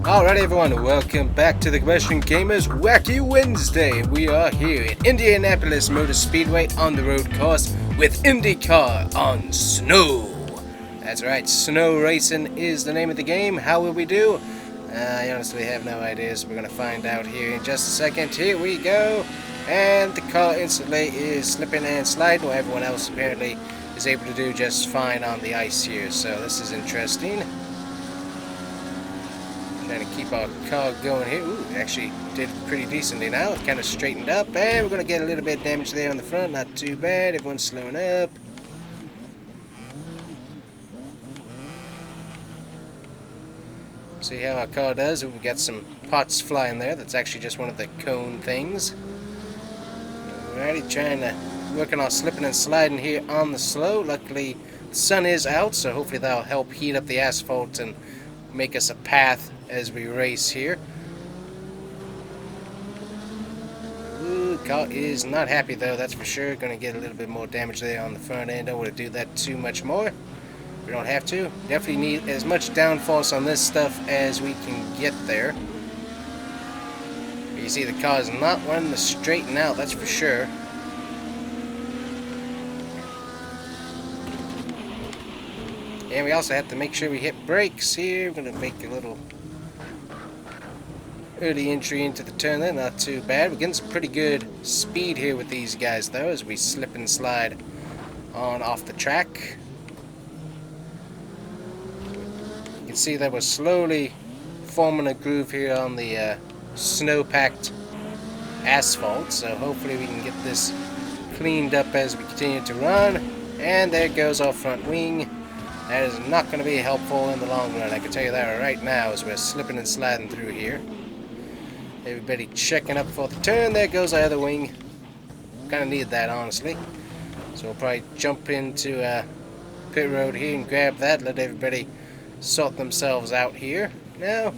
Alright everyone, welcome back to the Combustion Gamer's Wacky Wednesday. We are here at Indianapolis Motor Speedway on the road course with IndyCar on snow. That's right, snow racing is the name of the game. How will we do? I honestly have no idea, so we're going to find out here in just a second. Here we go. And the car instantly is slipping and sliding, while everyone else apparently is able to do just fine on the ice here. So this is interesting. Trying to keep our car going here. Ooh, actually did pretty decently now. It kind of straightened up, and we're going to get a little bit of damage there on the front. Not too bad. Everyone's slowing up. See how our car does. Ooh, we got some pots flying there. That's actually just one of the cone things. Alrighty, trying to work on our slipping and sliding here on the slow. Luckily, the sun is out, so hopefully that'll help heat up the asphalt and make us a path as we race here. Ooh, car is not happy though, that's for sure. Gonna get a little bit more damage there on the front end. Don't want to do that too much more. We don't have to. Definitely need as much downforce on this stuff as we can get there. But you see the car is not wanting to straighten out, that's for sure. And we also have to make sure we hit brakes here. We're going to make a little early entry into the turn there. Not too bad. We're getting some pretty good speed here with these guys, though, as we slip and slide on off the track. You can see that we're slowly forming a groove here on the snow-packed asphalt. So hopefully we can get this cleaned up as we continue to run. And there goes our front wing. That is not going to be helpful in the long run, I can tell you that right now as we're slipping and sliding through here. Everybody checking up for the turn. There goes our other wing. Kind of need that, honestly. So we'll probably jump into pit road here and grab that. Let everybody sort themselves out here. No,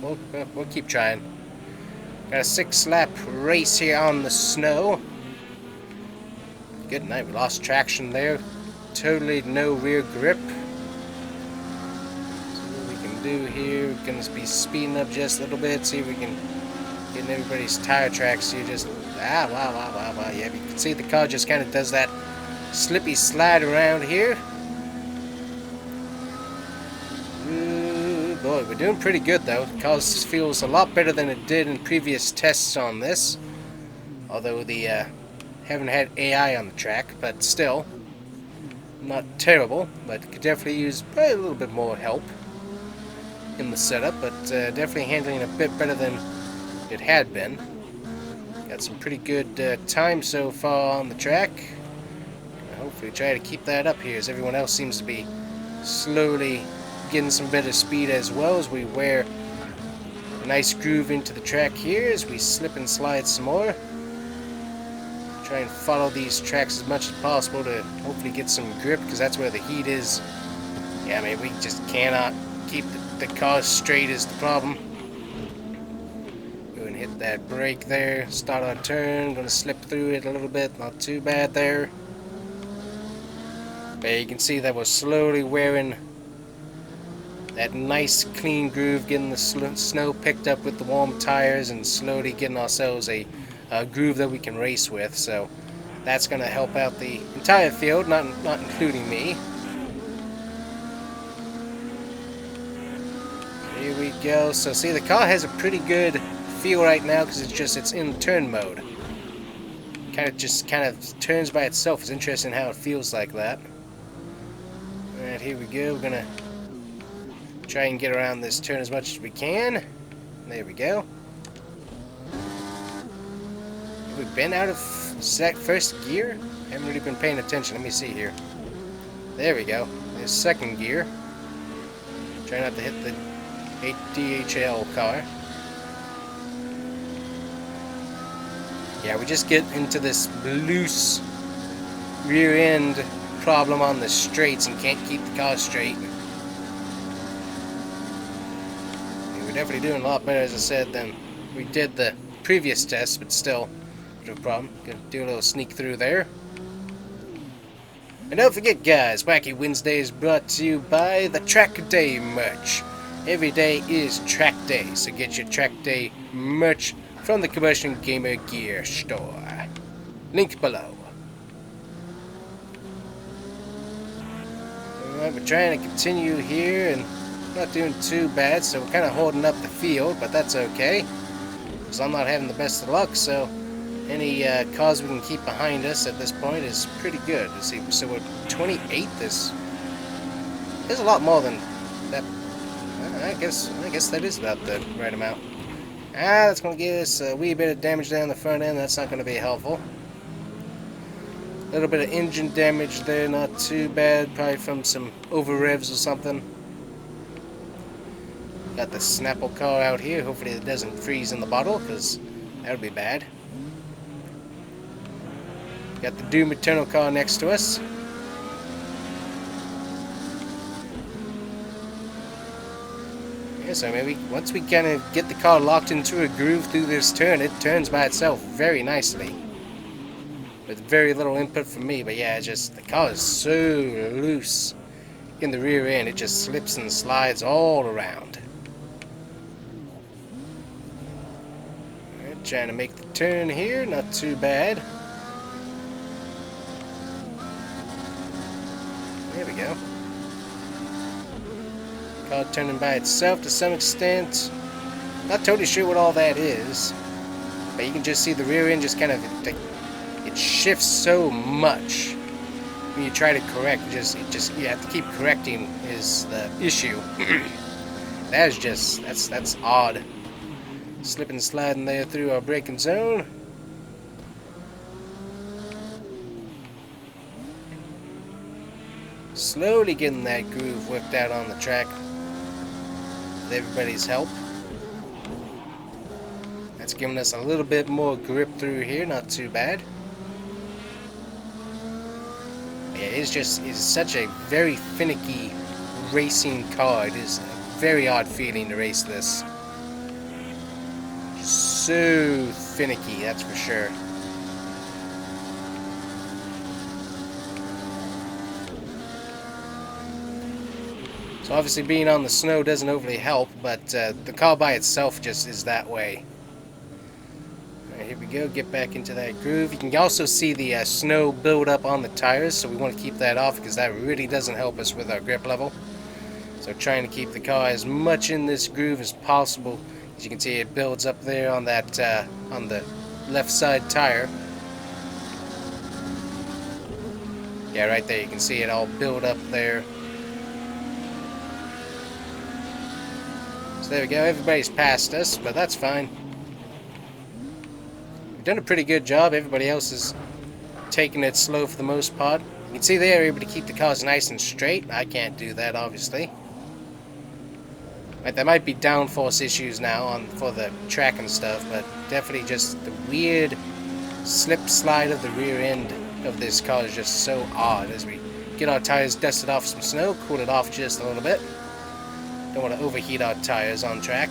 we'll keep trying. Got a 6-lap race here on the snow. Good night. We lost traction there. Totally no rear grip. Do here, we're going to be speeding up just a little bit, see if we can get in everybody's tire tracks here. Just wow. Yeah, you can see the car just kind of does that slippy slide around here. Ooh, boy, we're doing pretty good though. The car feels a lot better than it did in previous tests on this, although the haven't had AI on the track, but still not terrible, but could definitely use probably a little bit more help in the setup, but definitely handling a bit better than it had been. Got some pretty good time so far on the track. Hopefully try to keep that up here, as everyone else seems to be slowly getting some better speed as well, as we wear a nice groove into the track here as we slip and slide some more. Try and follow these tracks as much as possible to hopefully get some grip, because that's where the heat is. Yeah, I mean, we just cannot keep the car straight is the problem. Go and hit that brake there. Start our turn. Gonna slip through it a little bit. Not too bad there. But you can see that we're slowly wearing that nice clean groove, getting the snow picked up with the warm tires, and slowly getting ourselves a groove that we can race with. So that's gonna help out the entire field, not including me. Here we go. So see, the car has a pretty good feel right now because it's in turn mode. Kind of turns by itself. It's interesting how it feels like that. Alright, here we go. We're gonna try and get around this turn as much as we can. There we go. Have we been out of first gear? Haven't really been paying attention. Let me see here. There we go. There's second gear. Try not to hit the DHL car. Yeah, we just get into this loose rear end problem on the straights and can't keep the car straight. Yeah, we're definitely doing a lot better, as I said, than we did the previous test, but still a bit of a problem. Gonna do a little sneak through there. And don't forget, guys, Wacky Wednesday is brought to you by the Track Day merch. every day is track day, so get your track day merch from the Combustion Gamer gear store. Link below. Alright, we're trying to continue here and not doing too bad, so we're kind of holding up the field, but that's okay. Because I'm not having the best of luck, so any cars we can keep behind us at this point is pretty good. Let's see, so we're 28th. There's a lot more than that. I guess that is about the right amount. That's going to give us a wee bit of damage down the front end. That's not going to be helpful. A little bit of engine damage there, not too bad. Probably from some over revs or something. Got the Snapple car out here. Hopefully it doesn't freeze in the bottle, because that would be bad. Got the Doom Eternal car next to us. Yeah, so maybe once we kind of get the car locked into a groove through this turn, it turns by itself very nicely. With very little input from me, but yeah, just the car is so loose in the rear end, it just slips and slides all around. Alright, trying to make the turn here, not too bad. There we go. Car turning by itself to some extent. Not totally sure what all that is, but you can just see the rear end just kind of, it shifts so much when you try to correct. You have to keep correcting is the issue. That is just, that's odd. Slipping and sliding there through our braking zone. Slowly getting that groove whipped out on the track with everybody's help. That's giving us a little bit more grip through here, not too bad. Yeah, it's such a very finicky racing car. It is a very odd feeling to race this. So finicky, that's for sure. So obviously being on the snow doesn't overly help, but the car by itself just is that way. Alright, here we go, get back into that groove. You can also see the snow build up on the tires, so we want to keep that off because that really doesn't help us with our grip level. So trying to keep the car as much in this groove as possible. As you can see, it builds up there on that on the left side tire. Yeah, right there, you can see it all build up there. So there we go, everybody's passed us, but that's fine. We've done a pretty good job. Everybody else is taking it slow for the most part. You can see they're able to keep the cars nice and straight. I can't do that, obviously. Right, there might be downforce issues now for the track and stuff, but definitely just the weird slip slide of the rear end of this car is just so odd. As we get our tires dusted off some snow, cool it off just a little bit. Don't want to overheat our tires on track.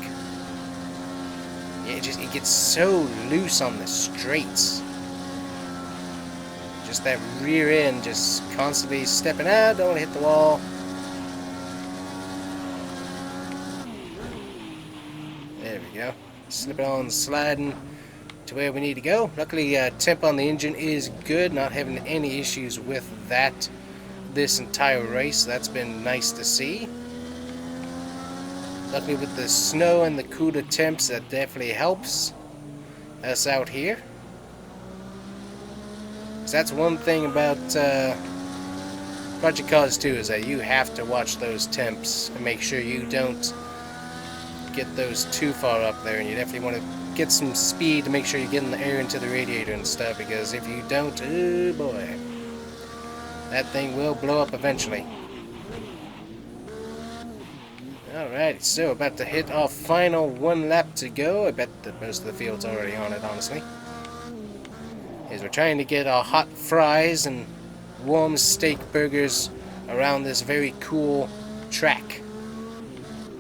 Yeah, it gets so loose on the straights. Just that rear end just constantly stepping out. Don't want to hit the wall. There we go. Slipping on, sliding to where we need to go. Luckily, temp on the engine is good. Not having any issues with that this entire race. That's been nice to see. Luckily with the snow and the cooler temps, that definitely helps us out here. So that's one thing about Project Cars 2 is that you have to watch those temps and make sure you don't get those too far up there, and you definitely want to get some speed to make sure you're getting the air into the radiator and stuff, because if you don't, oh boy, that thing will blow up eventually. Alright, so about to hit our final one lap to go. I bet that most of the field's already on it, honestly. As we're trying to get our hot fries and warm steak burgers around this very cool track.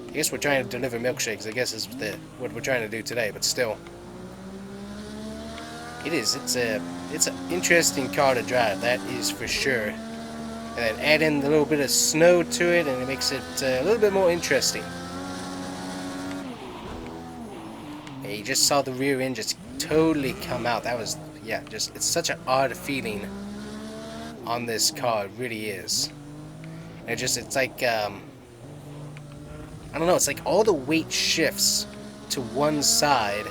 I guess we're trying to deliver milkshakes, I guess is what we're trying to do today, but still. It's an interesting car to drive, that is for sure. And then add in a little bit of snow to it, and it makes it a little bit more interesting. Yeah, you just saw the rear end just totally come out. That was, yeah, just, it's such an odd feeling on this car. It really is. And it's like, I don't know, it's like all the weight shifts to one side.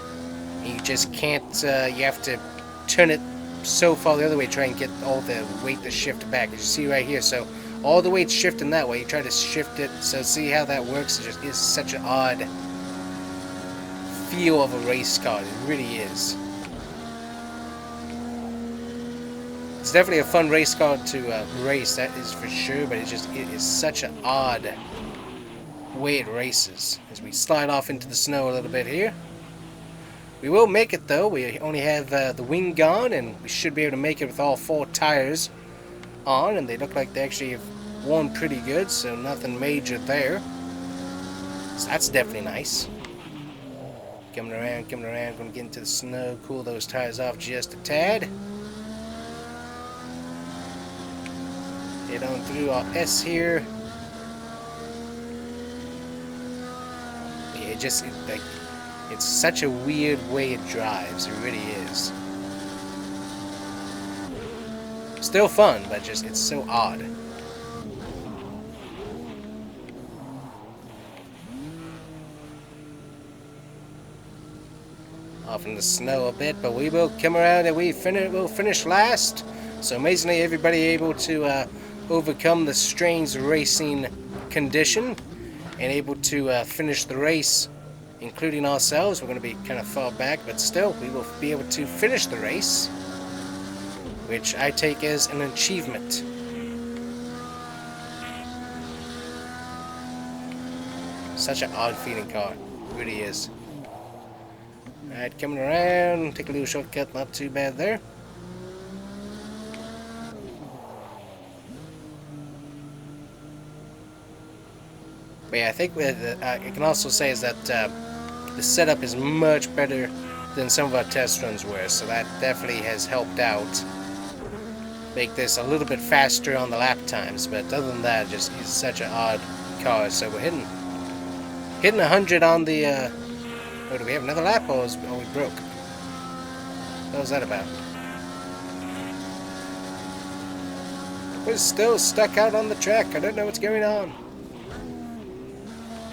And you just can't, you have to turn it so far the other way, try and get all the weight to shift back. As you see right here, so all the weight's shifting that way. You try to shift it, so see how that works? It just is such an odd feel of a race car. It really is. It's definitely a fun race car to race, that is for sure, but it is such an odd way it races. As we slide off into the snow a little bit here. We will make it though. We only have the wing gone, and we should be able to make it with all 4 tires on, and they look like they actually have worn pretty good, so nothing major there. So that's definitely nice. Coming around, gonna get into the snow, cool those tires off just a tad. Get on through our S here. Yeah, it's such a weird way it drives. It really is. Still fun, but just it's so odd. Off in the snow a bit, but we will come around and we'll finish last. So amazingly, everybody able to overcome the strange racing condition and able to finish the race, including ourselves. We're going to be kind of far back, but still, we will be able to finish the race, which I take as an achievement. Such an odd feeling car, it really is. Alright, coming around, take a little shortcut, not too bad there. But yeah, I think I can also say is that the setup is much better than some of our test runs were, so that definitely has helped out make this a little bit faster on the lap times. But other than that, just it's such an odd car. So we're hitting 100 on the. Oh, do we have another lap, or are we broke? What was that about? We're still stuck out on the track. I don't know what's going on.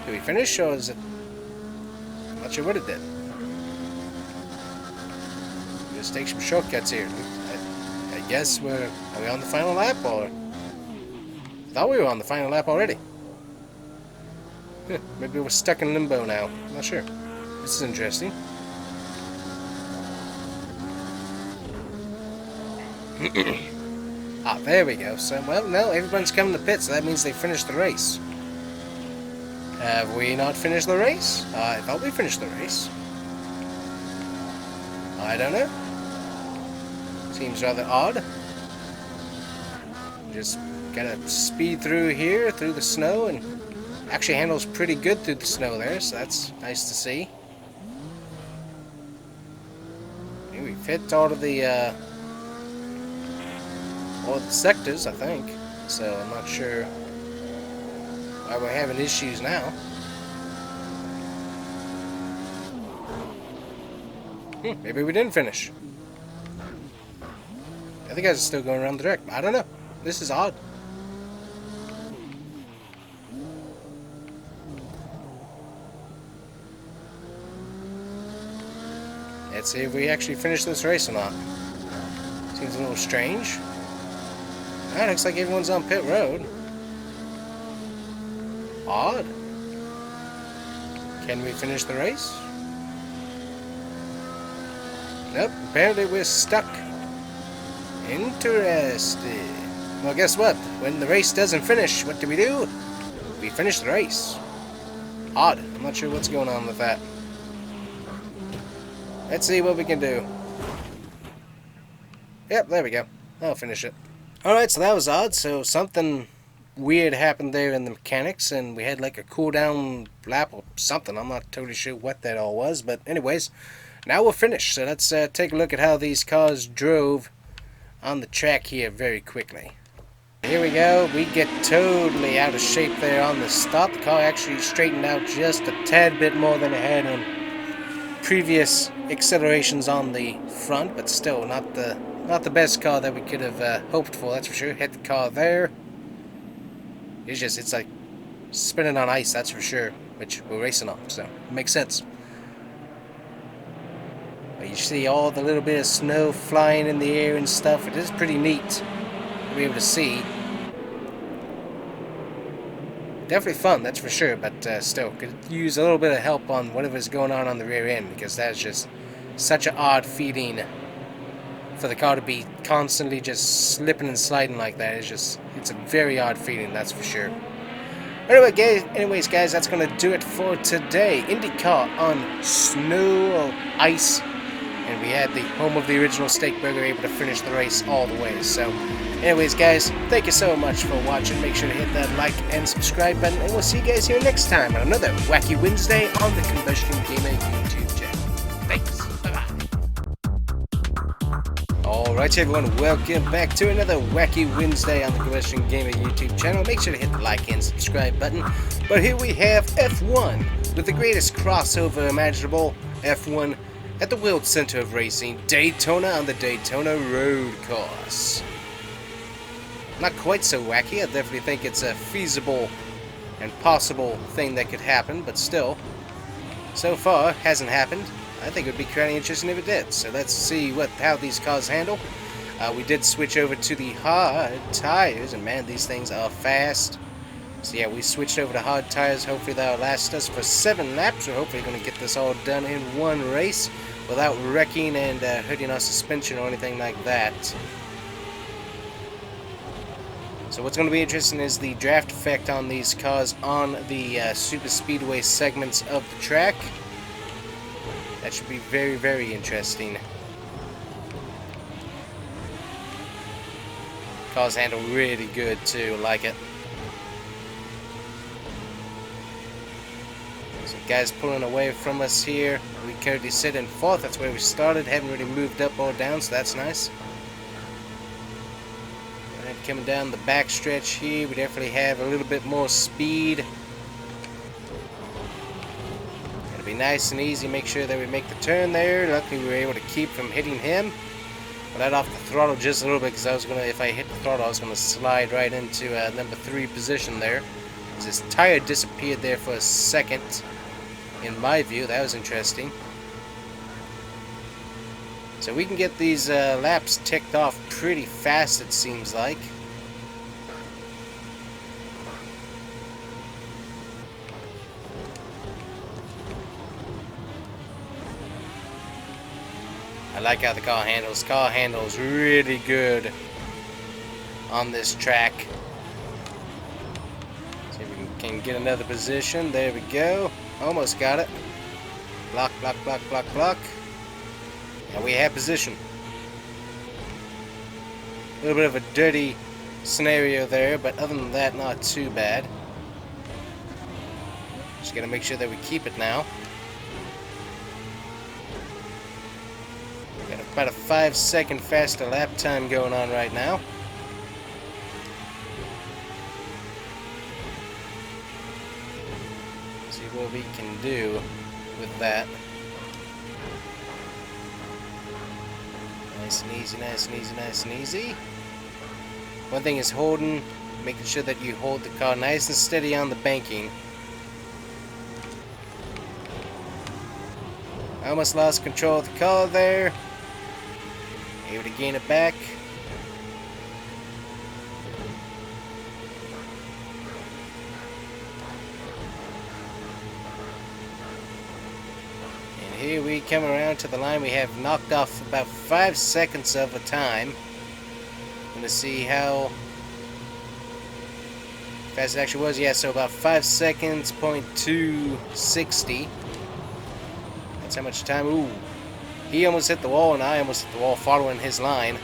Did we finish, or is it? I'm not sure what it did. Just take some shortcuts here. I guess are we on the final lap, or? I thought we were on the final lap already. Maybe we're stuck in limbo now. I'm not sure. This is interesting. Ah, there we go. So, well, no, everyone's coming to pit, so that means they finished the race. Have we not finished the race? I thought we finished the race. I don't know. Seems rather odd. Just gotta speed through here, through the snow, and actually handles pretty good through the snow there, so that's nice to see. We've hit all of the sectors, I think. So I'm not sure why we're having issues now. Maybe we didn't finish. I think I was still going around the track. I don't know. This is odd. Let's see if we actually finish this race or not. Seems a little strange. Alright, looks like everyone's on pit road. Odd. Can we finish the race? Nope, apparently we're stuck. Interesting. Well, guess what? When the race doesn't finish, what do? We finish the race. Odd. I'm not sure what's going on with that. Let's see what we can do. Yep, there we go. I'll finish it. Alright, so that was odd. So something weird happened there in the mechanics, and we had like a cooldown lap or something. I'm not totally sure what that all was, but anyways, now we're finished. So let's take a look at how these cars drove on the track here very quickly. Here we go. We get totally out of shape there on the stop. The car actually straightened out just a tad bit more than it had in previous accelerations on the front, but still not the best car that we could have hoped for. That's for sure. Hit the car there. It's like spinning on ice. That's for sure. Which we're racing on, so it makes sense. But you see all the little bit of snow flying in the air and stuff. It is pretty neat to be able to see. Definitely fun, that's for sure, but still, could use a little bit of help on whatever's going on the rear end, because that's just such an odd feeling for the car to be constantly just slipping and sliding like that. It's a very odd feeling, that's for sure. Anyways, guys, that's going to do it for today. IndyCar on snow or ice, and we had the home of the original steak burger able to finish the race all the way. So anyways, guys, thank you so much for watching. Make sure to hit that like and subscribe button, and we'll see you guys here next time on another Wacky Wednesday on the Combustion Gamer YouTube channel. Thanks. Bye-bye. Alright everyone, welcome back to another Wacky Wednesday on the Combustion Gamer YouTube channel. Make sure to hit the like and subscribe button. But here we have F1 with the greatest crossover imaginable, F1 at the World Center of Racing, Daytona on the Daytona Road Course. Not quite so wacky. I definitely think it's a feasible and possible thing that could happen, but still, so far, hasn't happened. I think it would be kind of interesting if it did. So let's see how these cars handle. We did switch over to the hard tires, and man, these things are fast. So yeah, we switched over to hard tires. Hopefully that'll last us for 7 laps. We're hopefully going to get this all done in one race without wrecking and hurting our suspension or anything like that. So what's going to be interesting is the draft effect on these cars on the super speedway segments of the track. That should be very, very interesting. Cars handle really good too, like it. So guys pulling away from us here. We currently sit in 4th. That's where we started. Haven't really moved up or down, so that's nice. Coming down the back stretch here, we definitely have a little bit more speed. It'll be nice and easy. Make sure that we make the turn there. Luckily we were able to keep from hitting him. I let off the throttle just a little bit because I was gonna, if I hit the throttle, I was gonna slide right into number 3 position there. His tire disappeared there for a second. In my view, that was interesting. So we can get these laps ticked off pretty fast, it seems like. I like how the car handles. Car handles really good on this track. See if we can get another position. There we go. Almost got it. Block, block, block, block, block. And we have position. A little bit of a dirty scenario there, but other than that, not too bad. Just gotta make sure that we keep it now. Got about a 5-second faster lap time going on right now. See what we can do with that. Nice and easy, nice and easy, nice and easy. One thing is making sure that you hold the car nice and steady on the banking. I almost lost control of the car there. Able to gain it back. And here we come around to the line. We have knocked off about 5 seconds of a time. I'm gonna see how fast it actually was. Yeah, so about 5 seconds, .260. That's how much time. Ooh. He almost hit the wall, and I almost hit the wall following his line.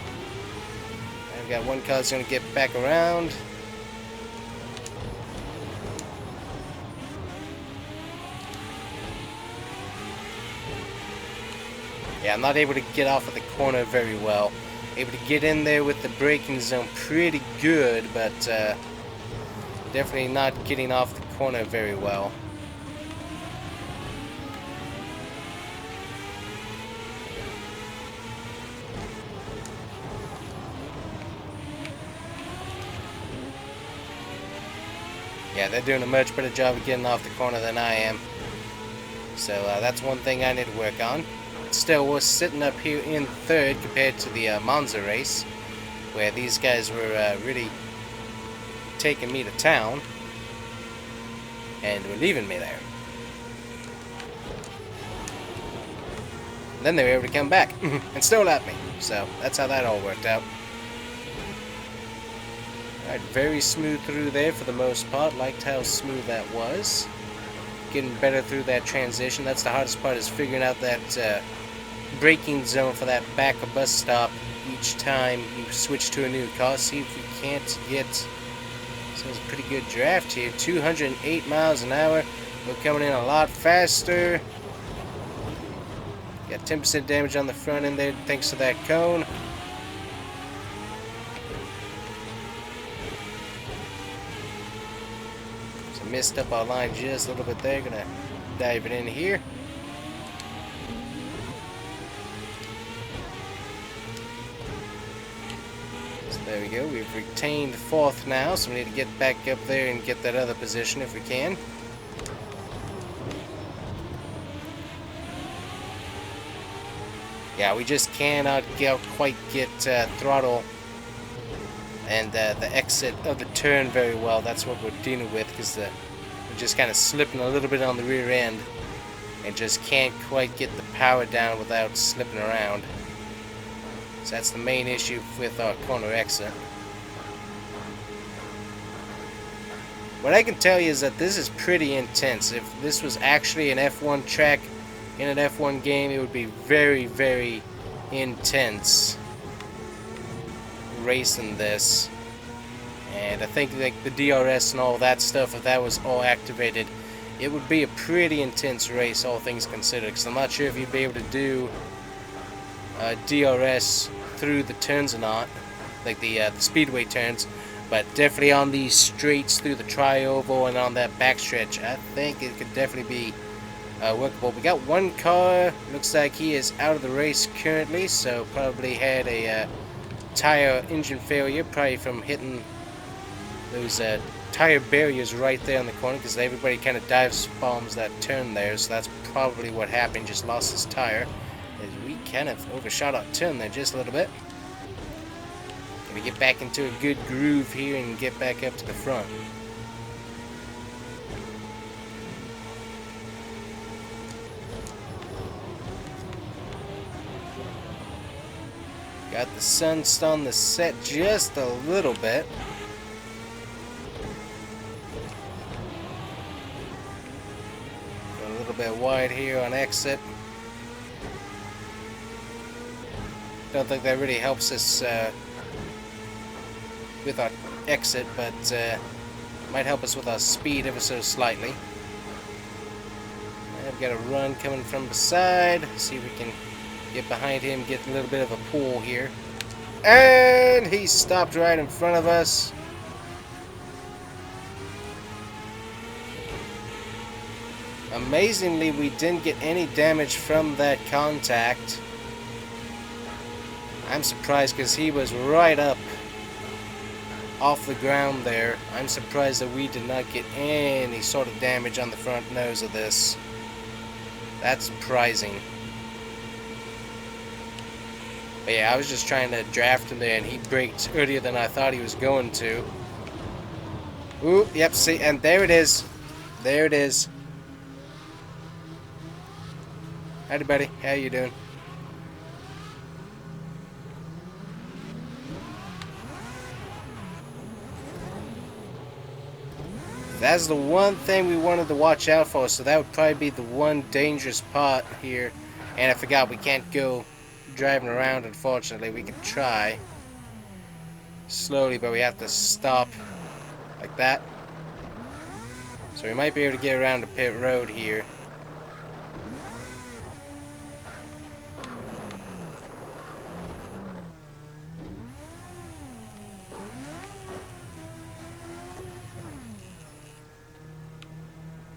I've got one car that's going to get back around. Yeah, I'm not able to get off of the corner very well. Able to get in there with the braking zone pretty good, but definitely not getting off the corner very well. Yeah, they're doing a much better job of getting off the corner than I am. So that's one thing I need to work on. Still, we're sitting up here in third compared to the Monza race, where these guys were really taking me to town, and were leaving me there. And then they were able to come back and still lap me. So that's how that all worked out. Alright, very smooth through there for the most part. Liked how smooth that was. Getting better through that transition. That's the hardest part, is figuring out that braking zone for that back of bus stop each time you switch to a new car. See if we can't get... So it's a pretty good draft here. 208 miles an hour. We're coming in a lot faster. Got 10% damage on the front end there thanks to that cone. So messed up our line just a little bit there. Gonna dive it in here. So there we go. We've retained fourth now, so we need to get back up there and get that other position if we can. Yeah, we just cannot quite get throttle and the exit of the turn very well. That's what we're dealing with, because we're just kind of slipping a little bit on the rear end and just can't quite get the power down without slipping around. So that's the main issue with our corner exit. What I can tell you is that this is pretty intense. If this was actually an F1 track in an F1 game, it would be very, very intense racing this. And I think like the DRS and all that stuff, if that was all activated, it would be a pretty intense race, all things considered. Because I'm not sure if you'd be able to do DRS through the turns or not, like the speedway turns. But definitely on these straights through the tri-oval and on that backstretch, I think it could definitely be workable. We got one car. Looks like he is out of the race currently, so probably had a tire engine failure, probably from hitting those tire barriers right there on the corner, because everybody kind of dives bombs that turn there, so that's probably what happened. Just lost his tire as we kind of overshot our turn there just a little bit. Gonna get back into a good groove here and get back up to the front. Got the sun on the set just a little bit. Got a little bit wide here on exit. Don't think that really helps us with our exit, but might help us with our speed ever so slightly. I've got a run coming from the side. See if we can get behind him, get a little bit of a pull here. And he stopped right in front of us. Amazingly, we didn't get any damage from that contact. I'm surprised, because he was right up off the ground there. I'm surprised that we did not get any sort of damage on the front nose of this. That's surprising. But yeah, I was just trying to draft him there, and he braked earlier than I thought he was going to. Ooh, yep, see, and there it is. There it is. Howdy, buddy. How you doing? That's the one thing we wanted to watch out for, so that would probably be the one dangerous part here. And I forgot, we can't go driving around, unfortunately. We can try slowly, but we have to stop like that. So we might be able to get around the pit road here.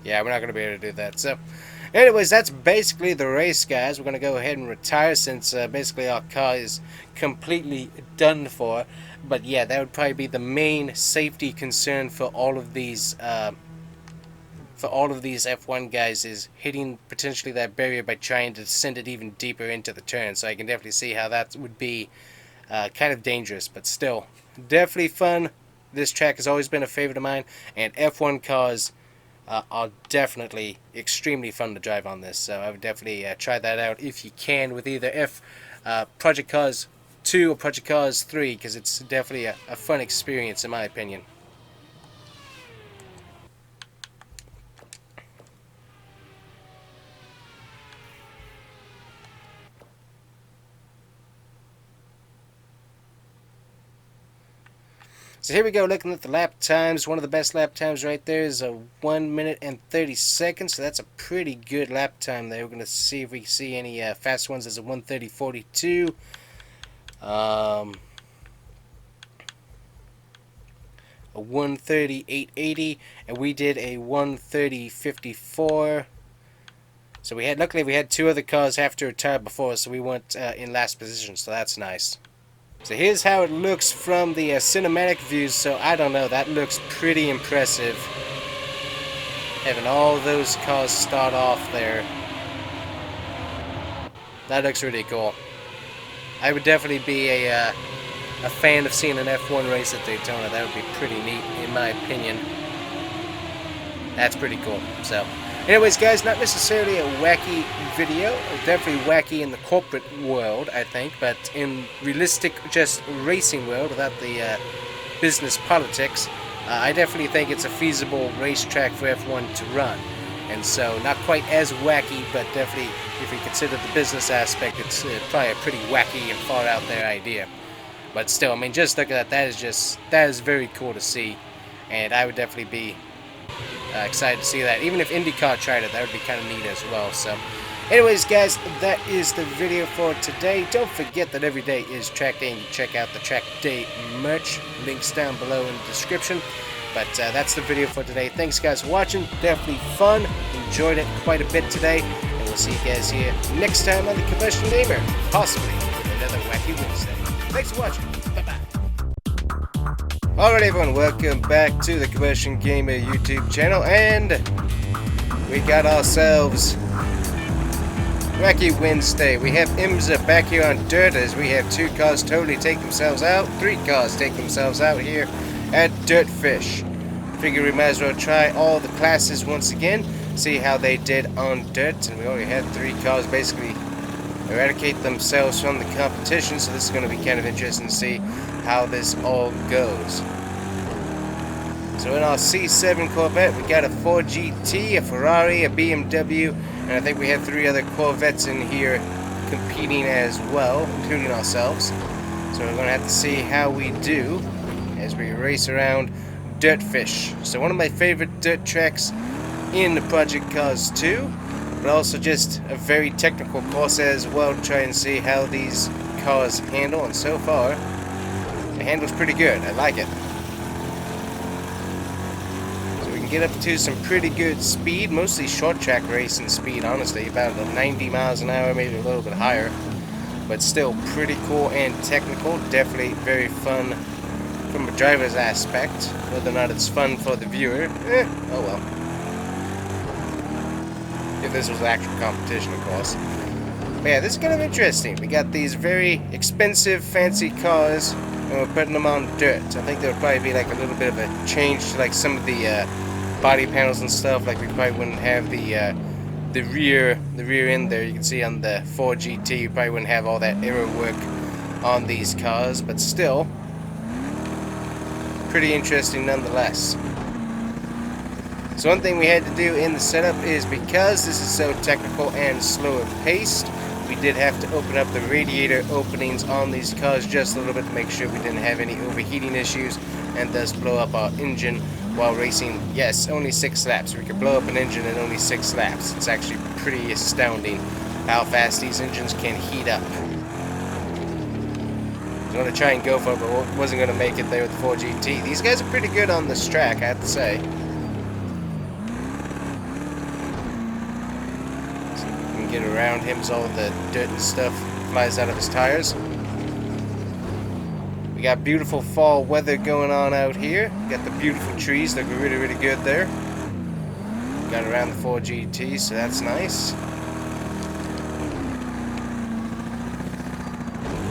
Yeah, we're not going to be able to do that. So, Anyways, that's basically the race, guys. We're going to go ahead and retire since basically our car is completely done for. But yeah, that would probably be the main safety concern for all of these F1 guys, is hitting potentially that barrier by trying to send it even deeper into the turn. So I can definitely see how that would be kind of dangerous, but still definitely fun. This track has always been a favorite of mine, and F1 cars are definitely extremely fun to drive on this. So I would definitely try that out if you can with either Project Cars 2 or Project Cars 3, because it's definitely a fun experience in my opinion. So here we go, looking at the lap times. One of the best lap times right there is 1 minute and 30 seconds. So that's a pretty good lap time there. We're going to see if we see any fast ones. There's a 1:30.42. A 1:38.80. And we did a 1:30.54. So luckily we had two other cars have to retire before us, so we went in last position. So that's nice. So here's how it looks from the cinematic views. So I don't know, that looks pretty impressive. Having all those cars start off there. That looks really cool. I would definitely be a fan of seeing an F1 race at Daytona. That would be pretty neat in my opinion. That's pretty cool. So anyways, guys, not necessarily a wacky video. Definitely wacky in the corporate world, I think, but in realistic, just racing world without the business politics, I definitely think it's a feasible racetrack for F1 to run. And so, not quite as wacky, but definitely, if you consider the business aspect, it's probably a pretty wacky and far out there idea. But still, I mean, just looking at that is very cool to see, and I would definitely be excited to see that. Even if IndyCar tried it, that would be kind of neat as well. So anyways, guys, that is the video for today. Don't forget that every day is track day, and you check out the track day merch. Links down below in the description. But that's the video for today. Thanks, guys, for watching. Definitely fun. Enjoyed it quite a bit today. And we'll see you guys here next time on the Combustion Gamer. Possibly another Wacky Wednesday. Thanks for watching. Bye-bye. Alright everyone, welcome back to the Combustion Gamer YouTube channel, and we got ourselves Wacky Wednesday. We have IMSA back here on dirt, as we have two cars totally take themselves out, three cars take themselves out here at Dirtfish. Figure we might as well try all the classes once again, see how they did on dirt, and we already had three cars basically eradicate themselves from the competition, so this is going to be kind of interesting to see how this all goes. So in our C7 Corvette, we got a Ford GT, a Ferrari, a BMW, and I think we have three other Corvettes in here competing as well, including ourselves. So we're going to have to see how we do as we race around Dirtfish. So one of my favorite dirt tracks in the Project Cars 2, but also just a very technical course as well to try and see how these cars handle, and so far it handles pretty good. I like it. So we can get up to some pretty good speed, mostly short track racing speed, honestly, about 90 miles an hour, maybe a little bit higher, but still pretty cool and technical. Definitely very fun from a driver's aspect. Whether or not it's fun for the viewer, oh well. If this was actual competition, of course. But yeah, this is kind of interesting. We got these very expensive, fancy cars, and we're putting them on dirt. I think there would probably be like a little bit of a change to like some of the body panels and stuff. Like we probably wouldn't have the rear end there. You can see on the Ford GT, you probably wouldn't have all that aero work on these cars, but still pretty interesting nonetheless. So one thing we had to do in the setup is, because this is so technical and slower paced, we did have to open up the radiator openings on these cars just a little bit to make sure we didn't have any overheating issues and thus blow up our engine while racing. Yes, only 6 laps. We could blow up an engine in only 6 laps. It's actually pretty astounding how fast these engines can heat up. I was going to try and go for it, but wasn't going to make it there with the Ford GT. These guys are pretty good on this track, I have to say. get around him as all the dirt and stuff flies out of his tires. We got beautiful fall weather going on out here. Got the beautiful trees looking really, really good there. Got around the 4GT, so that's nice.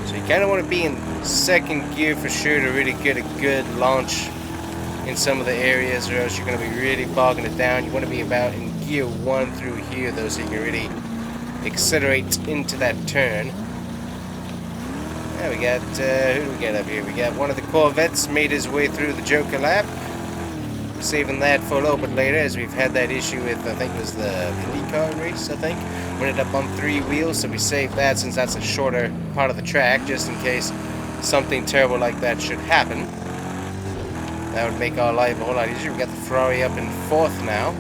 So you kind of want to be in second gear for sure to really get a good launch in some of the areas, or else you're going to be really bogging it down. You want to be about in gear 1 through here though, so you can really accelerate into that turn. Yeah, we got, who do we got up here? We got one of the Corvettes made his way through the Joker lap. Saving that for a little bit later, as we've had that issue with, I think it was the IndyCar race, I think. We ended up on 3 wheels, so we saved that since that's a shorter part of the track, just in case something terrible like that should happen. That would make our life a whole lot easier. We got the Ferrari up in 4th now.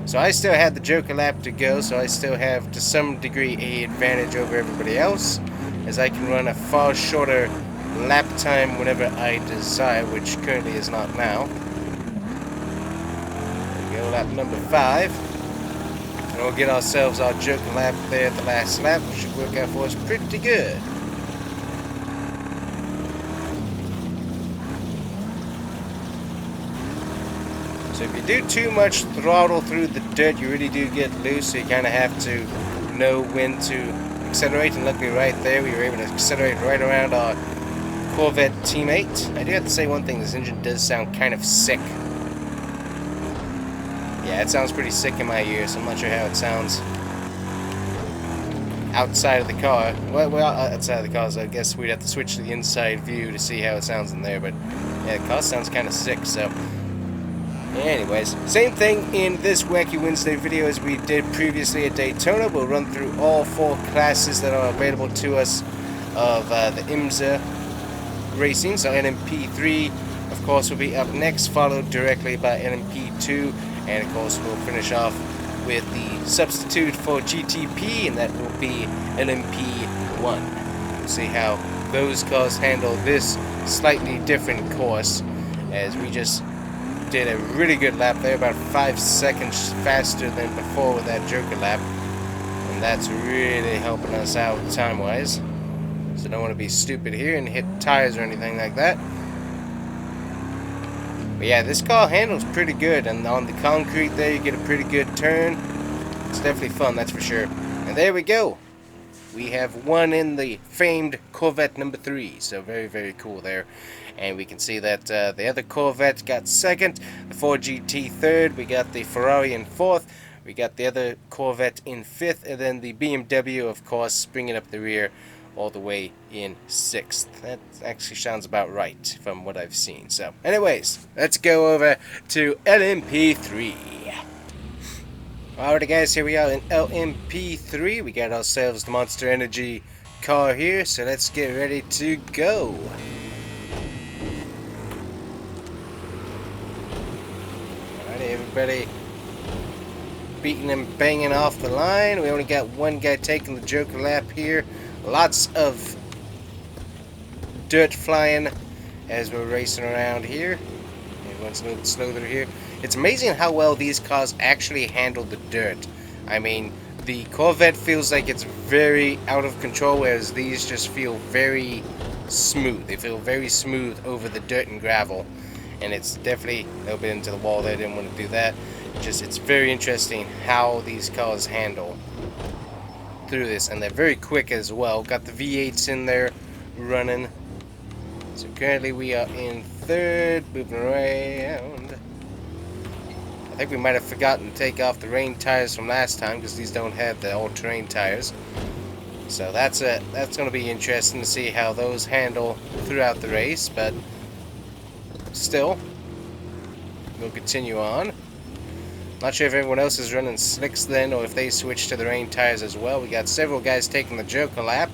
So I still had the Joker lap to go, so I still have, to some degree, an advantage over everybody else, as I can run a far shorter lap time whenever I desire, which currently is not now. There we go, lap number 5. And we'll get ourselves our Joker lap there at the last lap, which should work out for us pretty good. So if you do too much throttle through the dirt, you really do get loose, so you kind of have to know when to accelerate, and luckily right there we were able to accelerate right around our Corvette teammate. I do have to say one thing, this engine does sound kind of sick. Yeah, it sounds pretty sick in my ears, so I'm not sure how it sounds outside of the car. Well, outside of the car, so I guess we'd have to switch to the inside view to see how it sounds in there, but yeah, the car sounds kind of sick, so... Anyways, same thing in this Wacky Wednesday video as we did previously at Daytona. We'll run through all 4 classes that are available to us of the IMSA racing. So LMP3, of course, will be up next, followed directly by LMP2, and of course we'll finish off with the substitute for GTP, and that will be LMP1. We'll see how those cars handle this slightly different course, as we just did a really good lap there, about 5 seconds faster than before with that Joker lap, and that's really helping us out time-wise. So don't want to be stupid here and hit tires or anything like that. But yeah, this car handles pretty good, and on the concrete there you get a pretty good turn. It's definitely fun, that's for sure. And there we go. We have won in the famed Corvette number 3, so very, very cool there. And we can see that the other Corvette got 2nd, the 4GT 3rd, we got the Ferrari in 4th, we got the other Corvette in 5th, and then the BMW, of course, bringing up the rear all the way in 6th. That actually sounds about right from what I've seen. So, anyways, let's go over to LMP3. Alright guys, here we are in LMP3. We got ourselves the Monster Energy car here, so let's get ready to go. Everybody beating and banging off the line. We only got one guy taking the Joker lap here. Lots of dirt flying as we're racing around here. Everyone's a little slow through here. It's amazing how well these cars actually handle the dirt. I mean, the Corvette feels like it's very out of control, whereas these just feel very smooth. They feel very smooth over the dirt and gravel. And it's definitely a little bit into the wall there, didn't want to do that. It's very interesting how these cars handle through this, and they're very quick as well. Got the V8s in there running. So currently we are in 3rd, moving around. I think we might have forgotten to take off the rain tires from last time, because these don't have the all-terrain tires. So that's going to be interesting to see how those handle throughout the race, but still, we'll continue on. Not sure if everyone else is running slicks then, or if they switch to the rain tires as well. We got several guys taking the Joker lap.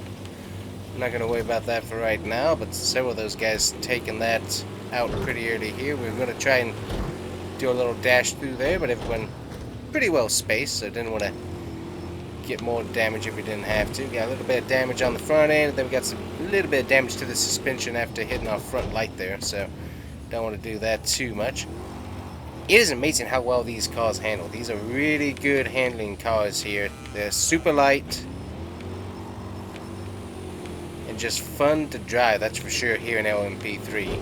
I'm not going to worry about that for right now, but several of those guys taking that out pretty early here. We're going to try and do a little dash through there, but everyone pretty well spaced, so didn't want to get more damage if we didn't have to. Got a little bit of damage on the front end, and then we got a little bit of damage to the suspension after hitting our front light there, so don't want to do that too much. It is amazing how well these cars handle. These are really good handling cars here. They're super light and just fun to drive, that's for sure, here in LMP3.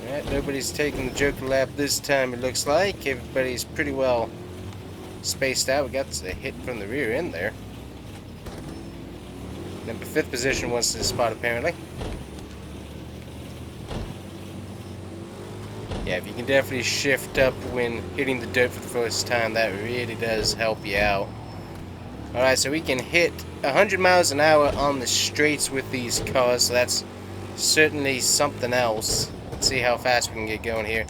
Alright, nobody's taking the Joker lap this time, it looks like. Everybody's pretty well spaced out. We got a hit from the rear end there. Number 5th position wants this spot, apparently. Yeah, if you can definitely shift up when hitting the dirt for the first time, that really does help you out. Alright, so we can hit 100 miles an hour on the straights with these cars, so that's certainly something else. Let's see how fast we can get going here.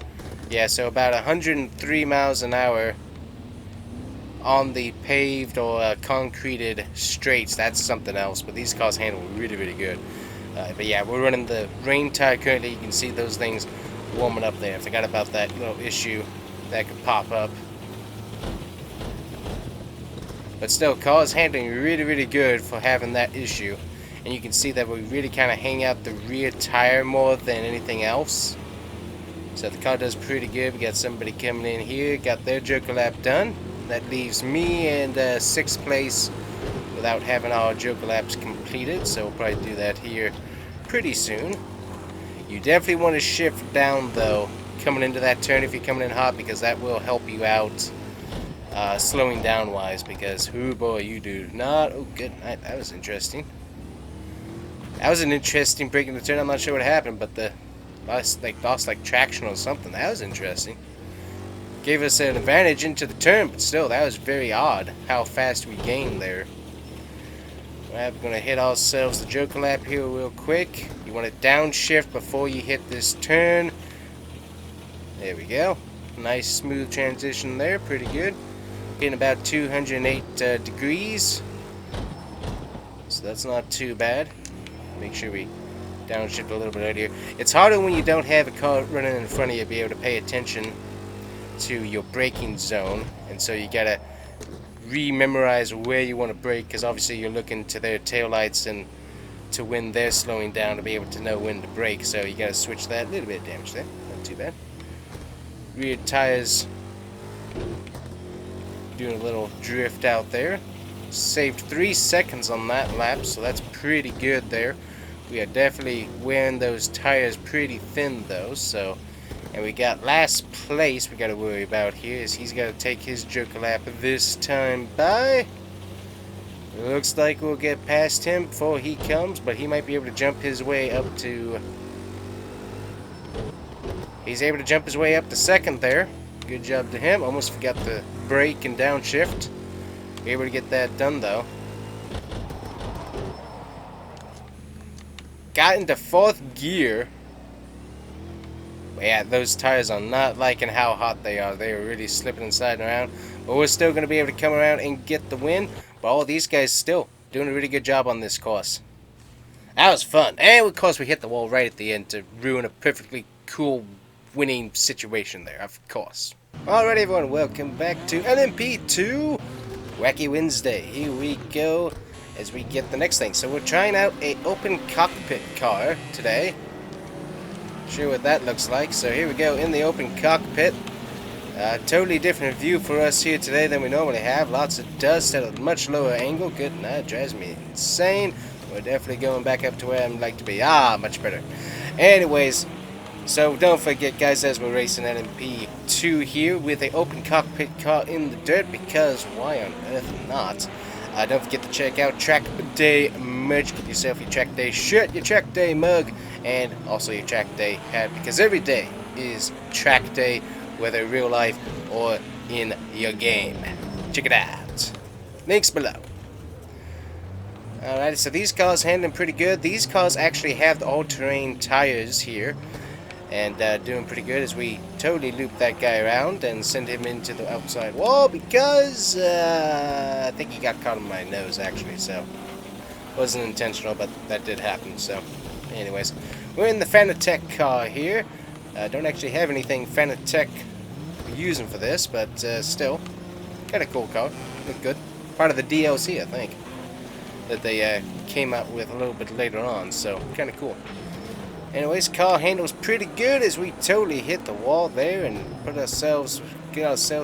Yeah, so about 103 miles an hour on the paved or concreted straights. That's something else, but these cars handle really, really good. But yeah, we're running the rain tire currently. You can see those things warming up there. I forgot about that little issue that could pop up. But still, cars handling really, really good for having that issue. And you can see that we really kind of hang out the rear tire more than anything else. So the car does pretty good. We got somebody coming in here, got their Joker lap done. That leaves me in 6th place without having our Joker laps completed. So we'll probably do that here pretty soon. You definitely want to shift down though, coming into that turn if you're coming in hot, because that will help you out slowing down wise, because oh boy, you do not. Oh good night, that was interesting. That was an interesting break in the turn. I'm not sure what happened, but the lost like traction or something. That was interesting. Gave us an advantage into the turn, but still, that was very odd how fast we gained there. Alright, we're gonna hit ourselves the Joker lap here real quick. You want to downshift before you hit this turn. There we go. Nice smooth transition there, pretty good. Getting about 208 degrees. So that's not too bad. Make sure we downshift a little bit earlier. It's harder when you don't have a car running in front of you to be able to pay attention to your braking zone, and so you gotta re-memorize where you want to brake, because obviously you're looking to their taillights and to when they're slowing down to be able to know when to brake. So you gotta switch that. A little bit of damage there, not too bad. Rear tires doing a little drift out there. Saved 3 seconds on that lap, so that's pretty good there. We are definitely wearing those tires pretty thin though, so. And we got last place we got to worry about here is he's got to take his Joker lap this time by. Looks like we'll get past him before he comes, but he might be able to jump his way up to. He's able to jump his way up to 2nd there. Good job to him. Almost forgot the brake and downshift. Be able to get that done though. Got into 4th gear. Yeah, those tires are not liking how hot they are. They are really slipping and sliding around. But we're still going to be able to come around and get the win. But all these guys still doing a really good job on this course. That was fun. And of course we hit the wall right at the end to ruin a perfectly cool winning situation there, of course. Alright everyone, welcome back to LMP2 Wacky Wednesday. Here we go as we get the next thing. So we're trying out a open cockpit car today. Sure what that looks like. So here we go in the open cockpit. Totally different view for us here today than we normally have. Lots of dust at a much lower angle. Good, that drives me insane. We're definitely going back up to where I'd like to be. Much better. Anyways, so don't forget guys, as we're racing LMP2 here with an open cockpit car in the dirt, because why on earth not? Don't forget to check out Track Day merch. Get yourself your Track Day shirt, your Track Day mug, and also your Track Day hat, because every day is Track Day, whether in real life or in your game. Check it out. Links below. Alright, so these cars handling pretty good. These cars actually have the all-terrain tires here, and doing pretty good as we totally loop that guy around and send him into the outside wall, because I think he got caught on my nose actually, so wasn't intentional, but that did happen. So anyways, we're in the Fanatec car here. Don't actually have anything Fanatec using for this, but still kind of cool car. Look good. Part of the DLC, I think, that they came out with a little bit later on, so kind of cool. Anyways, car handles pretty good as we totally hit the wall there and get ourselves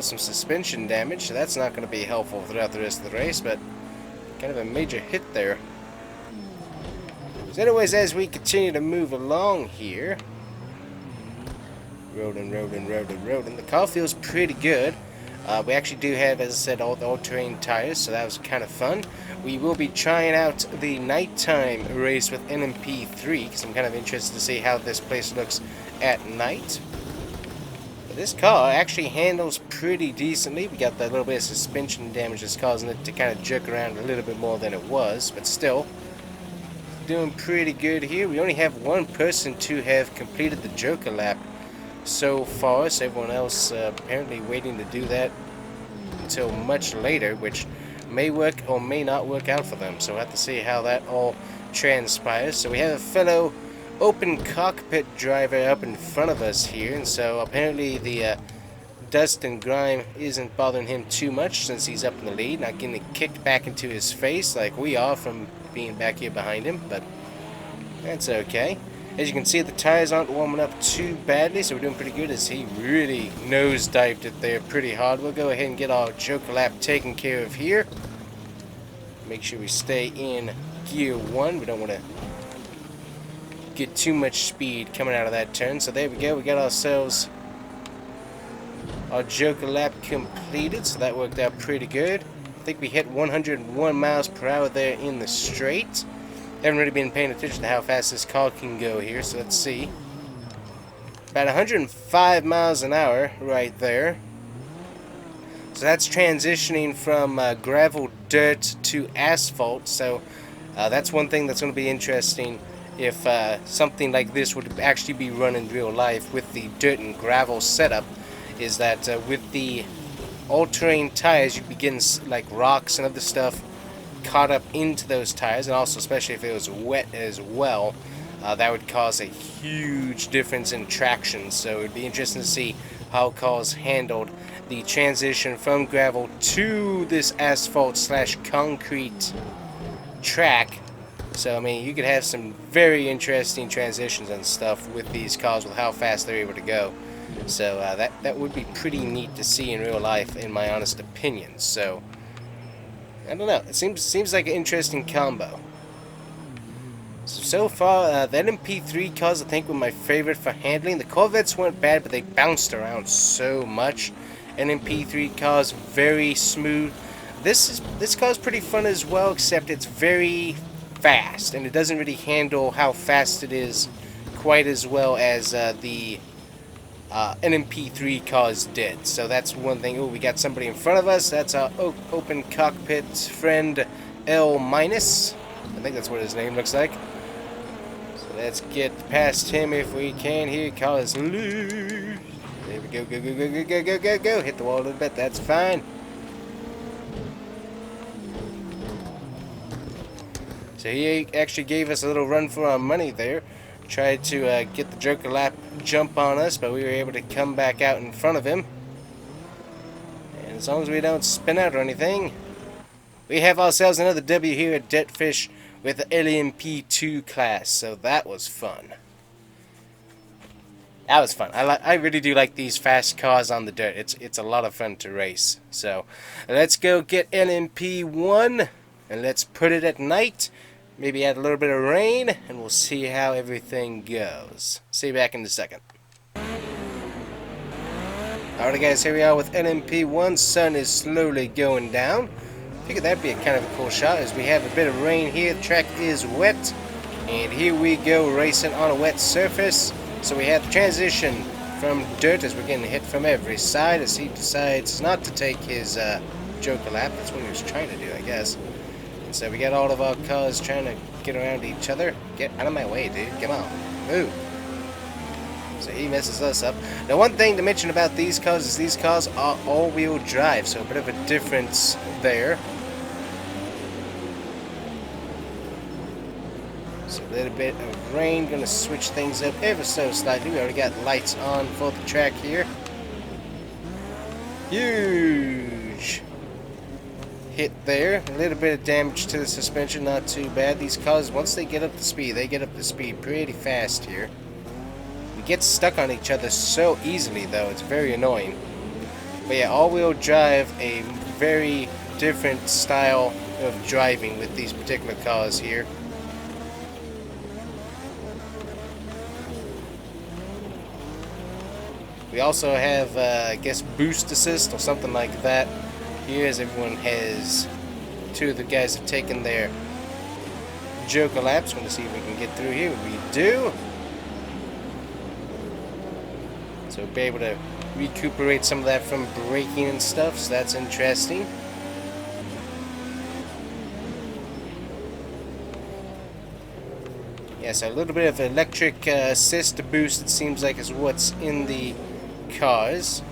some suspension damage. So that's not going to be helpful throughout the rest of the race, but kind of a major hit there. So anyways, as we continue to move along here, rolling. The car feels pretty good. We actually do have, as I said, all-terrain tires, so that was kind of fun. We will be trying out the nighttime race with NMP3, because I'm kind of interested to see how this place looks at night. But this car actually handles pretty decently. We got that little bit of suspension damage that's causing it to kind of jerk around a little bit more than it was, but still, doing pretty good here. We only have one person to have completed the Joker lap so far, so everyone else apparently waiting to do that until much later, which may work or may not work out for them, so we'll have to see how that all transpires. So we have a fellow open cockpit driver up in front of us here, and so apparently the dust and grime isn't bothering him too much since he's up in the lead, not getting it kicked back into his face like we are from being back here behind him, but that's okay. As you can see, the tires aren't warming up too badly, so we're doing pretty good as he really nosedived it there pretty hard. We'll go ahead and get our Joker lap taken care of here. Make sure we stay in gear 1. We don't want to get too much speed coming out of that turn. So there we go. We got ourselves our Joker lap completed, so that worked out pretty good. I think we hit 101 miles per hour there in the straight. Haven't really been paying attention to how fast this car can go here, so let's see. About 105 miles an hour right there. So that's transitioning from gravel, dirt to asphalt, so that's one thing that's going to be interesting if something like this would actually be run in real life with the dirt and gravel setup, is that with the all-terrain tires you begin like rocks and other stuff caught up into those tires, and also especially if it was wet as well, that would cause a huge difference in traction. So it would be interesting to see how cars handled the transition from gravel to this asphalt slash concrete track. So I mean, you could have some very interesting transitions and stuff with these cars with how fast they're able to go. So that would be pretty neat to see in real life, in my honest opinion. So I don't know. It seems like an interesting combo. So far, the NMP3 cars I think were my favorite for handling. The Corvettes weren't bad, but they bounced around so much. NMP3 cars very smooth. This car's pretty fun as well, except it's very fast, and it doesn't really handle how fast it is quite as well as the NMP3 cars did. So that's one thing. Oh, we got somebody in front of us. That's our open cockpit friend L-. I think that's what his name looks like. So let's get past him if we can here. Car is loose. There we go. Go. Hit the wall a little bit. That's fine. So he actually gave us a little run for our money there. Tried to get the Joker lap jump on us, but we were able to come back out in front of him. And as long as we don't spin out or anything, we have ourselves another W here at Dirtfish with the LMP2 class. So that was fun. That was fun. I really do like these fast cars on the dirt. It's a lot of fun to race. So let's go get LMP1 and let's put it at night. Maybe add a little bit of rain, and we'll see how everything goes. See you back in a second. Alright guys, here we are with NMP1. Sun is slowly going down. Figured that'd be a kind of a cool shot as we have a bit of rain here. The track is wet. And here we go racing on a wet surface. So we have the transition from dirt as we're getting hit from every side as he decides not to take his Joker lap. That's what he was trying to do, I guess. So we got all of our cars trying to get around each other. Get out of my way, dude. Come on. Move. So he messes us up. Now, one thing to mention about these cars is these cars are all-wheel drive, so a bit of a difference there. So a little bit of rain. Going to switch things up ever so slightly. We already got lights on for the track here. Huge. hit there. A little bit of damage to the suspension, not too bad. These cars, once they get up to speed, they get up to speed pretty fast here. We get stuck on each other so easily, though. It's very annoying. But yeah, all-wheel drive, a very different style of driving with these particular cars here. We also have, I guess, boost assist or something like that. Here, as everyone has, two of the guys have taken their Joker laps. We're going to see if we can get through here. We do. So we'll be able to recuperate some of that from braking and stuff, so that's interesting. Yeah, so a little bit of electric assist boost, it seems like, is what's in the cars.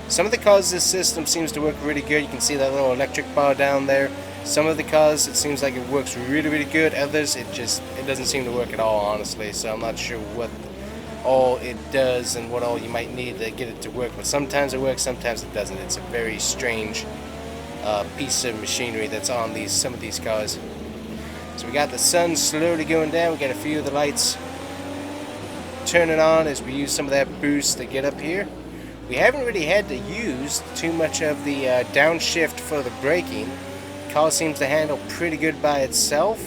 Some of the cars, this system seems to work really good. You can see that little electric bar down there. Some of the cars, it seems like it works really good. Others, it doesn't seem to work at all, honestly. So I'm not sure what all it does and what all you might need to get it to work. But sometimes it works, sometimes it doesn't. It's a very strange piece of machinery that's on some of these cars. So we got the sun slowly going down. We got a few of the lights turning on as we use some of that boost to get up here. We haven't really had to use too much of the downshift for the braking. The car seems to handle pretty good by itself.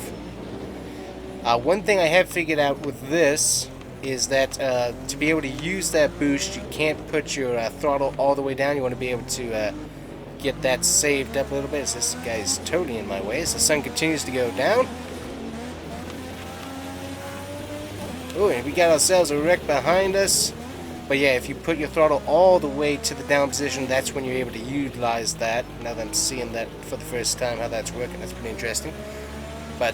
One thing I have figured out with this is that to be able to use that boost, you can't put your throttle all the way down. You want to be able to get that saved up a little bit. As this guy's totally in my way as the sun continues to go down. Oh, and we got ourselves a wreck behind us. But yeah, if you put your throttle all the way to the down position, that's when you're able to utilize that. Now that I'm seeing that for the first time, how that's working, that's pretty interesting. But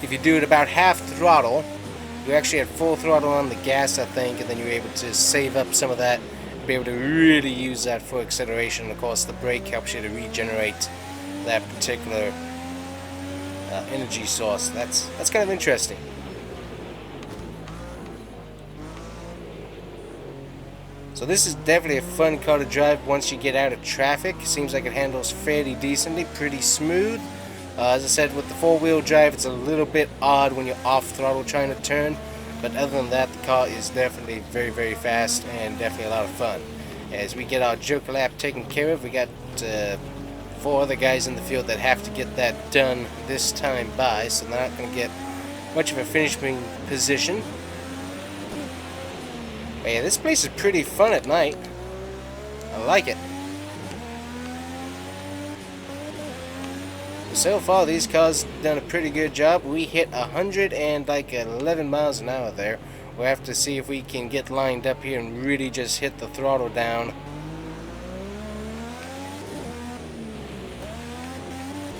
if you do it about half throttle, you actually have full throttle on the gas, I think, and then you're able to save up some of that, be able to really use that for acceleration. Of course, the brake helps you to regenerate that particular energy source. That's kind of interesting. So this is definitely a fun car to drive once you get out of traffic. Seems like it handles fairly decently, pretty smooth. As I said, with the four-wheel drive, it's a little bit odd when you're off throttle trying to turn. But other than that, the car is definitely very fast and definitely a lot of fun. As we get our Joker lap taken care of, we got 4 other guys in the field that have to get that done this time by, so they're not going to get much of a finishing position. But yeah, this place is pretty fun at night. I like it. So far, these cars have done a pretty good job. We hit 111 miles an hour there. We'll have to see if we can get lined up here and really just hit the throttle down.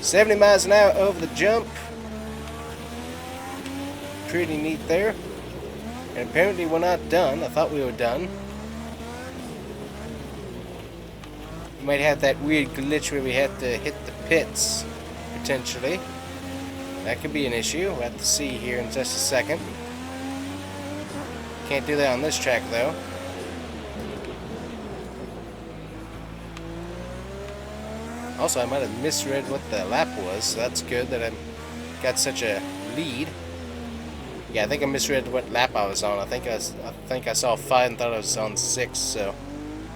70 miles an hour over the jump. Pretty neat there. And apparently we're not done. I thought we were done. We might have that weird glitch where we have to hit the pits, potentially. That could be an issue. We'll have to see here in just a second. Can't do that on this track, though. Also, I might have misread what the lap was, so that's good that I got such a lead. Yeah, I think I misread what lap I was on. I think I saw 5 and thought I was on 6, so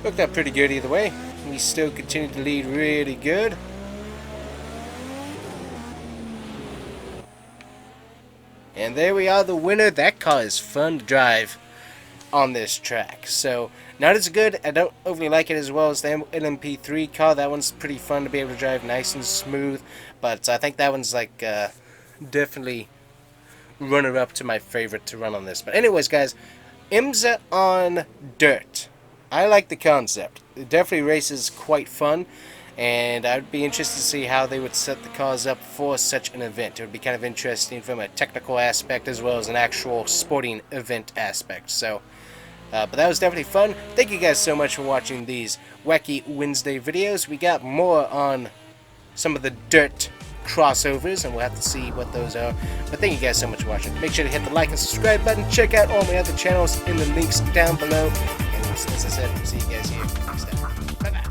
looked up pretty good either way. We still continue to lead really good. And there we are, the winner. That car is fun to drive on this track. So, not as good. I don't overly like it as well as the LMP3 car. That one's pretty fun to be able to drive, nice and smooth. But I think that one's like definitely runner-up to my favorite to run on this. But anyways, guys, IMSA on dirt. I like the concept. It definitely races quite fun. And I'd be interested to see how they would set the cars up for such an event. It would be kind of interesting from a technical aspect as well as an actual sporting event aspect. So, but that was definitely fun. Thank you guys so much for watching these Wacky Wednesday videos. We got more on some of the dirt crossovers, and we'll have to see what those are. But thank you guys so much for watching. Make sure to hit the like and subscribe button. Check out all my other channels in the links down below. And we'll as I said, see you guys here next time. Bye-bye.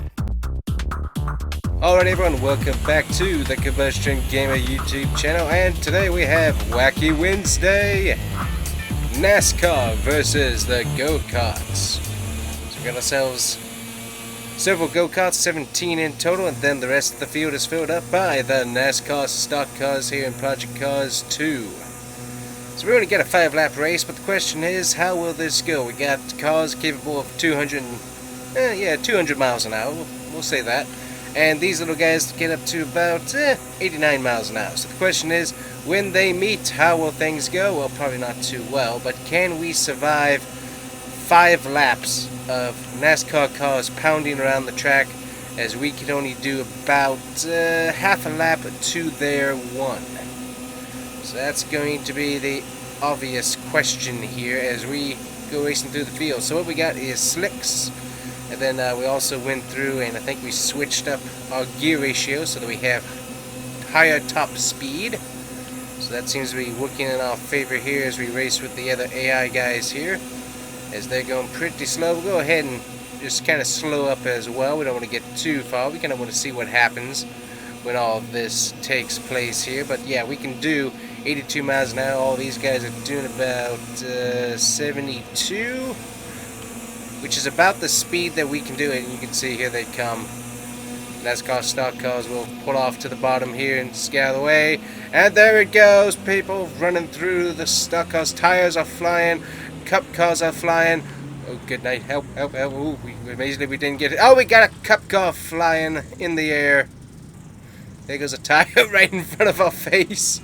Alright everyone, welcome back to the Combustion Gamer YouTube channel, and today we have Wacky Wednesday, NASCAR versus the go-karts. So we got ourselves several go-karts, 17 in total, and then the rest of the field is filled up by the NASCAR stock cars here in Project Cars 2. So we're going to get a 5-lap race, but the question is, how will this go? We got cars capable of 200 miles an hour, we'll say that. And these little guys get up to about 89 miles an hour. So the question is, when they meet, how will things go? Well, probably not too well, but can we survive 5 laps of NASCAR cars pounding around the track, as we can only do about half a lap to their one? So that's going to be the obvious question here as we go racing through the field. So what we got is slicks, and then we also went through and I think we switched up our gear ratio so that we have higher top speed. So that seems to be working in our favor here as we race with the other AI guys here, as they're going pretty slow. We'll go ahead and just kind of slow up as well. We don't want to get too far. We kind of want to see what happens when all of this takes place here. But yeah, we can do 82 miles an hour. All these guys are doing about 72, which is about the speed that we can do it. And you can see here they come. NASCAR stock cars will pull off to the bottom here and just get out of the way. And there it goes, people running through the stock cars. Tires are flying, cup cars are flying. Oh, good night, help, help, help. Ooh, amazingly we didn't get it. Oh, we got a cup car flying in the air. There goes a tire right in front of our face.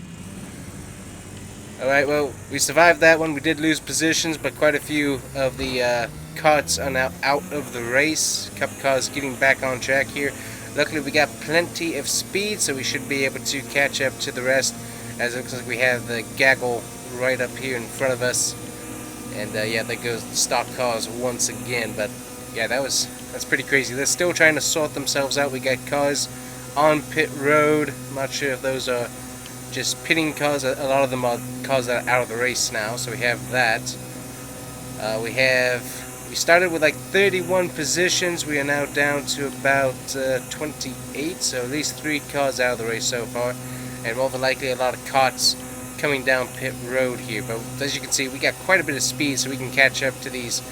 Alright, well, we survived that one. We did lose positions, but quite a few of the carts are now out of the race. Cup cars getting back on track here. Luckily, we got plenty of speed, so we should be able to catch up to the rest, as it looks like we have the gaggle right up here in front of us. And yeah, there goes the stock cars once again. But yeah, that's pretty crazy. They're still trying to sort themselves out. We got cars on pit road. I'm not sure if those are just pitting cars. A lot of them are cars that are out of the race now, so we have that. We started with like 31 positions. We are now down to about 28, so at least 3 cars out of the race so far, and more than likely a lot of carts coming down pit road here. But as you can see, we got quite a bit of speed, so we can catch up to these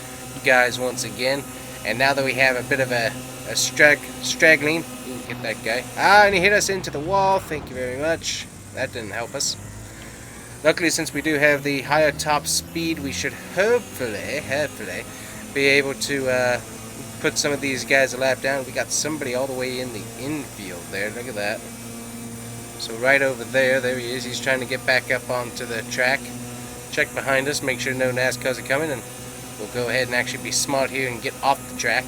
guys once again. And now that we have a bit of a straggling, ooh, hit that guy. Ah, and he hit us into the wall. Thank you very much. That didn't help us. Luckily, since we do have the higher top speed, we should hopefully be able to put some of these guys a lap down. We got somebody all the way in the infield there. Look at that. So right over there he is. He's trying to get back up onto the track. Check behind us, make sure no NASCARs are coming, and we'll go ahead and actually be smart here and get off the track,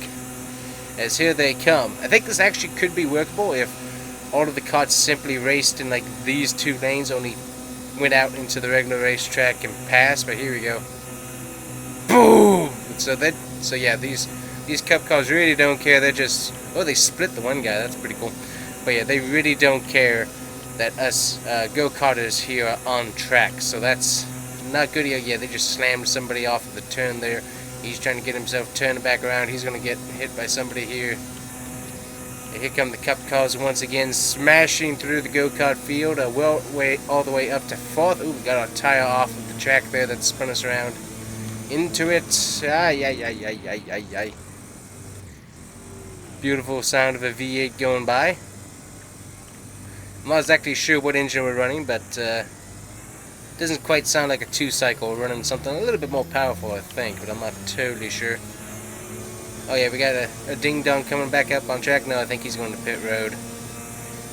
as here they come. I think this actually could be workable if all of the carts simply raced in like these 2 lanes, only went out into the regular racetrack and passed. But here we go. Boom! So yeah, these cup cars really don't care. They're just, oh, they split the one guy. That's pretty cool. But yeah, they really don't care that us go-karters here are on track. So that's not good. Yeah, they just slammed somebody off of the turn there. He's trying to get himself turned back around. He's going to get hit by somebody here. And here come the cup cars once again, smashing through the go-kart field. All the way up to 4th. Ooh, we got our tire off of the track there that spun us around into it. Ay. Beautiful sound of a V8 going by. I'm not exactly sure what engine we're running, but it doesn't quite sound like a 2-cycle. We're running something a little bit more powerful, I think, but I'm not totally sure. Oh yeah, we got a ding-dong coming back up on track. No, I think he's going to pit road.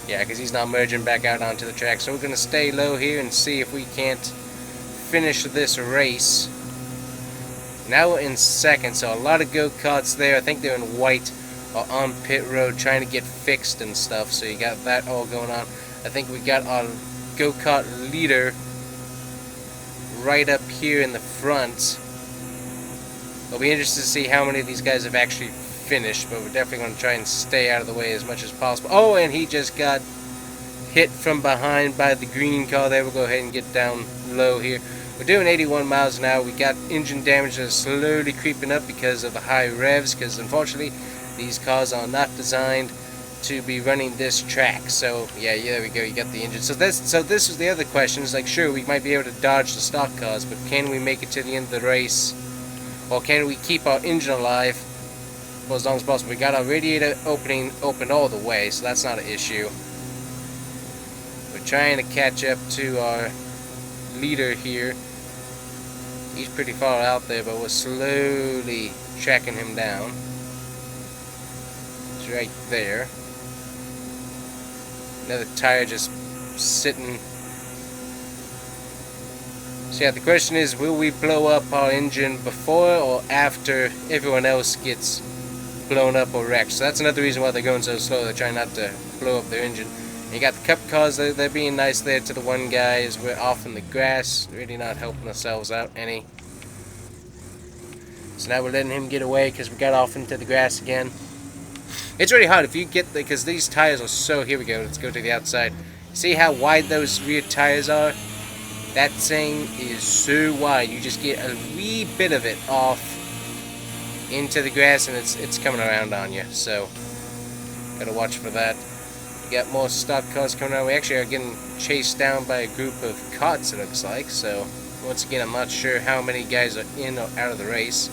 Yeah, because he's not merging back out onto the track. So we're going to stay low here and see if we can't finish this race. Now we're in 2nd, so a lot of go-karts there. I think they're in white or on pit road trying to get fixed and stuff. So you got that all going on. I think we got our go-kart leader right up here in the front. It'll be interesting to see how many of these guys have actually finished, but we're definitely going to try and stay out of the way as much as possible. Oh, and he just got hit from behind by the green car there. We'll go ahead and get down low here. We're doing 81 miles an hour. We got engine damage that's slowly creeping up because of the high revs, because unfortunately these cars are not designed to be running this track. So yeah, there we go, you got the engine. So this is the other question. It's like, sure, we might be able to dodge the stock cars, but can we make it to the end of the race? Or can we keep our engine alive for as long as possible? We got our radiator open all the way, so that's not an issue. We're trying to catch up to our leader here. He's pretty far out there, but we're slowly tracking him down. It's right there. Another tire just sitting. So yeah, the question is, will we blow up our engine before or after everyone else gets blown up or wrecked? So that's another reason why they're going so slow. They're trying not to blow up their engine. And you got the cup cars, they're being nice there to the one guy as we're off in the grass. Really not helping ourselves out any. So now we're letting him get away because we got off into the grass again. It's really hard if you get because these tires are so. Here we go. Let's go to the outside. See how wide those rear tires are? That thing is so wide. You just get a wee bit of it off into the grass, and it's coming around on you. So gotta watch for that. We got more stock cars coming around. We actually are getting chased down by a group of carts. It looks like. So once again, I'm not sure how many guys are in or out of the race.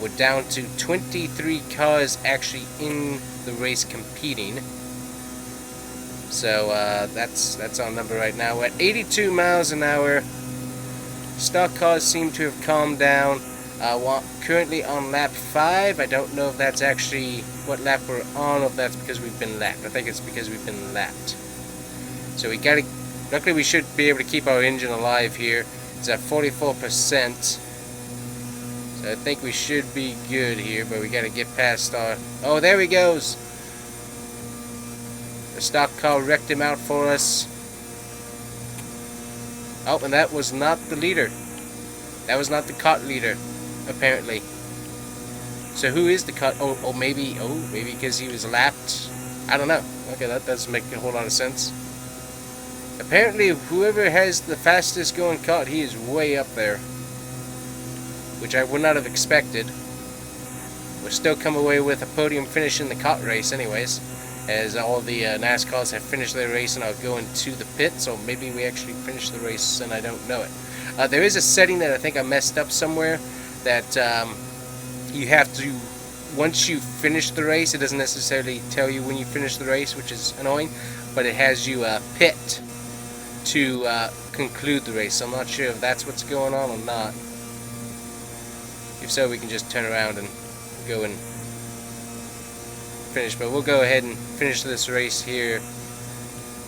We're down to 23 cars actually in the race competing. So that's our number right now. We're at 82 miles an hour. Stock cars seem to have calmed down. We're currently on lap 5. I don't know if that's actually what lap we're on, or if that's because we've been lapped. I think it's because we've been lapped. So we gotta. Luckily, we should be able to keep our engine alive here. It's at 44%. So I think we should be good here, but we gotta get past our... Oh, there he goes! The stock car wrecked him out for us. Oh, and that was not the leader. That was not the cart leader, apparently. So who is the cart? Oh, maybe because he was lapped. I don't know. Okay, that doesn't make a whole lot of sense. Apparently, whoever has the fastest going cart, he is way up there, which I would not have expected. We'll still come away with a podium finish in the kart race anyways, as all the NASCARs have finished their race and are going to the pits, or maybe we actually finished the race and I don't know it. There is a setting that I think I messed up somewhere, that you have to, once you finish the race, it doesn't necessarily tell you when you finish the race, which is annoying, but it has you pit to conclude the race. So I'm not sure if that's what's going on or not. If so, we can just turn around and go and finish. But we'll go ahead and finish this race here.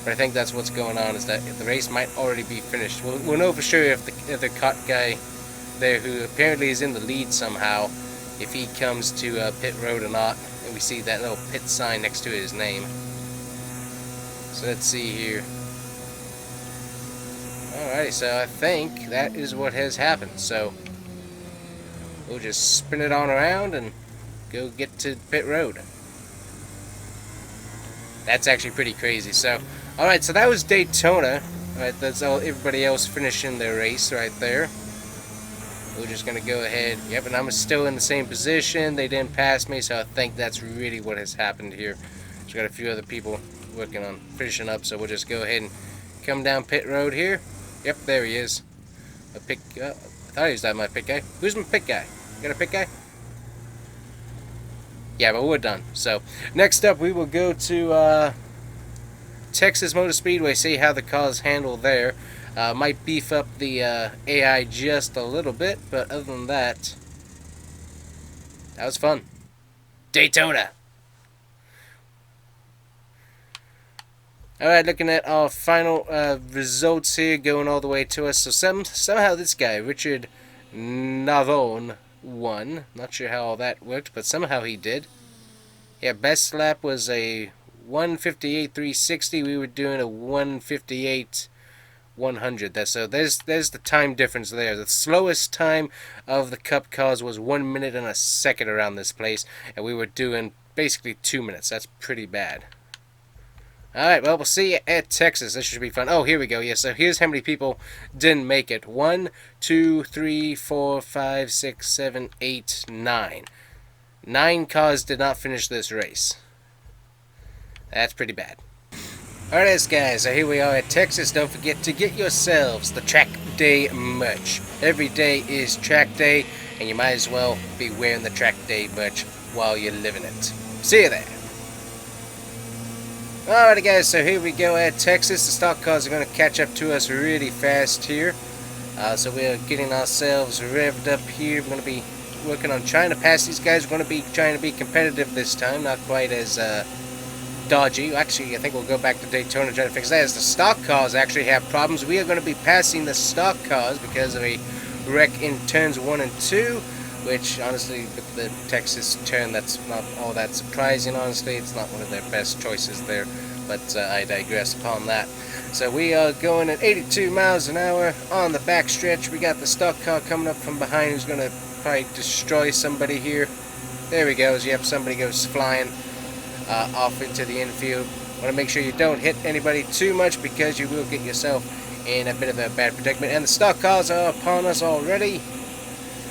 But I think that's what's going on, is that the race might already be finished. We'll know for sure if the cart guy there, who apparently is in the lead somehow, if he comes to pit road or not. And we see that little pit sign next to his name. So let's see here. Alrighty, so I think that is what has happened. So we'll just spin it on around and go get to pit road. That's actually pretty crazy. So, alright, so that was Daytona. Alright, that's all, everybody else finishing their race right there. We're just going to go ahead. Yep, and I'm still in the same position. They didn't pass me, so I think that's really what has happened here. Just got a few other people working on finishing up, so we'll just go ahead and come down pit road here. Yep, there he is. I thought he was my pit guy. Who's my pit guy? You got a pit guy? Yeah, but we're done. So, next up we will go to Texas Motor Speedway, see how the cars handle there. Might beef up the AI just a little bit, but other than that, that was fun. Daytona! Alright, looking at our final results here, going all the way to us. So somehow this guy, Richard Navone, won. Not sure how all that worked, but somehow he did. Yeah, best lap was a 1:58.360. We were doing a 1:58.100. So there's the time difference there. The slowest time of the Cup cars was 1 minute and a second around this place, and we were doing basically 2 minutes. That's pretty bad. Alright, well, we'll see you at Texas. This should be fun. Oh, here we go. Yeah, so here's how many people didn't make it. 1, 2, 3, 4, 5, 6, 7, 8, 9. 9 cars did not finish this race. That's pretty bad. Alright guys, so here we are at Texas. Don't forget to get yourselves the track day merch. Every day is track day, and you might as well be wearing the track day merch while you're living it. See you there. Alright guys, so here we go at Texas. The stock cars are going to catch up to us really fast here. So we're getting ourselves revved up here. We're going to be working on trying to pass these guys. We're going to be trying to be competitive this time, not quite as dodgy. Actually, I think we'll go back to Daytona trying to fix that. As the stock cars actually have problems, we are going to be passing the stock cars because of a wreck in turns 1 and 2. Which, honestly, with the Texas turn, that's not all that surprising, honestly. It's not one of their best choices there, but I digress upon that. So we are going at 82 miles an hour on the backstretch. We got the stock car coming up from behind who's going to probably destroy somebody here. There he goes. Yep, somebody goes flying off into the infield. Want to make sure you don't hit anybody too much because you will get yourself in a bit of a bad predicament. And the stock cars are upon us already.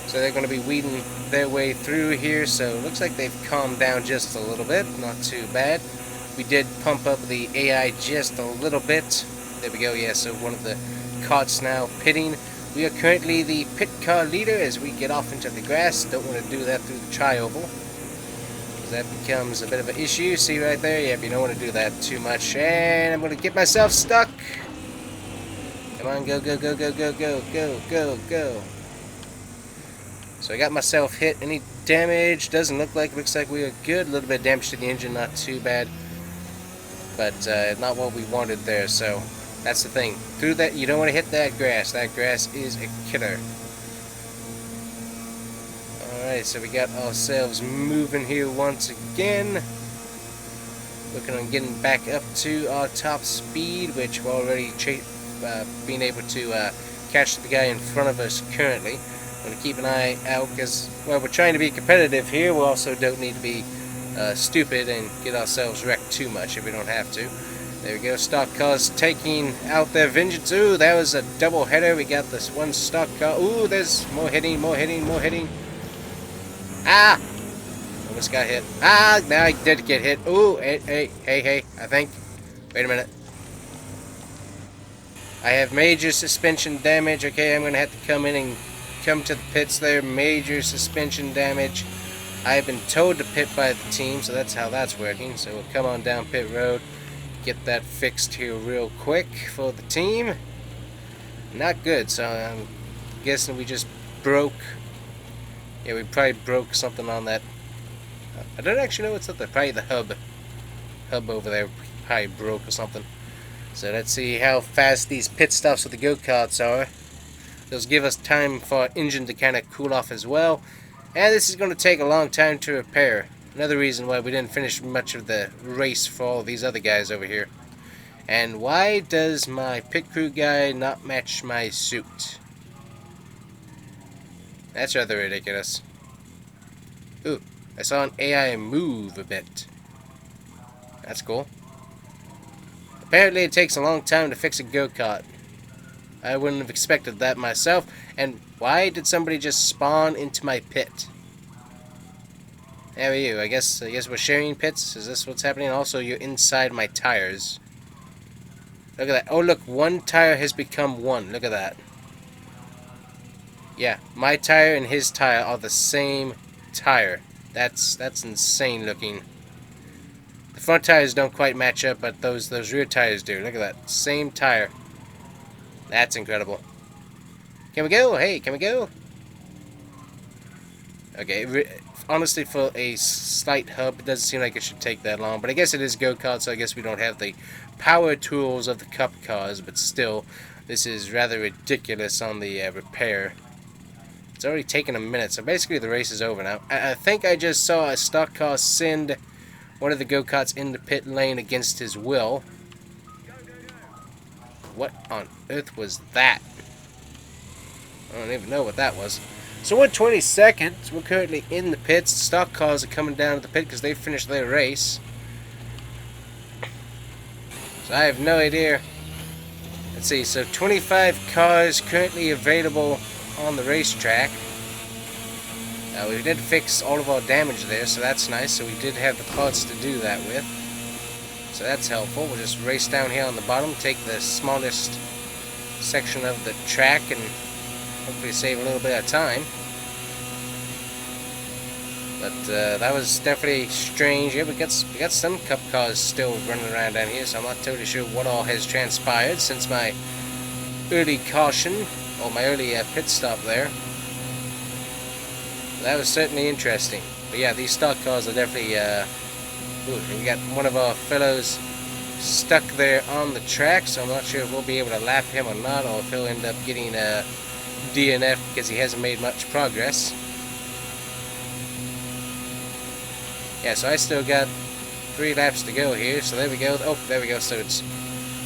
So they're going to be weeding their way through here. So it looks like they've calmed down just a little bit. Not too bad. We did pump up the AI just a little bit. There we go. Yeah, so one of the carts now pitting. We are currently the pit car leader as we get off into the grass. Don't want to do that through the tri-oval, because that becomes a bit of an issue. See right there? Yep, you don't want to do that too much. And I'm going to get myself stuck. Come on, go, go, go, go, go, go, go, go, go. So I got myself hit. Any damage? Doesn't look like. Looks like we are good. A little bit of damage to the engine, not too bad. But not what we wanted there. So that's the thing. Through that, you don't want to hit that grass. That grass is a killer. Alright, so we got ourselves moving here once again. Looking on getting back up to our top speed, which we're already being able to catch the guy in front of us currently. I'm going to keep an eye out because, well, we're trying to be competitive here. We also don't need to be stupid and get ourselves wrecked too much if we don't have to. There we go. Stock cars taking out their vengeance. Ooh, that was a double header. We got this one stock car. Ooh, there's more hitting, more hitting, more hitting. Ah! Almost got hit. Ah, now I did get hit. Ooh, hey, I think. Wait a minute. I have major suspension damage. Okay, I'm going to have to come in and come to the pits there. Major suspension damage. I have been told to pit by the team, so that's how that's working. So we'll come on down pit road, get that fixed here real quick for the team. Not good, so I'm guessing we just broke. Yeah, we probably broke something on that. I don't actually know what's up there. Probably the hub over there probably broke or something. So let's see how fast these pit stops with the go-karts are. Those give us time for our engine to kind of cool off as well. And this is going to take a long time to repair. Another reason why we didn't finish much of the race for all these other guys over here. And why does my pit crew guy not match my suit? That's rather ridiculous. Ooh, I saw an AI move a bit. That's cool. Apparently it takes a long time to fix a go-kart. I wouldn't have expected that myself. And why did somebody just spawn into my pit? How are you? I guess we're sharing pits. Is this what's happening? Also, you're inside my tires. Look at that. Oh, look, one tire has become one. Look at that. Yeah, my tire and his tire are the same tire. That's insane looking. The front tires don't quite match up, but those rear tires do. Look at that. Same tire. That's incredible. Can we go? Hey, can we go? Okay, honestly, for a slight hub, it doesn't seem like it should take that long. But I guess it is go-kart, so I guess we don't have the power tools of the cup cars. But still, this is rather ridiculous on the repair. It's already taken a minute, so basically the race is over now. I think I just saw a stock car send one of the go-karts in the pit lane against his will. What on earth was that? I don't even know what that was. So we're 20 seconds. We're currently in the pits. The stock cars are coming down to the pit because they finished their race. So I have no idea. Let's see, so 25 cars currently available on the racetrack. We did fix all of our damage there, so that's nice. So we did have the parts to do that with. So that's helpful. We'll just race down here on the bottom, take the smallest section of the track, and hopefully save a little bit of time. But that was definitely strange. Yeah, we got some cup cars still running around down here, so I'm not totally sure what all has transpired since my early caution, or my early pit stop there. That was certainly interesting. But yeah, these stock cars are definitely... we got one of our fellows stuck there on the track, so I'm not sure if we'll be able to lap him or not, or if he'll end up getting a DNF because he hasn't made much progress. Yeah, so I still got 3 laps to go here, so there we go. Oh, there we go, so it's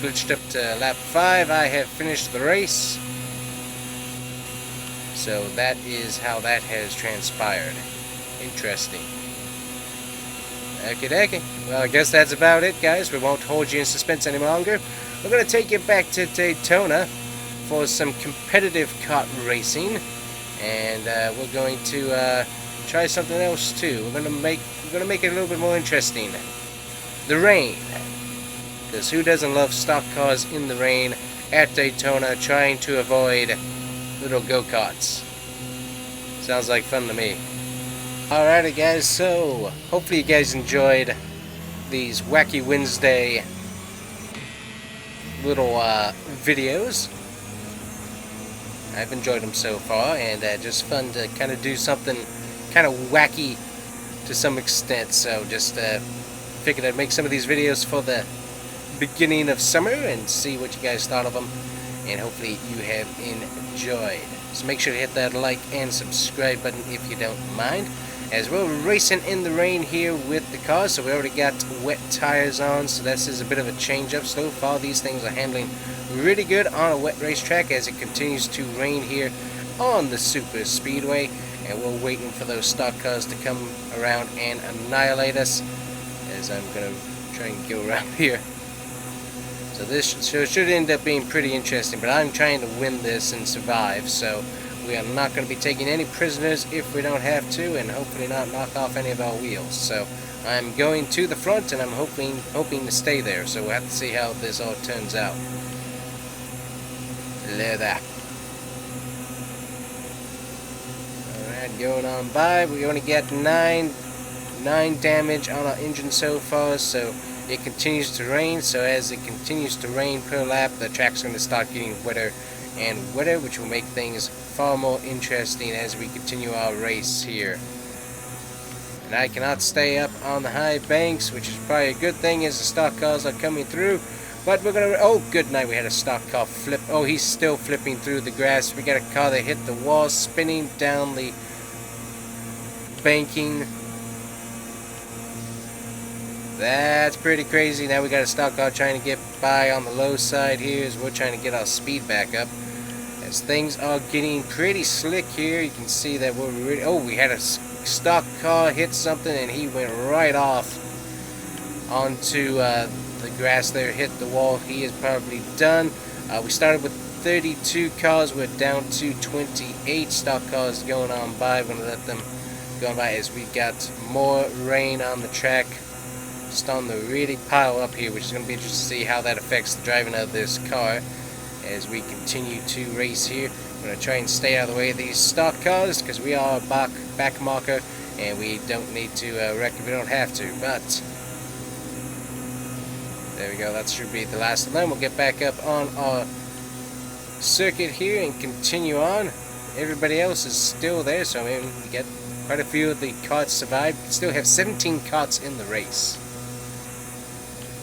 glitched up to lap 5. I have finished the race. So that is how that has transpired. Interesting. Okie dokie. Well, I guess that's about it, guys. We won't hold you in suspense any longer. We're going to take you back to Daytona for some competitive kart racing, and we're going to try something else too. We're going to make it a little bit more interesting. The rain, because who doesn't love stock cars in the rain at Daytona, trying to avoid little go-karts? Sounds like fun to me. Alrighty guys, so hopefully you guys enjoyed these Wacky Wednesday little videos. I've enjoyed them so far, and just fun to kind of do something kind of wacky to some extent. So just figured I'd make some of these videos for the beginning of summer and see what you guys thought of them, and hopefully you have enjoyed. So make sure to hit that like and subscribe button if you don't mind, as we're racing in the rain here with the car. So we already got wet tires on, so this is a bit of a change up. So far these things are handling really good on a wet racetrack as it continues to rain here on the super speedway, and we're waiting for those stock cars to come around and annihilate us, as I'm gonna try and go around here. So this should end up being pretty interesting, but I'm trying to win this and survive, so we are not going to be taking any prisoners if we don't have to, and hopefully not knock off any of our wheels. So I'm going to the front, and I'm hoping to stay there, so we'll have to see how this all turns out. Leather. Alright, going on by. We only get 9 damage on our engine so far, so it continues to rain. So as it continues to rain per lap, the track's going to start getting wetter and wetter, which will make things far more interesting as we continue our race here. And I cannot stay up on the high banks, which is probably a good thing as the stock cars are coming through. But we're gonna... oh, good night. We had a stock car flip. Oh, he's still flipping through the grass. We got a car that hit the wall, spinning down the banking. That's pretty crazy. Now we got a stock car trying to get by on the low side here as we're trying to get our speed back up. As things are getting pretty slick here, you can see that we're really... oh, we had a stock car hit something and he went right off onto the grass there, hit the wall. He is probably done. We started with 32 cars. We're down to 28 stock cars going on by. We're going to let them go on by as we got more rain on the track. Starting to really pile up here, which is going to be interesting to see how that affects the driving of this car as we continue to race here. I'm going to try and stay out of the way of these stock cars because we are a back marker and we don't need to wreck if we don't have to. But there we go, that should be the last of them. We'll get back up on our circuit here and continue on. Everybody else is still there, so I mean, we get quite a few of the carts survived. We still have 17 carts in the race.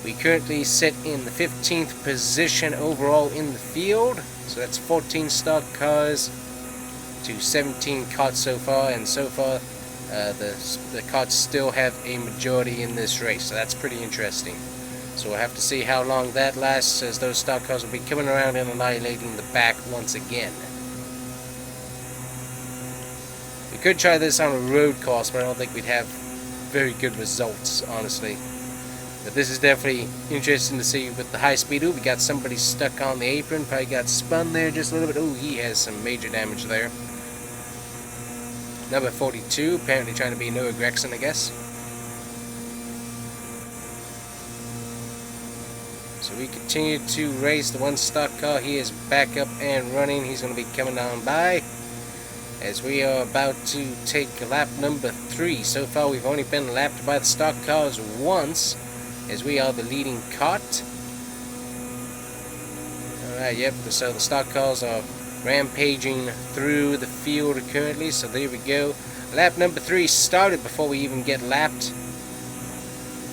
We currently sit in the 15th position overall in the field, so that's 14 stock cars to 17 carts so far, and so far the carts still have a majority in this race, so that's pretty interesting. So we'll have to see how long that lasts, as those stock cars will be coming around and annihilating the back once again. We could try this on a road course, but I don't think we'd have very good results, honestly. But this is definitely interesting to see with the high speed. Ooh, we got somebody stuck on the apron. Probably got spun there just a little bit. Ooh, he has some major damage there. Number 42, apparently trying to be Noah Gregson, I guess. So we continue to race the one stock car. He is back up and running. He's going to be coming on by as we are about to take lap number 3. So far we've only been lapped by the stock cars once, as we are the leading cart. Alright, yep, so the stock cars are rampaging through the field currently, so there we go. Lap number 3 started before we even get lapped.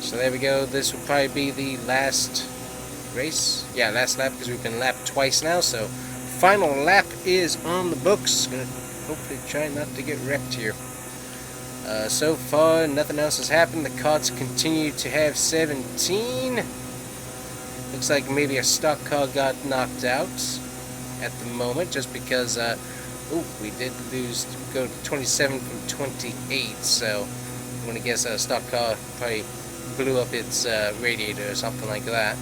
So there we go, this will probably be the last race. Yeah, last lap, because we've been lapped twice now, so final lap is on the books. Gonna hopefully try not to get wrecked here. So far, nothing else has happened. The carts continue to have 17. Looks like maybe a stock car got knocked out at the moment, just because, we did go to 27 from 28, so I'm going to guess a stock car probably blew up its radiator or something like that.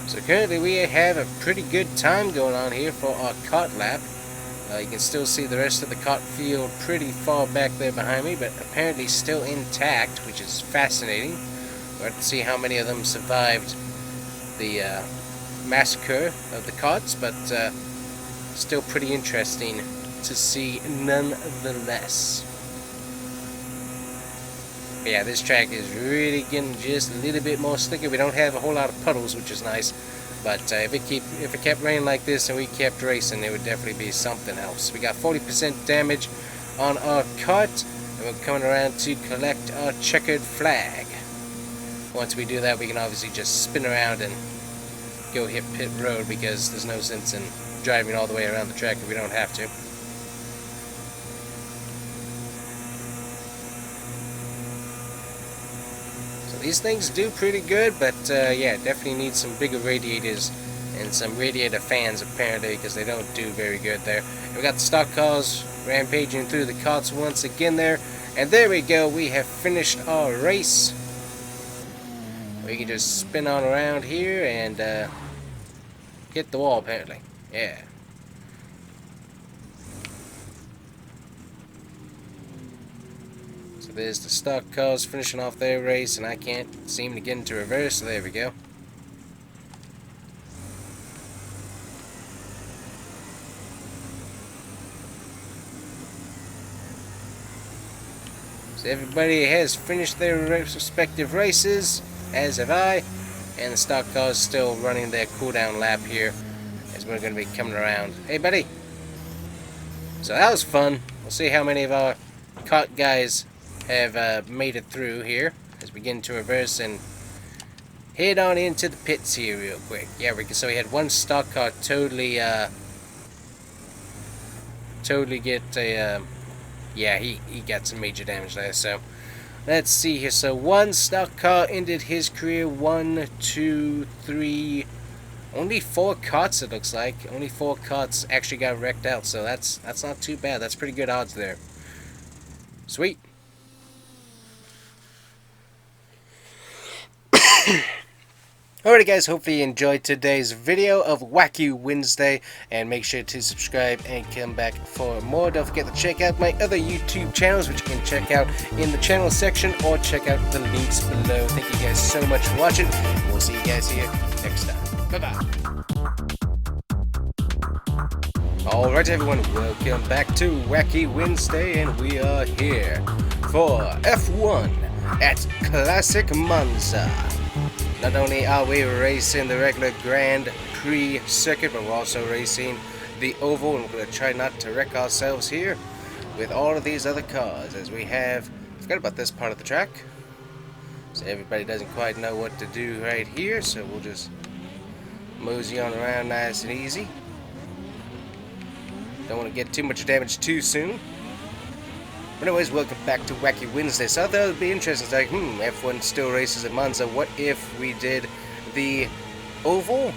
So currently we have a pretty good time going on here for our kart lap. You can still see the rest of the kart field pretty far back there behind me, but apparently still intact, which is fascinating. We'll have to see how many of them survived the massacre of the karts, but still pretty interesting to see nonetheless. But yeah, this track is really getting just a little bit more slicker. We don't have a whole lot of puddles, which is nice. But if it kept raining like this and we kept racing, it would definitely be something else. We got 40% damage on our kart, and we're coming around to collect our checkered flag. Once we do that, we can obviously just spin around and go hit pit road, because there's no sense in driving all the way around the track if we don't have to. These things do pretty good, but yeah, definitely need some bigger radiators and some radiator fans apparently, because they don't do very good there. And we got the stock cars rampaging through the carts once again there, and there we go, we have finished our race. We can just spin on around here and hit the wall apparently. Yeah. So there's the stock cars finishing off their race, and I can't seem to get into reverse, so there we go. So everybody has finished their respective races, as have I, and the stock cars still running their cooldown lap here, as we're going to be coming around. Hey buddy! So that was fun. We'll see how many of our kart guys have made it through here, as we get into reverse and head on into the pits here real quick. Yeah, so we had one stock car totally get a, yeah, he got some major damage there. So let's see here. So one stock car ended his career. 1, 2, 3, only 4 carts it looks like. Only 4 carts actually got wrecked out, so that's not too bad. That's pretty good odds there. Sweet. Alrighty guys, hopefully you enjoyed today's video of Wacky Wednesday, and make sure to subscribe and come back for more. Don't forget to check out my other YouTube channels, which you can check out in the channel section, or check out the links below. Thank you guys so much for watching, and we'll see you guys here next time. Bye bye. Alright everyone, welcome back to Wacky Wednesday, and we are here for F1 at Classic Monza. Not only are we racing the regular Grand Prix circuit, but we're also racing the oval, and we're going to try not to wreck ourselves here with all of these other cars, as we have, I forgot about this part of the track, so everybody doesn't quite know what to do right here, so we'll just mosey on around nice and easy. Don't want to get too much damage too soon. But anyways, welcome back to Wacky Wednesday. So I thought it would be interesting. It's like, F1 still races at Monza. What if we did the oval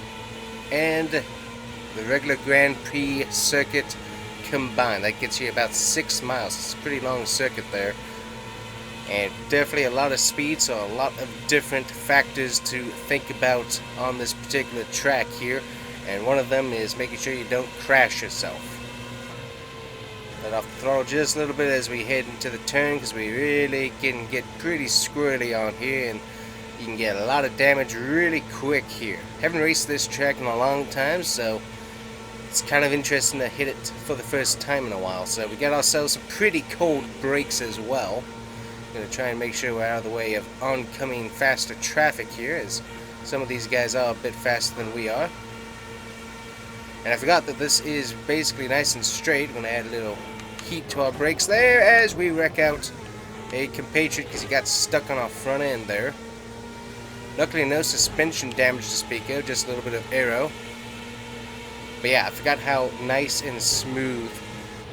and the regular Grand Prix circuit combined. That gets you about 6 miles. It's a pretty long circuit there. And definitely a lot of speed, so a lot of different factors to think about on this particular track here. And one of them is making sure you don't crash yourself. Let off the throttle just a little bit as we head into the turn, because we really can get pretty squirrely on here, and you can get a lot of damage really quick here. Haven't raced this track in a long time, so it's kind of interesting to hit it for the first time in a while. So we got ourselves some pretty cold brakes as well. Gonna try and make sure we're out of the way of oncoming faster traffic here, as some of these guys are a bit faster than we are. And I forgot that this is basically nice and straight. I'm gonna add a little heat to our brakes there as we wreck out a compatriot because he got stuck on our front end there. Luckily no suspension damage to speak of, just a little bit of aero. But yeah, I forgot how nice and smooth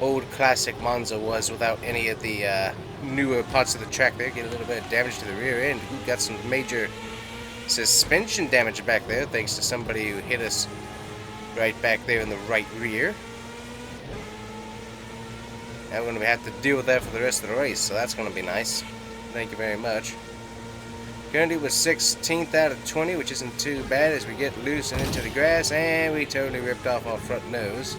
old classic Monza was without any of the newer parts of the track there. Get a little bit of damage to the rear end. We got some major suspension damage back there thanks to somebody who hit us right back there in the right rear. Now we're going to have to deal with that for the rest of the race, so that's going to be nice. Thank you very much. Currently with 16th out of 20, which isn't too bad as we get loose and into the grass, and we totally ripped off our front nose.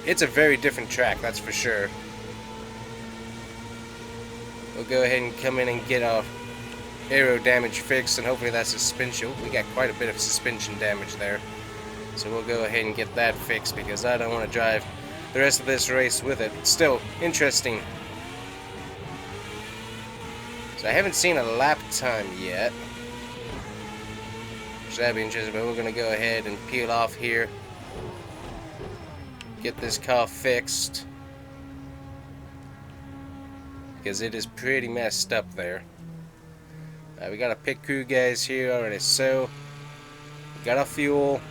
It's a very different track, that's for sure. We'll go ahead and come in and get our aero damage fixed, and hopefully that's suspension. We got quite a bit of suspension damage there. So we'll go ahead and get that fixed because I don't want to drive the rest of this race with it. It's still interesting. So I haven't seen a lap time yet, so that'd be interesting, but we're going to go ahead and peel off here. Get this car fixed, because it is pretty messed up there. We got our pit crew guys here already, so we got our fuel.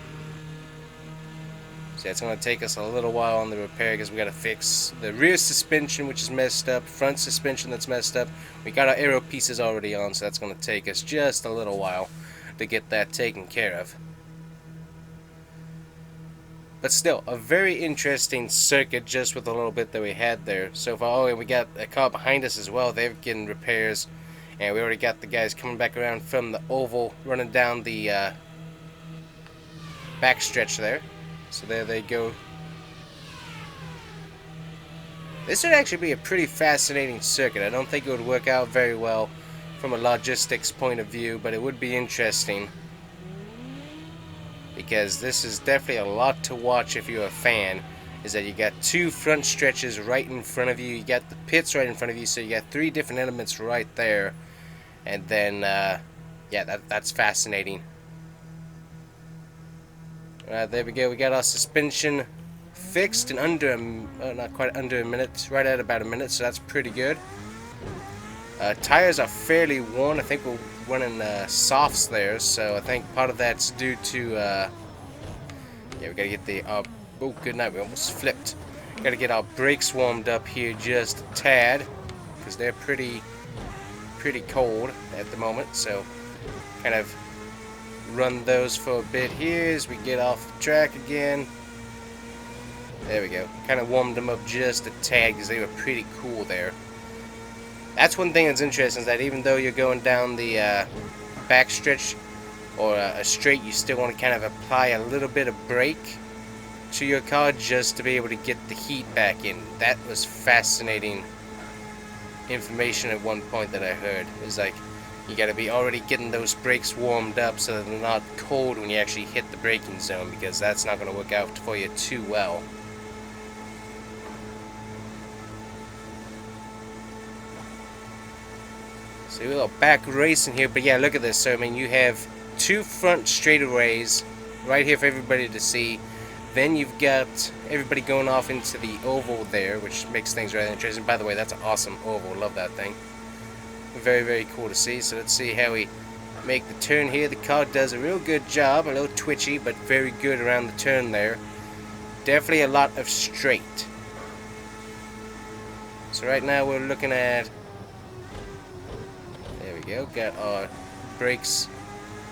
So it's going to take us a little while on the repair because we got to fix the rear suspension, which is messed up, front suspension that's messed up. We got our aero pieces already on, so that's going to take us just a little while to get that taken care of. But still, a very interesting circuit just with a little bit that we had there so far. Oh, and we got a car behind us as well. They're getting repairs. And we already got the guys coming back around from the oval, running down the back stretch there. So there they go. This would actually be a pretty fascinating circuit. I don't think it would work out very well from a logistics point of view, but it would be interesting. Because this is definitely a lot to watch if you're a fan. Is that you got two front stretches right in front of you. You got the pits right in front of you, so you got three different elements right there. And then, yeah, that's fascinating. There we go. We got our suspension fixed in under, not quite under a minute, right at about a minute, so that's pretty good. Tires are fairly worn. I think we're running softs there, so I think part of that's due to, yeah, we gotta get the, oh good night, we almost flipped. Gotta get our brakes warmed up here just a tad, because they're pretty cold at the moment, so kind of run those for a bit here as we get off the track again. There we go. Kind of warmed them up just a tad because they were pretty cool there. That's one thing that's interesting, is that even though you're going down the back stretch or a straight, you still want to kind of apply a little bit of brake to your car just to be able to get the heat back in. That was fascinating information at one point that I heard. It's like you got to be already getting those brakes warmed up so that they're not cold when you actually hit the braking zone, because that's not going to work out for you too well. So we're a little back racing here, but yeah, look at this. So I mean, you have two front straightaways right here for everybody to see. Then you've got everybody going off into the oval there, which makes things rather interesting. By the way, that's an awesome oval. Love that thing. Very, very cool to see. So let's see how we make the turn here. The car does a real good job. A little twitchy, but very good around the turn there. Definitely a lot of straight. So right now we're looking at... There we go. Got our brakes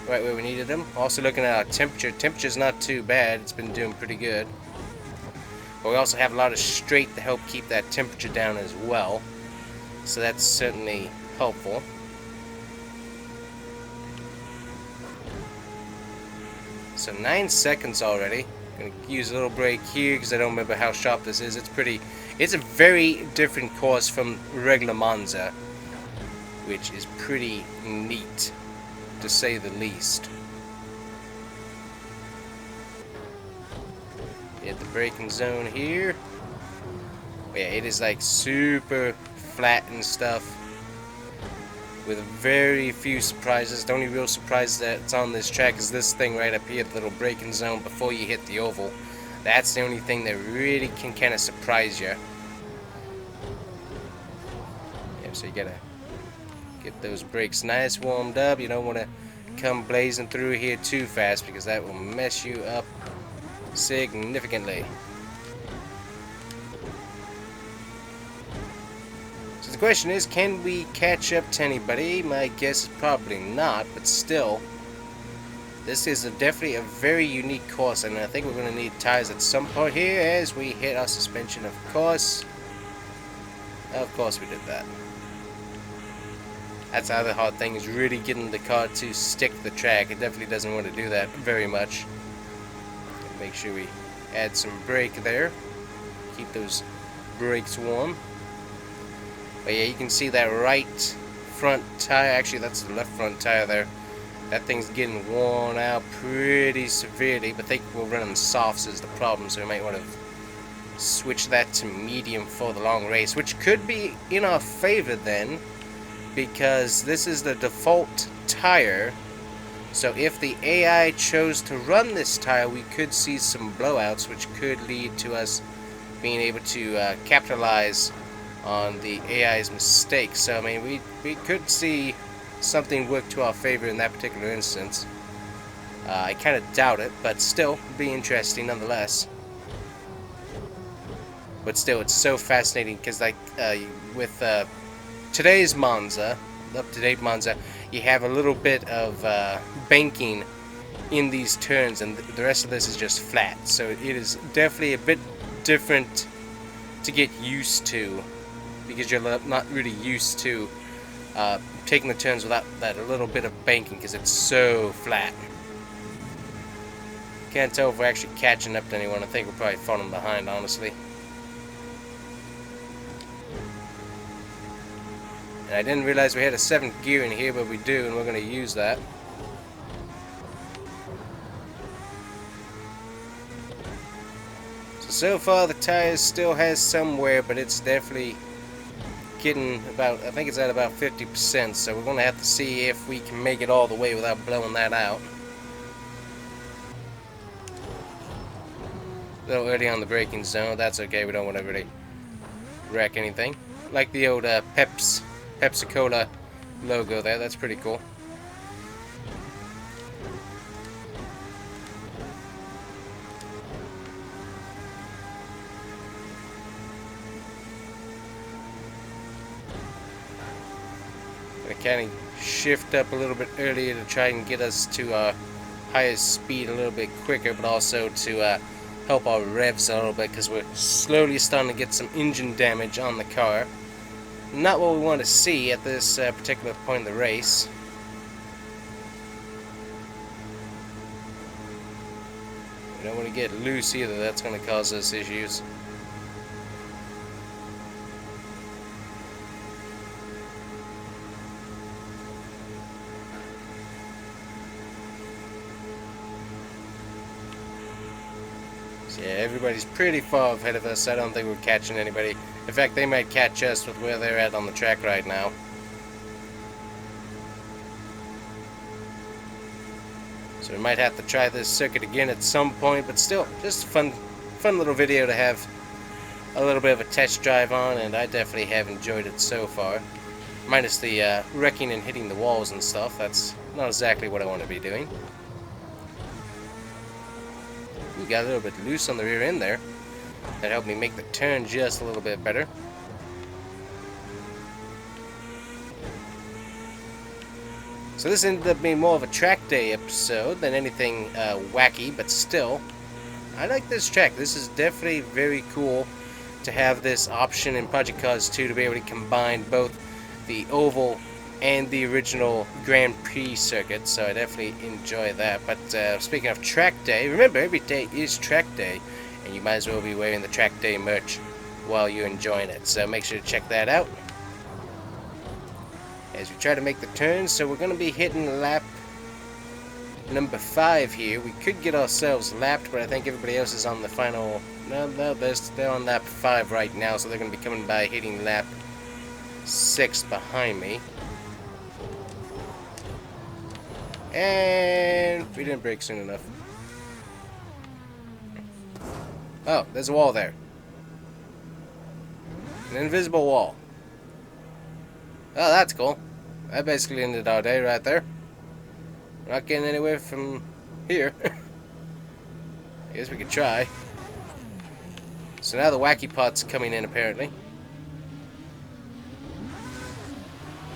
right where we needed them. Also looking at our temperature. Temperature's not too bad. It's been doing pretty good. But we also have a lot of straight to help keep that temperature down as well. So that's certainly helpful. So 9 seconds already. Gonna use a little brake here because I don't remember how sharp this is. It's a very different course from regular Monza, which is pretty neat, to say the least. Hit the braking zone here. But yeah, it is like super flat and stuff, with very few surprises. The only real surprise that's on this track is this thing right up here, the little braking zone before you hit the oval. That's the only thing that really can kind of surprise you. Yeah, so you gotta get those brakes nice warmed up. You don't want to come blazing through here too fast because that will mess you up significantly. So the question is, can we catch up to anybody? My guess is probably not, but still, this is definitely a very unique course, and I think we're going to need tires at some point here as we hit our suspension, of course. Of course we did that. That's the other hard thing, is really getting the car to stick to the track. It definitely doesn't want to do that very much. Make sure we add some brake there. Keep those brakes warm. But yeah, you can see that right front tire, actually that's the left front tire there. That thing's getting worn out pretty severely, but I think we're running softs is the problem, so we might want to switch that to medium for the long race, which could be in our favor then, because this is the default tire. So if the AI chose to run this tire, we could see some blowouts, which could lead to us being able to capitalize on the AI's mistakes. So I mean, we could see something work to our favor in that particular instance. I kind of doubt it, but still, be interesting nonetheless. But still, it's so fascinating because, like, with today's Monza, up-to-date Monza, you have a little bit of banking in these turns, and the rest of this is just flat. So it is definitely a bit different to get used to, because you're not really used to taking the turns without that little bit of banking, because it's so flat. Can't tell if we're actually catching up to anyone. I think we're probably falling behind, honestly. And I didn't realize we had a 7th gear in here, but we do, and we're going to use that. So far the tires still has some wear, but it's definitely getting about, I think it's at about 50%, so we're going to have to see if we can make it all the way without blowing that out. A little early on the braking zone, that's okay, we don't want to really wreck anything. Like the old Pepsi-Cola logo there, that's pretty cool. Gonna kind of shift up a little bit earlier to try and get us to our highest speed a little bit quicker, but also to help our revs a little bit, because we're slowly starting to get some engine damage on the car. Not what we want to see at this particular point in the race. We don't want to get loose either, that's going to cause us issues. So yeah, everybody's pretty far ahead of us. I don't think we're catching anybody. In fact, they might catch us with where they're at on the track right now. So we might have to try this circuit again at some point, but still, just a fun little video to have a little bit of a test drive on, and I definitely have enjoyed it so far. Minus the wrecking and hitting the walls and stuff. That's not exactly what I want to be doing. We got a little bit loose on the rear end there. That helped me make the turn just a little bit better. So this ended up being more of a track day episode than anything wacky, but still, I like this track. This is definitely very cool to have this option in Project Cars 2 to be able to combine both the oval and the original Grand Prix circuit, so I definitely enjoy that. But speaking of track day, remember, every day is track day, and you might as well be wearing the track day merch while you're enjoying it, so make sure to check that out as we try to make the turns. So we're going to be hitting lap number 5 here. We could get ourselves lapped, but I think everybody else is on the final. No, they're on lap 5 right now, so they're going to be coming by hitting lap 6 behind me. And we didn't brake soon enough. Oh, there's a wall there. An invisible wall. Oh, that's cool. That basically ended our day right there. We're not getting anywhere from here. I guess we could try. So now the Wacky pot's coming in, apparently.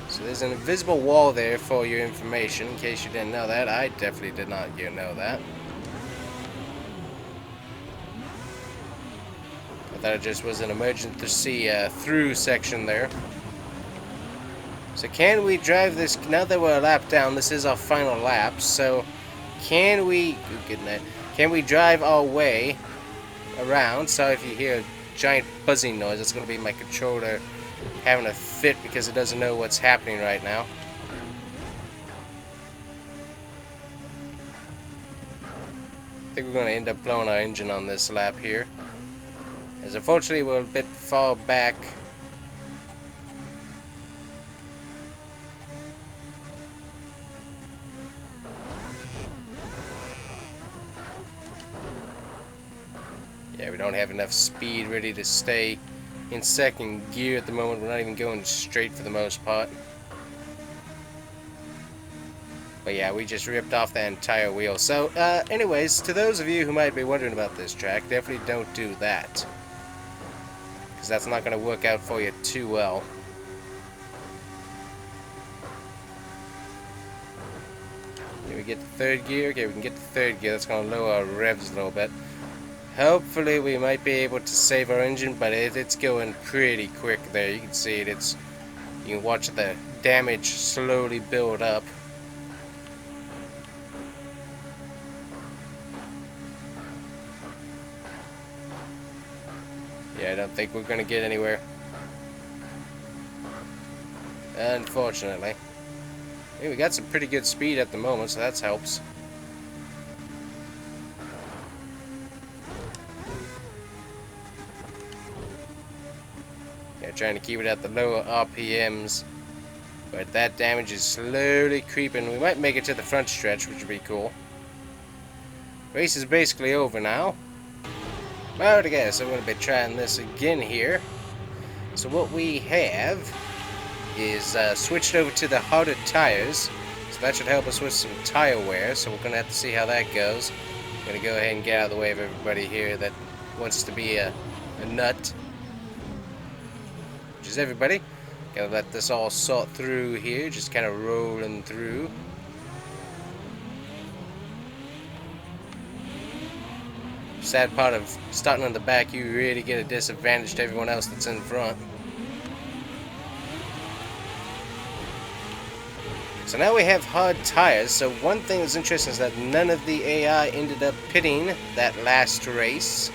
So there's an invisible wall there for your information, in case you didn't know that. I definitely did not know that. I thought it just was an emergency through section there. So can we drive this, now that we're a lap down, this is our final lap, so can we, can we drive our way around? So if you hear a giant buzzing noise, it's going to be my controller having a fit because it doesn't know what's happening right now. I think we're going to end up blowing our engine on this lap here, as unfortunately we're a bit far back. Yeah, we don't have enough speed ready to stay in second gear at the moment. We're not even going straight for the most part. But yeah, we just ripped off that entire wheel. So, anyways, to those of you who might be wondering about this track, definitely don't do that, because that's not going to work out for you too well. Can we get to third gear? Okay, we can get to third gear. That's going to lower our revs a little bit. Hopefully we might be able to save our engine, but it's going pretty quick there. You can see it. You can watch the damage slowly build up. Yeah, I don't think we're going to get anywhere, unfortunately. Hey, we got some pretty good speed at the moment, so that helps. Yeah, trying to keep it at the lower RPMs, but that damage is slowly creeping. We might make it to the front stretch, which would be cool. Race is basically over now. Well, I guess I'm going to be trying this again here. So what we have is switched over to the harder tires. So that should help us with some tire wear. So we're going to have to see how that goes. I'm going to go ahead and get out of the way of everybody here that wants to be a nut. Which is everybody. Gotta let this all sort through here. Just kind of rolling through. Sad part of starting on the back, you really get a disadvantage to everyone else that's in front. So now we have hard tires. So one thing that's interesting is that none of the AI ended up pitting that last race.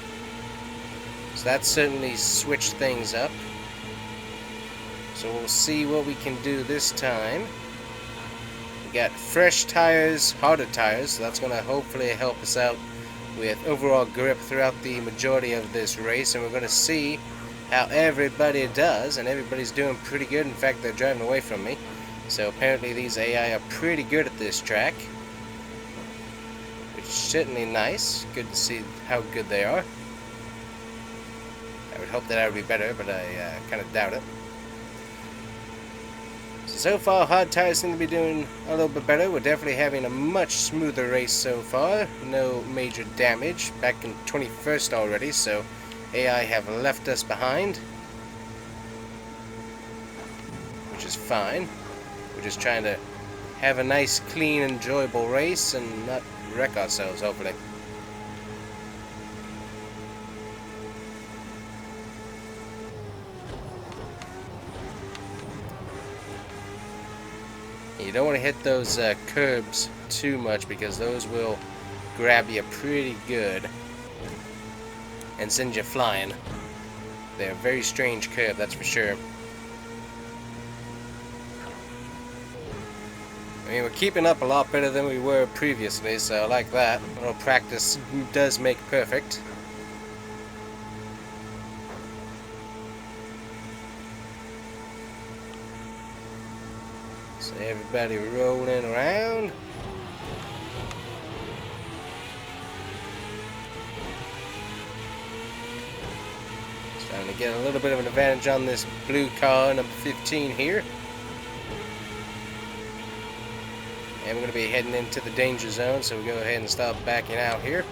So that certainly switched things up. So we'll see what we can do this time. We got fresh tires, harder tires, so that's going to hopefully help us out with overall grip throughout the majority of this race, and we're going to see how everybody does, and everybody's doing pretty good. In fact, they're driving away from me, so apparently these AI are pretty good at this track, which is certainly nice. Good to see how good they are. I would hope that I would be better, but I kind of doubt it. So far, hard tires seem to be doing a little bit better. We're definitely having a much smoother race so far. No major damage. Back in 21st already, so AI have left us behind, which is fine. We're just trying to have a nice, clean, enjoyable race and not wreck ourselves, hopefully. don't want to hit those curbs too much because those will grab you pretty good and send you flying. They're a very strange curve, that's for sure. I mean, we're keeping up a lot better than we were previously, so I like that. A little practice does make perfect. So everybody rolling around. Trying to get a little bit of an advantage on this blue car, number 15 here. And we're going to be heading into the danger zone, so we'll go ahead and start backing out here.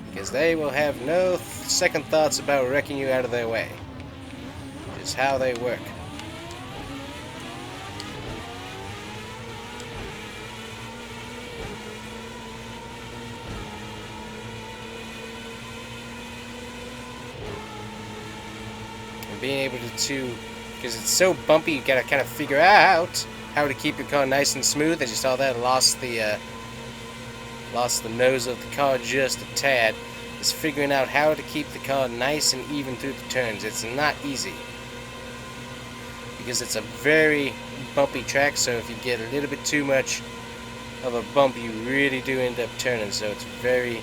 Because they will have no second thoughts about wrecking you out of their way. Just how they work. And being able to because it's so bumpy, you gotta kind of figure out how to keep your car nice and smooth. As you saw that, lost the nose of the car just a tad. It's figuring out how to keep the car nice and even through the turns. It's not easy because it's a very bumpy track, so if you get a little bit too much of a bump, you really do end up turning, so it's very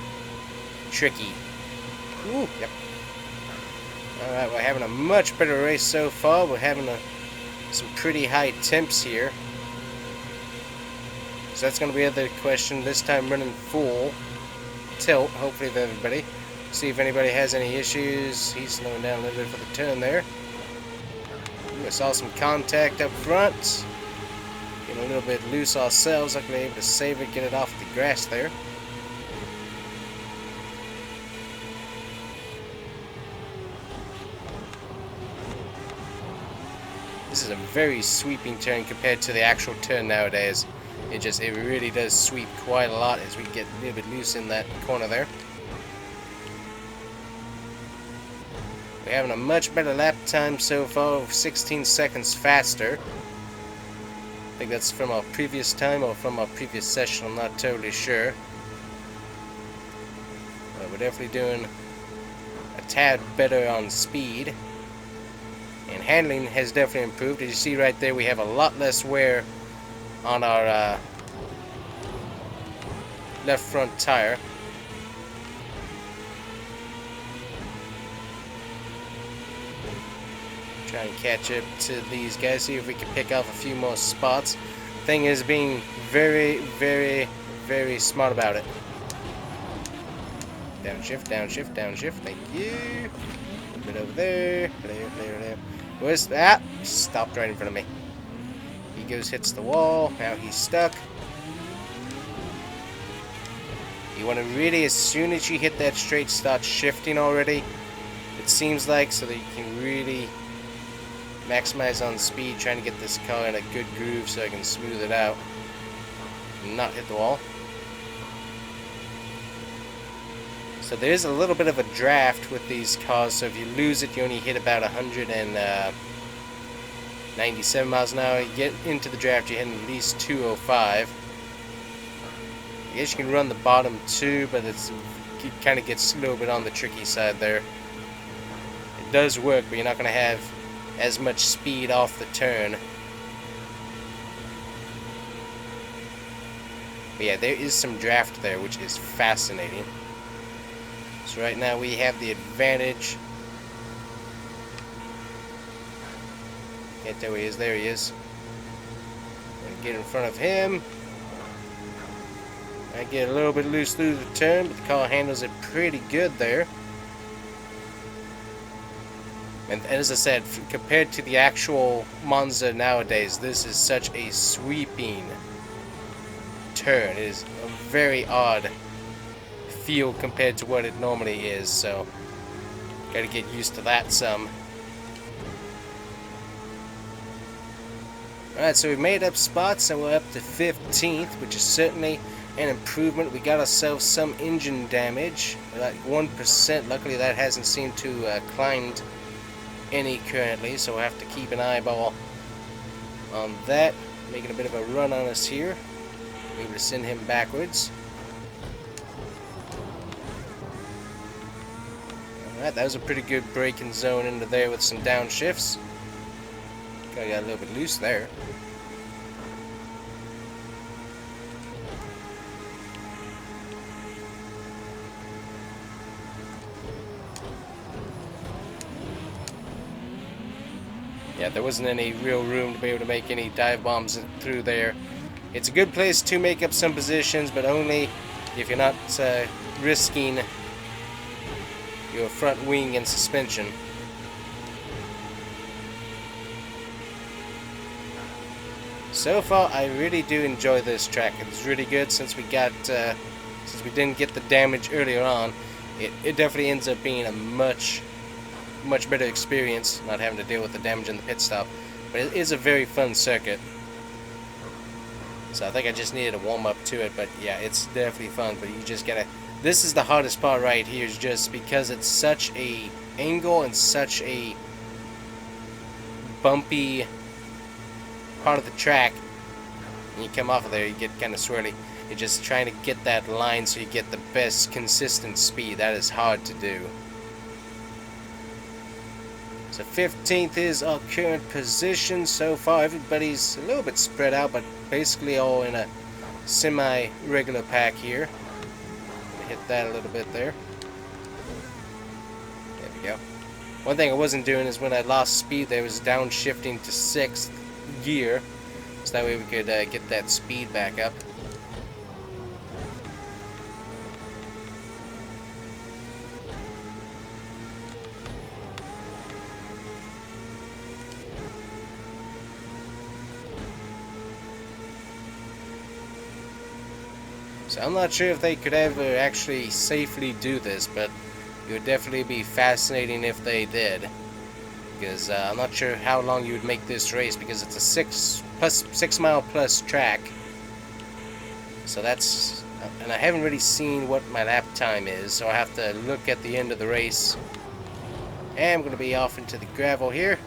tricky. Ooh, yep. Alright, we're having a much better race so far. We're having some pretty high temps here. So that's going to be the other question. This time running full tilt, hopefully with everybody. See if anybody has any issues. He's slowing down a little bit for the turn there. I saw some contact up front. Getting a little bit loose ourselves. Luckily able to save it, get it off the grass there. This is a very sweeping turn compared to the actual turn nowadays. It really does sweep quite a lot as we get a little bit loose in that corner there. We're having a much better lap time so far, 16 seconds faster. I think that's from our previous time or from our previous session, I'm not totally sure. But we're definitely doing a tad better on speed. And handling has definitely improved. As you see right there, we have a lot less wear on our left front tire. Try and catch up to these guys, see if we can pick off a few more spots. Thing is being very, very, very smart about it. Downshift, downshift, downshift. Thank you. A bit over there. There. Where's that? Stopped right in front of me. He goes, hits the wall. Now he's stuck. You want to really, as soon as you hit that straight, start shifting already. It seems like, so that you can really maximize on speed, trying to get this car in a good groove so I can smooth it out and not hit the wall. So there is a little bit of a draft with these cars, so if you lose it, you only hit about 197 miles an hour. You get into the draft, you're hitting at least 205. I guess you can run the bottom too, but it kind of gets a little bit on the tricky side there. It does work, but you're not going to have as much speed off the turn. But yeah, there is some draft there, which is fascinating. So right now we have the advantage. Can't tell where he is. There he is. I'm gonna get in front of him. I get a little bit loose through the turn, but the car handles it pretty good there. And as I said, compared to the actual Monza nowadays, this is such a sweeping turn. It is a very odd feel compared to what it normally is, so gotta get used to that some. Alright, so we made up spots and we're up to 15th, which is certainly an improvement. We got ourselves some engine damage, like 1%. Luckily that hasn't seemed to climbed any currently, so we'll have to keep an eyeball on that, making a bit of a run on us here. We're able to send him backwards. Alright, that was a pretty good braking zone into there with some downshifts. Kinda got a little bit loose there. Yeah, there wasn't any real room to be able to make any dive bombs through there. It's a good place to make up some positions, but only if you're not risking your front wing and suspension. So far, I really do enjoy this track. It's really good since we didn't get the damage earlier on. It definitely ends up being a much better experience, not having to deal with the damage in the pit stop. But it is a very fun circuit. So I think I just needed to warm up to it, but yeah, it's definitely fun. But you just gotta. This is the hardest part right here, is just because it's such a angle and such a bumpy part of the track. When you come off of there, you get kind of swirly. You're just trying to get that line so you get the best consistent speed. That is hard to do. So 15th is our current position so far. Everybody's a little bit spread out, but basically all in a semi-regular pack here. Hit that a little bit there. There we go. One thing I wasn't doing is when I lost speed there, was downshifting to 6th gear, so that way we could get that speed back up. So I'm not sure if they could ever actually safely do this, but it would definitely be fascinating if they did. Because I'm not sure how long you would make this race, because it's a 6 mile plus track. So that's, and I haven't really seen what my lap time is, so I have to look at the end of the race. And I'm going to be off into the gravel here.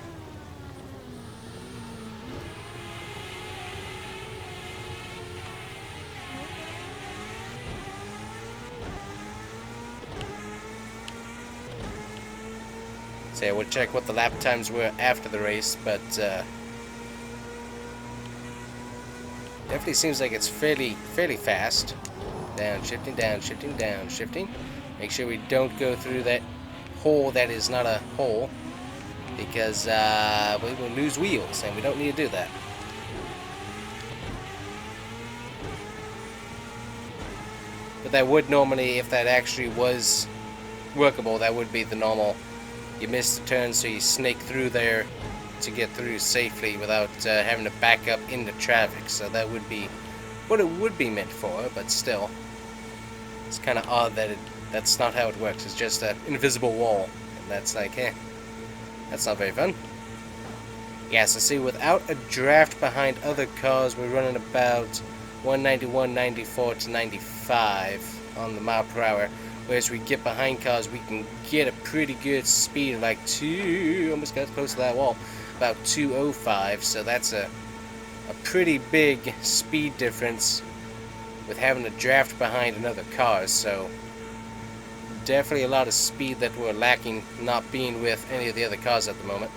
So yeah, we'll check what the lap times were after the race, but definitely seems like it's fairly fast. Downshifting, downshifting, downshifting. Make sure we don't go through that hole that is not a hole, because we will lose wheels, and we don't need to do that. But that would normally, if that actually was workable, that would be the normal. You miss the turn, so you snake through there to get through safely without having to back up into traffic. So that would be what it would be meant for, but still. It's kind of odd that that's not how it works. It's just an invisible wall. And that's like, that's not very fun. Yeah, so see, without a draft behind other cars, we're running about 191, 94 to 95 on the mile per hour. Whereas we get behind cars, we can get a pretty good speed, like almost got close to that wall, about 205. So that's a pretty big speed difference with having to draft behind another car. So definitely a lot of speed that we're lacking, not being with any of the other cars at the moment.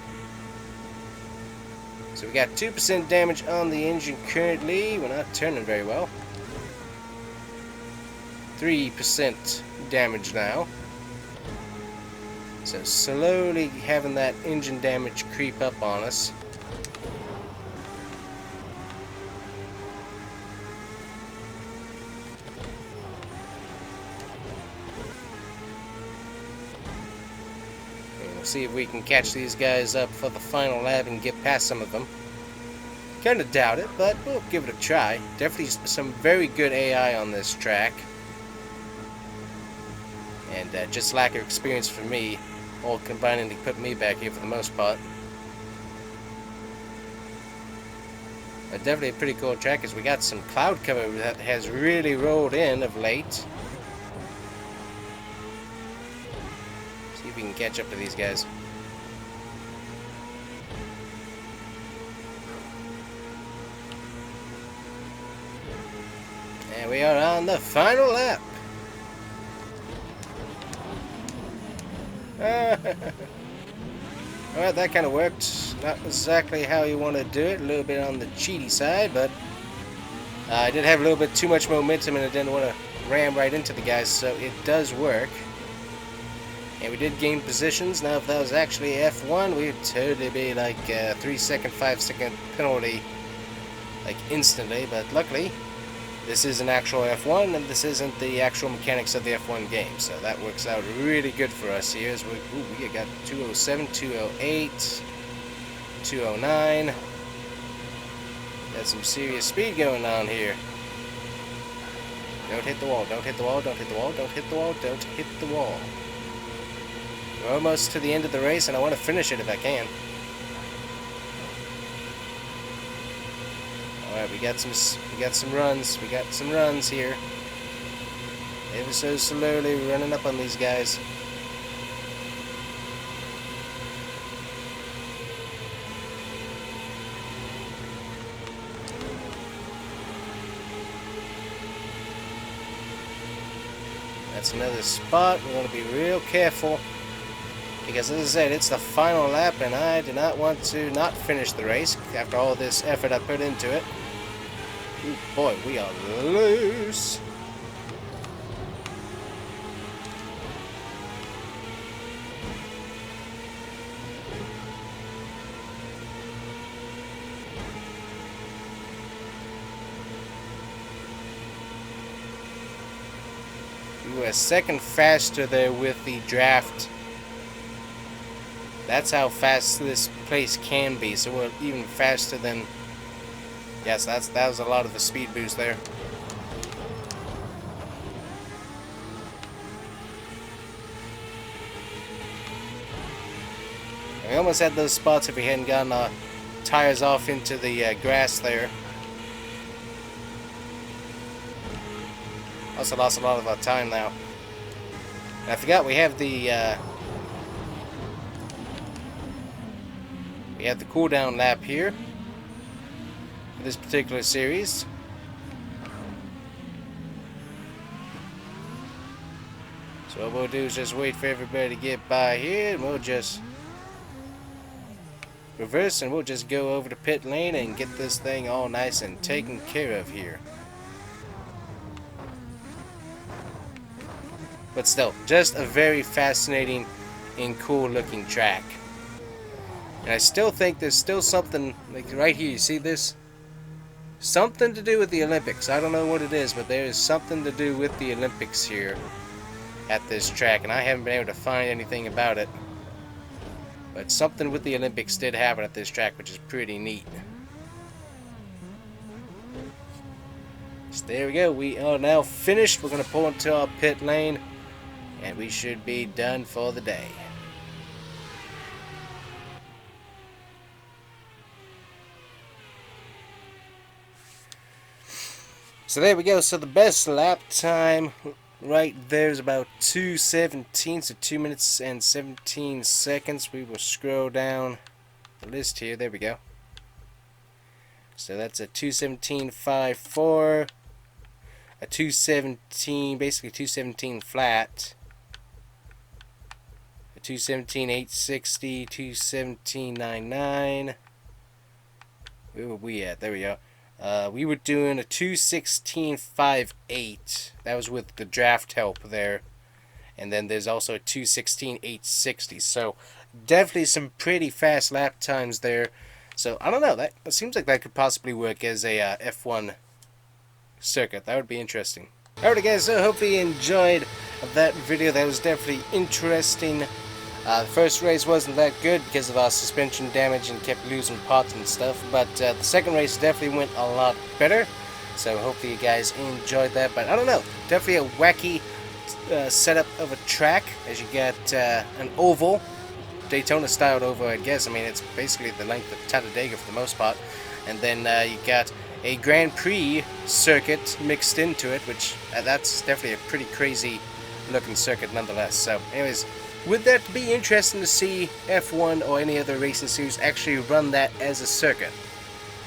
So we got 2% damage on the engine currently. We're not turning very well. 3% damage now. So slowly having that engine damage creep up on us. And we'll see if we can catch these guys up for the final lap and get past some of them. Kind of doubt it, but we'll give it a try. Definitely some very good AI on this track. And just lack of experience for me, all combining to put me back here for the most part. But definitely a pretty cool track, because we got some cloud cover that has really rolled in of late. See if we can catch up to these guys. And we are on the final lap. Alright, that kind of worked. Not exactly how you want to do it. A little bit on the cheaty side, but I did have a little bit too much momentum and I didn't want to ram right into the guys, so it does work. And we did gain positions. Now, if that was actually F1, we'd totally be like a 3-second, 5-second penalty, like instantly. But luckily, this is an actual F1, and this isn't the actual mechanics of the F1 game. So that works out really good for us here. As we got 207, 208, 209. Got some serious speed going on here. Don't hit the wall, don't hit the wall, don't hit the wall, don't hit the wall, don't hit the wall. We're almost to the end of the race, and I want to finish it if I can. Alright, we got some runs here. Ever so slowly running up on these guys. That's another spot. We want to be real careful. Because as I said, it's the final lap and I do not want to not finish the race after all this effort I put into it. Ooh, boy, we are loose. We were a second faster there with the draft. That's how fast this place can be, so we're even faster than... Yes, that was a lot of the speed boost there. We almost had those spots if we hadn't gotten our tires off into the grass there. Also lost a lot of our time now. And I forgot we have the cooldown lap here for this particular series. So what we'll do is just wait for everybody to get by here, and we'll just reverse and we'll just go over to pit lane and get this thing all nice and taken care of here. But still, just a very fascinating and cool looking track. And I still think there's still something, like right here, you see this? Something to do with the Olympics. I don't know what it is, but there is something to do with the Olympics here at this track. And I haven't been able to find anything about it. But something with the Olympics did happen at this track, which is pretty neat. So there we go. We are now finished. We're going to pull into our pit lane. And we should be done for the day. So there we go. So the best lap time right there is about 2:17. So 2 minutes and 17 seconds. We will scroll down the list here. There we go. So that's a 2:17.54. A 2:17, basically 2:17 flat. 2:17.860, 2:17.99. Where were we at? There we go. We were doing a 2:16.58. That was with the draft help there. And then there's also a 2:16.860. So definitely some pretty fast lap times there. So I don't know. That seems like that could possibly work as a F1 circuit. That would be interesting. Alright guys, so hopefully you enjoyed that video. That was definitely interesting. The first race wasn't that good because of our suspension damage and kept losing parts and stuff, but the second race definitely went a lot better, so hopefully you guys enjoyed that. But I don't know, definitely a wacky setup of a track, as you get an oval, Daytona styled oval, I guess. I mean, it's basically the length of Talladega for the most part, and then you got a Grand Prix circuit mixed into it, which that's definitely a pretty crazy looking circuit nonetheless. So anyways, would that be interesting to see F1 or any other racing series actually run that as a circuit?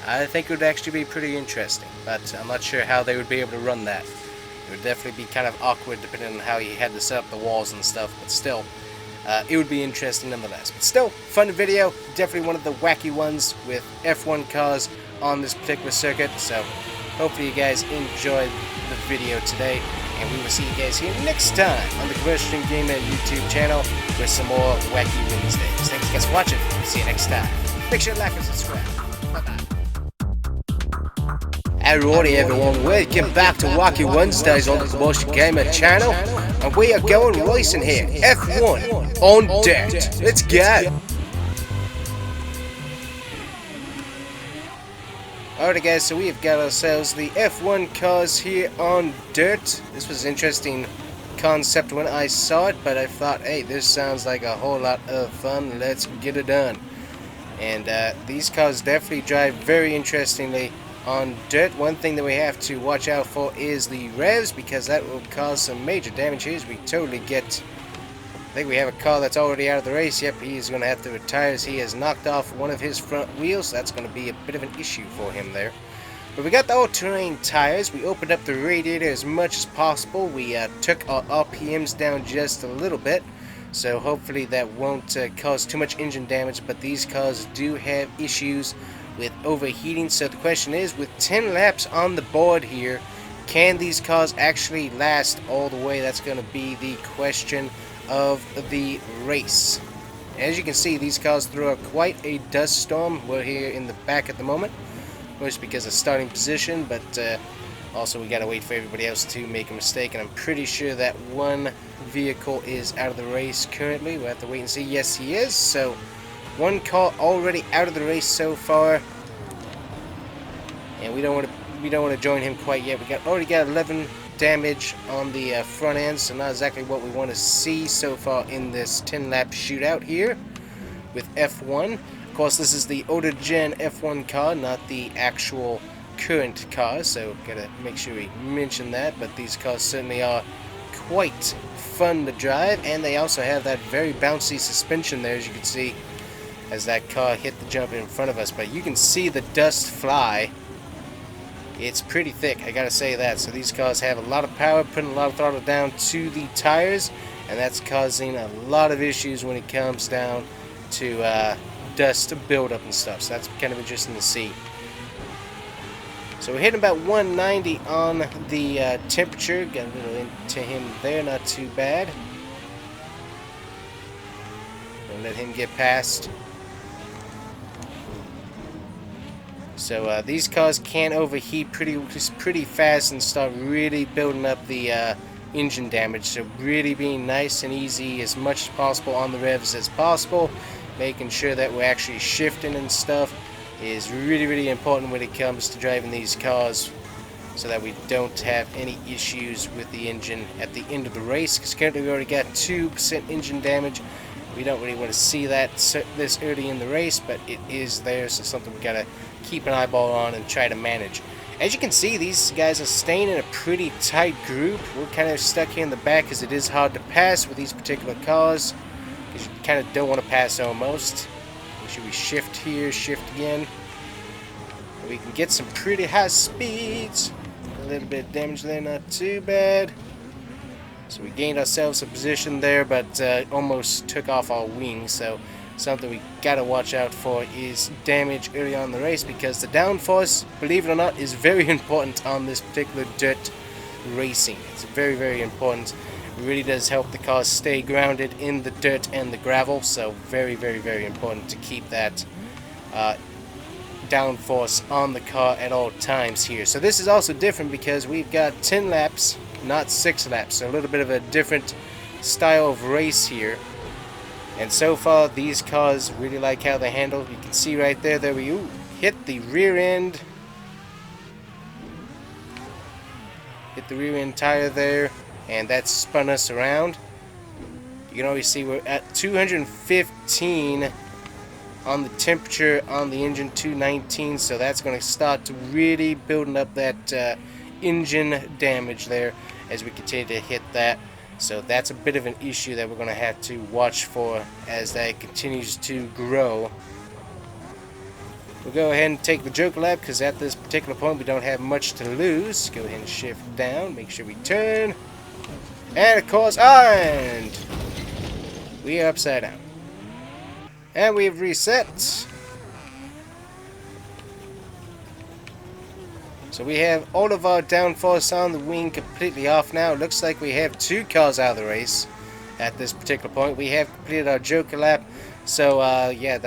I think it would actually be pretty interesting, but I'm not sure how they would be able to run that. It would definitely be kind of awkward depending on how you had to set up the walls and stuff, but still, it would be interesting nonetheless. But still, fun video, definitely one of the wacky ones with F1 cars on this particular circuit, so hopefully you guys enjoyed the video today, and we will see you guys here next time on the Combustion Gamer YouTube channel with some more Wacky Wednesdays. Thanks guys for watching, see you next time. Make sure to like and subscribe. Bye-bye. Alrighty everyone, welcome back to Wacky Wednesdays on the Combustion Gamer channel, and we are going racing here, F1 on dirt. Let's go! Alright guys, so we have got ourselves the F1 cars here on dirt. This was an interesting concept when I saw it, but I thought, hey, this sounds like a whole lot of fun, let's get it done. And these cars definitely drive very interestingly on dirt. One thing that we have to watch out for is the revs, because that will cause some major damage here. We totally get... I think we have a car that's already out of the race. Yep, he's going to have to retire as he has knocked off one of his front wheels. That's going to be a bit of an issue for him there. But we got the all-terrain tires. We opened up the radiator as much as possible. We took our RPMs down just a little bit. So hopefully that won't cause too much engine damage. But these cars do have issues with overheating. So the question is, with 10 laps on the board here, can these cars actually last all the way? That's going to be the question of the race. As you can see, these cars throw out quite a dust storm. We're here in the back at the moment, mostly because of starting position, but also we gotta wait for everybody else to make a mistake, and I'm pretty sure that one vehicle is out of the race currently. We'll have to wait and see. Yes, he is. So one car already out of the race so far, and we don't want to join him quite yet. We already got 11 damage on the front end, so not exactly what we want to see so far in this 10-lap shootout here with F1. Of course, this is the older gen F1 car, not the actual current car, so gotta make sure we mention that. But these cars certainly are quite fun to drive, and they also have that very bouncy suspension there, as you can see, as that car hit the jump in front of us. But you can see the dust fly. It's pretty thick, I gotta say that. So these cars have a lot of power, putting a lot of throttle down to the tires, and that's causing a lot of issues when it comes down to dust buildup and stuff. So that's kind of interesting to see. So we're hitting about 190 on the temperature. Got a little into him there, not too bad. Gonna let him get past. So these cars can overheat pretty fast and start really building up the engine damage. So really being nice and easy as much as possible on the revs as possible, making sure that we're actually shifting and stuff is really important when it comes to driving these cars, so that we don't have any issues with the engine at the end of the race. Because currently we already got 2% engine damage. We don't really want to see that this early in the race, but it is there, so something we gotta keep an eyeball on and try to manage. As you can see, these guys are staying in a pretty tight group. We're kind of stuck here in the back because it is hard to pass with these particular cars, because you kind of don't want to pass almost. Make sure we shift here, shift again. We can get some pretty high speeds. A little bit of damage there, not too bad. So we gained ourselves a position there, but almost took off our wings. So something we gotta watch out for is damage early on in the race, because the downforce, believe it or not, is very important on this particular dirt racing. It's very important. It really does help the cars stay grounded in the dirt and the gravel, so very important to keep that downforce on the car at all times here. So this is also different because we've got 10 laps, not 6 laps, so a little bit of a different style of race here. And so far, these cars really like how they handle. You can see right there we hit the rear end. Hit the rear end tire there, and that spun us around. You can always see we're at 215 on the temperature on the engine, 219. So that's going to start to really building up that engine damage there as we continue to hit that. So that's a bit of an issue that we're going to have to watch for as that continues to grow. We'll go ahead and take the Joker lap because at this particular point we don't have much to lose. Go ahead and shift down, make sure we turn. And of course, and we are upside down. And we've reset. So we have all of our downforce on the wing completely off now. It looks like we have 2 cars out of the race at this particular point. We have completed our Joker lap. So yeah,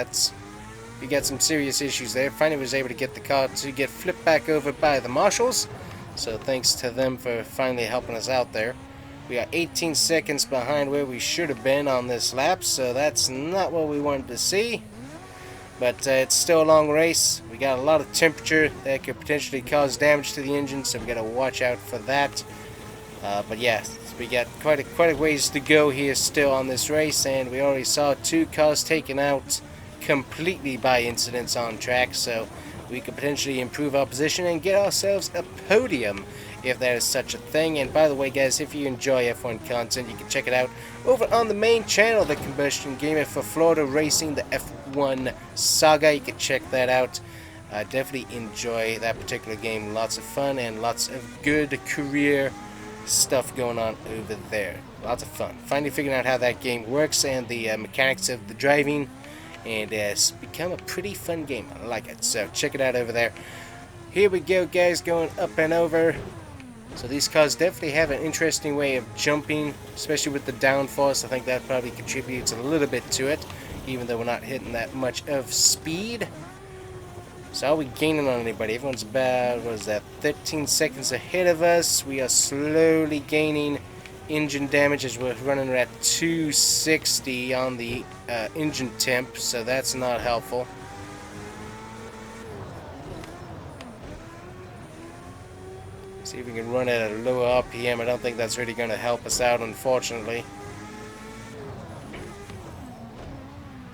we got some serious issues there. Finally was able to get the car to get flipped back over by the marshals. So thanks to them for finally helping us out there. We are 18 seconds behind where we should have been on this lap. So that's not what we wanted to see. But it's still a long race. We got a lot of temperature that could potentially cause damage to the engine, so we got to watch out for that. But yeah, we got quite a ways to go here still on this race, and we already saw 2 cars taken out completely by incidents on track, so we could potentially improve our position and get ourselves a podium if that is such a thing. And by the way, guys, if you enjoy F1 content, you can check it out over on the main channel, The Combustion Gamer, for Florida Racing, the F1 saga. You can check that out. Definitely enjoy that particular game. Lots of fun and lots of good career stuff going on over there. Lots of fun. Finally figuring out how that game works and the mechanics of the driving, and it's become a pretty fun game. I like it. So check it out over there. Here we go, guys, going up and over. So these cars definitely have an interesting way of jumping, especially with the downforce. I think that probably contributes a little bit to it, even though we're not hitting that much of speed. So are we gaining on anybody? Everyone's about, what is that, 13 seconds ahead of us. We are slowly gaining engine damage as we're running at 260 on the engine temp, so that's not helpful. See if we can run at a lower RPM. I don't think that's really going to help us out, unfortunately.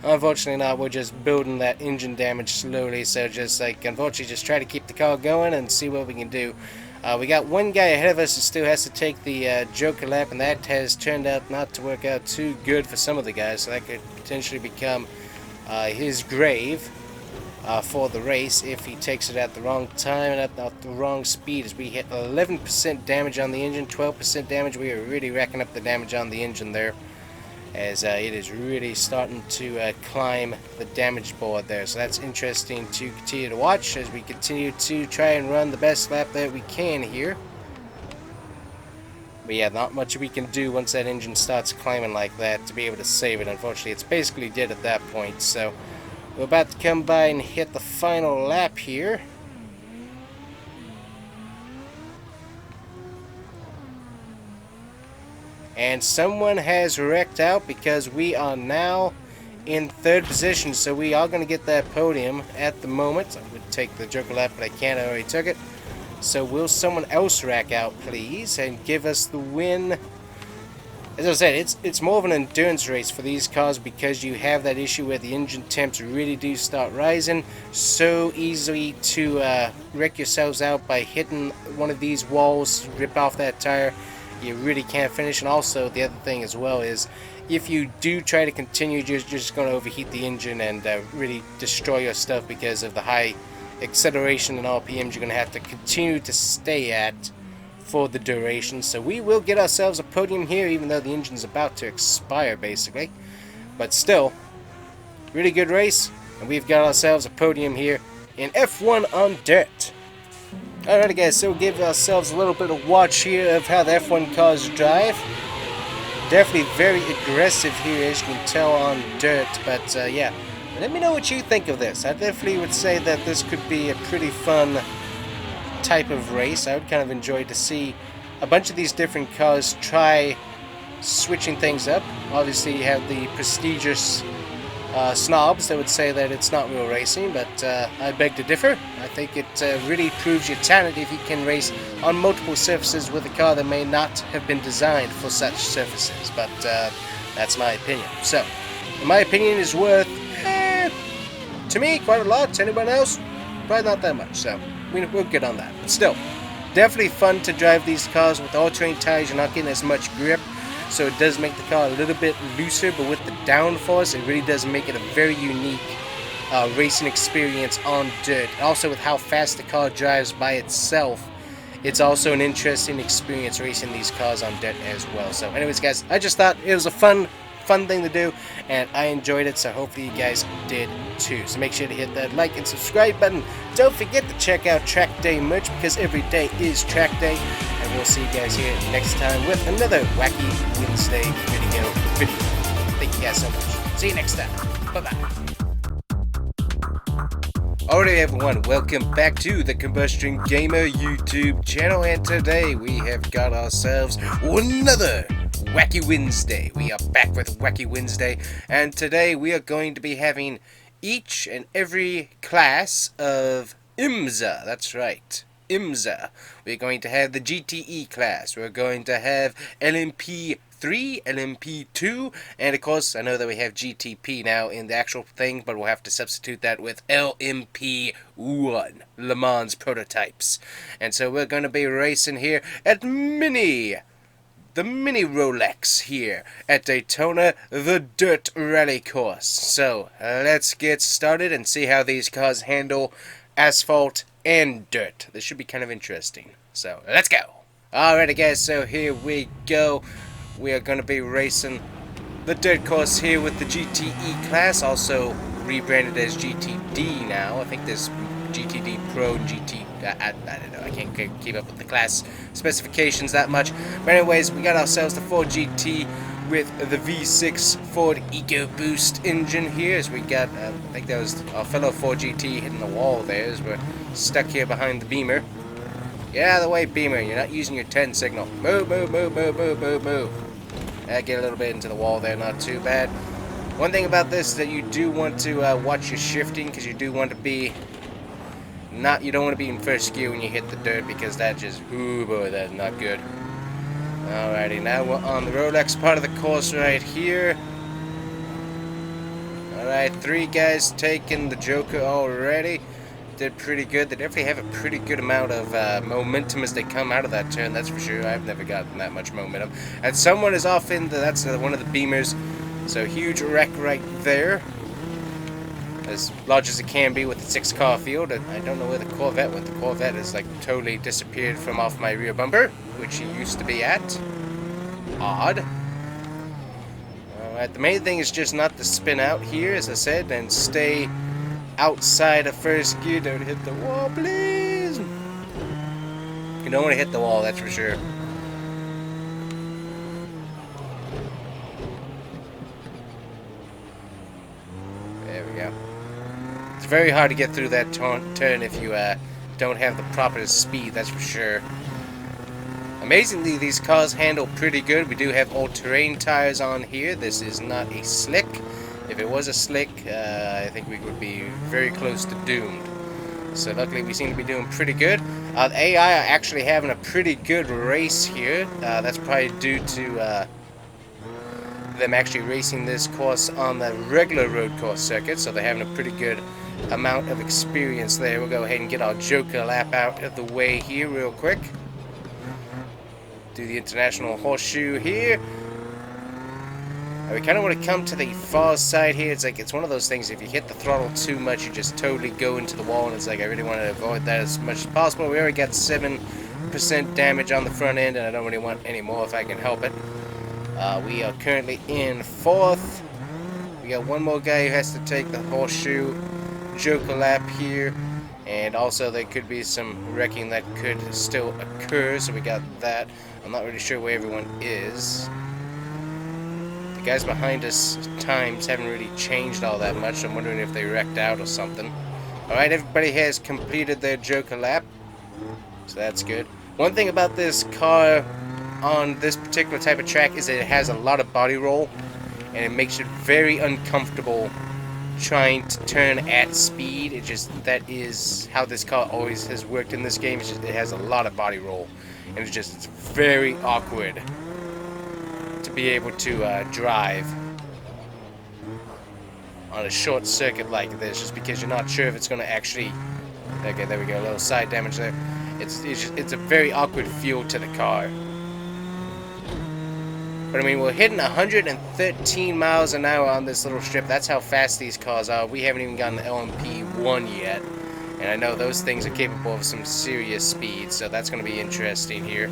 Unfortunately not, we're just building that engine damage slowly, so just like, unfortunately, just try to keep the car going and see what we can do. We got one guy ahead of us who still has to take the Joker lap, and that has turned out not to work out too good for some of the guys, so that could potentially become his grave for the race if he takes it at the wrong time and at the wrong speed. As we hit 11% damage on the engine, 12% damage. We are really racking up the damage on the engine there, as it is really starting to climb the damage board there. So that's interesting to continue to watch as we continue to try and run the best lap that we can here. But yeah, not much we can do once that engine starts climbing like that to be able to save it. Unfortunately, it's basically dead at that point. So we're about to come by and hit the final lap here. And someone has wrecked out because we are now in 3rd position. So we are going to get that podium at the moment. I would take the Joker lap, but I can't. I already took it. So will someone else rack out, please, and give us the win? As I said, it's more of an endurance race for these cars because you have that issue where the engine temps really do start rising. So easily to wreck yourselves out by hitting one of these walls, rip off that tire. You really can't finish. And also the other thing as well is if you do try to continue, you're just going to overheat the engine and really destroy your stuff because of the high acceleration and RPMs you're going to have to continue to stay at for the duration. So we will get ourselves a podium here, even though the engine's about to expire basically. But still, really good race, and we've got ourselves a podium here in F1 on dirt. Alright guys, so we'll give ourselves a little bit of watch here of how the F1 cars drive. Definitely very aggressive here, as you can tell, on dirt. But yeah, let me know what you think of this. I definitely would say that this could be a pretty fun type of race. I would kind of enjoy to see a bunch of these different cars try switching things up. Obviously you have the prestigious snobs that would say that it's not real racing, but I beg to differ. I think it really proves your talent if you can race on multiple surfaces with a car that may not have been designed for such surfaces, but that's my opinion. So my opinion is worth to me quite a lot. To anyone else, probably not that much, so we'll get on that. But still, definitely fun to drive these cars with all-terrain tires. You're not getting as much grip, so it does make the car a little bit looser, but with the downforce, it really does make it a very unique racing experience on dirt. Also, with how fast the car drives by itself, it's also an interesting experience racing these cars on dirt as well. So anyways, guys, I just thought it was a fun thing to do, and I enjoyed it, so hopefully you guys did too. So make sure to hit that like and subscribe button. Don't forget to check out Track Day merch, because every day is Track Day, and we'll see you guys here next time with another Wacky Wednesday video. Thank you guys so much. See you next time. Bye-bye. Alright everyone, welcome back to the Combustion Gamer YouTube channel, and today we have got ourselves another Wacky Wednesday. We are back with Wacky Wednesday, and today we are going to be having each and every class of IMSA. That's right, IMSA. We're going to have the GTE class, we're going to have LMP3, LMP2, and of course I know that we have GTP now in the actual thing, but we'll have to substitute that with LMP1, Le Mans prototypes. And so we're going to be racing here at the Mini Rolex here at Daytona, the Dirt Rally Course. So let's get started and see how these cars handle asphalt and dirt. This should be kind of interesting. So let's go. Alrighty guys, so here we go. We are going to be racing the dirt course here with the GTE class, also rebranded as GTD now. I think there's GTD Pro and GT. I don't know. I can't keep up with the class specifications that much. But anyways, we got ourselves the Ford GT with the V6 Ford EcoBoost engine here. As we got, I think that was our fellow Ford GT hitting the wall there as we're stuck here behind the Beamer. Get out of the way, Beamer. You're not using your 10 signal. Move, move, move, move, move, move, move. Get a little bit into the wall there. Not too bad. One thing about this is that you do want to watch your shifting, because you do want to be you don't want to be in first gear when you hit the dirt, because that just, ooh boy, that's not good. Alrighty, now we're on the Rolex part of the course right here. Alright, 3 guys taking the Joker already. Did pretty good. They definitely have a pretty good amount of momentum as they come out of that turn, that's for sure. I've never gotten that much momentum. And someone is off into, that's one of the Beamers. So huge wreck right there. As large as it can be with the 6-car field. I don't know where the Corvette went. The Corvette has like totally disappeared from off my rear bumper, which he used to be at. Odd. Alright, the main thing is just not to spin out here, as I said, and stay outside of first gear. Don't hit the wall, please. You don't want to hit the wall, that's for sure. There we go. It's very hard to get through that turn if you don't have the proper speed, that's for sure. Amazingly, these cars handle pretty good. We do have all-terrain tires on here. This is not a slick. If it was a slick, I think we would be very close to doomed. So luckily we seem to be doing pretty good. The AI are actually having a pretty good race here. That's probably due to them actually racing this course on the regular road course circuit, so they're having a pretty good amount of experience there. We'll go ahead and get our Joker lap out of the way here real quick. Do the international horseshoe here. We kind of want to come to the far side here. It's like, it's one of those things, if you hit the throttle too much, you just totally go into the wall, and it's like, I really want to avoid that as much as possible. We already got 7% damage on the front end, and I don't really want any more if I can help it. We are currently in 4th. We got one more guy who has to take the horseshoe Joker lap here, and also there could be some wrecking that could still occur, so we got that. I'm not really sure where everyone is. The guys behind us times haven't really changed all that much, so I'm wondering if they wrecked out or something. Alright, everybody has completed their Joker lap, so that's good. One thing about this car on this particular type of track is that it has a lot of body roll, and it makes it very uncomfortable trying to turn at speed. It just, that is how this car always has worked in this game. It's just, it has a lot of body roll, and it's very awkward to be able to drive on a short circuit like this, just because you're not sure if it's going to actually. Okay, there we go, a little side damage there. It's a very awkward feel to the car. But I mean, we're hitting 113 miles an hour on this little strip. That's how fast these cars are. We haven't even gotten the LMP1 yet. And I know those things are capable of some serious speed, so that's going to be interesting here.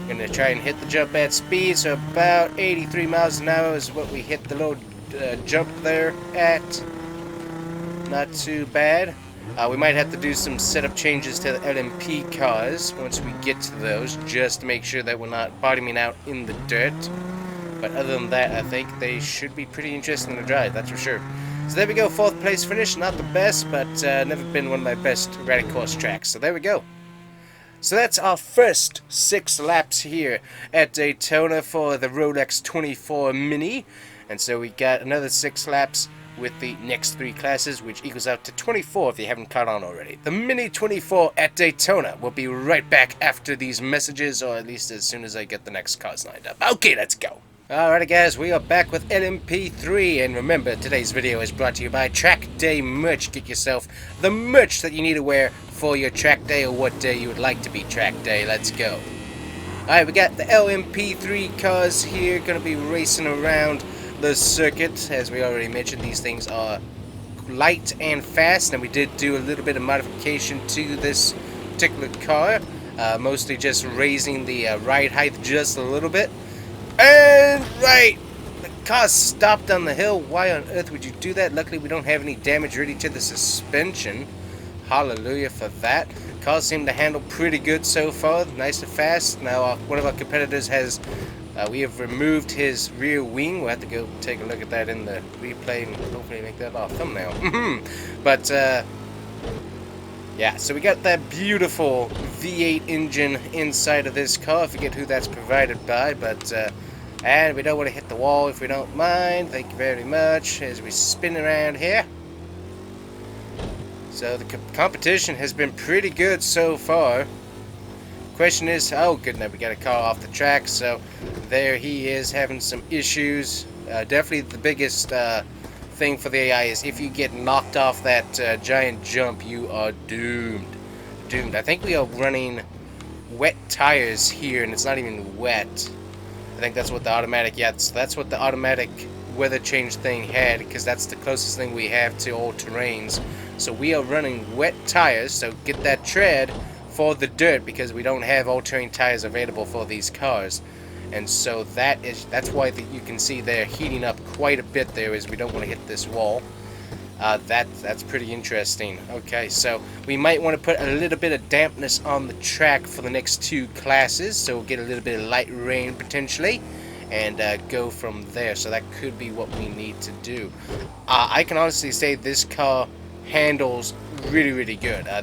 Going to try and hit the jump at speed, so about 83 miles an hour is what we hit the little jump there at. Not too bad. We might have to do some setup changes to the LMP cars once we get to those, just to make sure that we're not bottoming out in the dirt. But other than that, I think they should be pretty interesting to drive, that's for sure. So there we go, 4th place finish. Not the best, but never been one of my best rally course tracks. So there we go. So that's our first 6 laps here at Daytona for the Rolex 24 Mini. And so we got another 6 laps with the next 3 classes, which equals out to 24 if you haven't caught on already. The Mini 24 at Daytona. We'll be right back after these messages, or at least as soon as I get the next cars lined up. Okay, let's go. Alrighty guys, we are back with LMP3, and remember, today's video is brought to you by Track Day Merch. Get yourself the merch that you need to wear for your track day, or what day you would like to be track day. Let's go. Alright, we got the LMP3 cars here, gonna be racing around the circuit. As we already mentioned, these things are light and fast, and we did do a little bit of modification to this particular car, mostly just raising the ride height just a little bit. And right, the car stopped on the hill. Why on earth would you do that? Luckily we don't have any damage really to the suspension. Hallelujah for that. Cars seem to handle pretty good so far, nice and fast. Now one of our competitors has we have removed his rear wing. We'll have to go take a look at that in the replay and hopefully make that our thumbnail. But yeah, so we got that beautiful V8 engine inside of this car. I forget who that's provided by, but and we don't want to hit the wall if we don't mind. Thank you very much. As we spin around here. So the competition has been pretty good so far. Question is, oh goodness, we got a car off the track, so there he is having some issues. Definitely the biggest thing for the AI is if you get knocked off that giant jump, you are doomed. Doomed. I think we are running wet tires here, and it's not even wet. I think that's what the automatic, yeah, that's what the automatic weather change thing had, because that's the closest thing we have to all terrains. So we are running wet tires, so get that tread for the dirt, because we don't have all-terrain tires available for these cars. And so that's why you can see they're heating up quite a bit there, as we don't want to hit this wall. That's pretty interesting. Okay, so we might want to put a little bit of dampness on the track for the next 2 classes, so we'll get a little bit of light rain potentially, and go from there. So that could be what we need to do. I can honestly say this car handles really good. I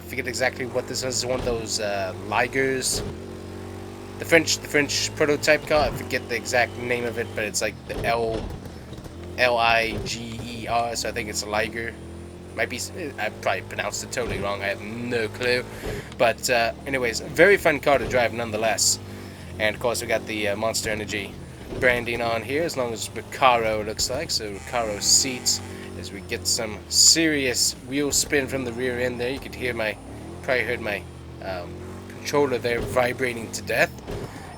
forget exactly what this is. This is one of those Ligers, the French prototype car. I forget the exact name of it, but it's like the Liger, so I think it's a Liger. Might be, I probably pronounced it totally wrong. I have no clue. But anyways, a very fun car to drive nonetheless. And of course we got the Monster Energy branding on here, as long as Recaro looks like. So Recaro seats. As we get some serious wheel spin from the rear end there. You could hear probably heard my controller there vibrating to death.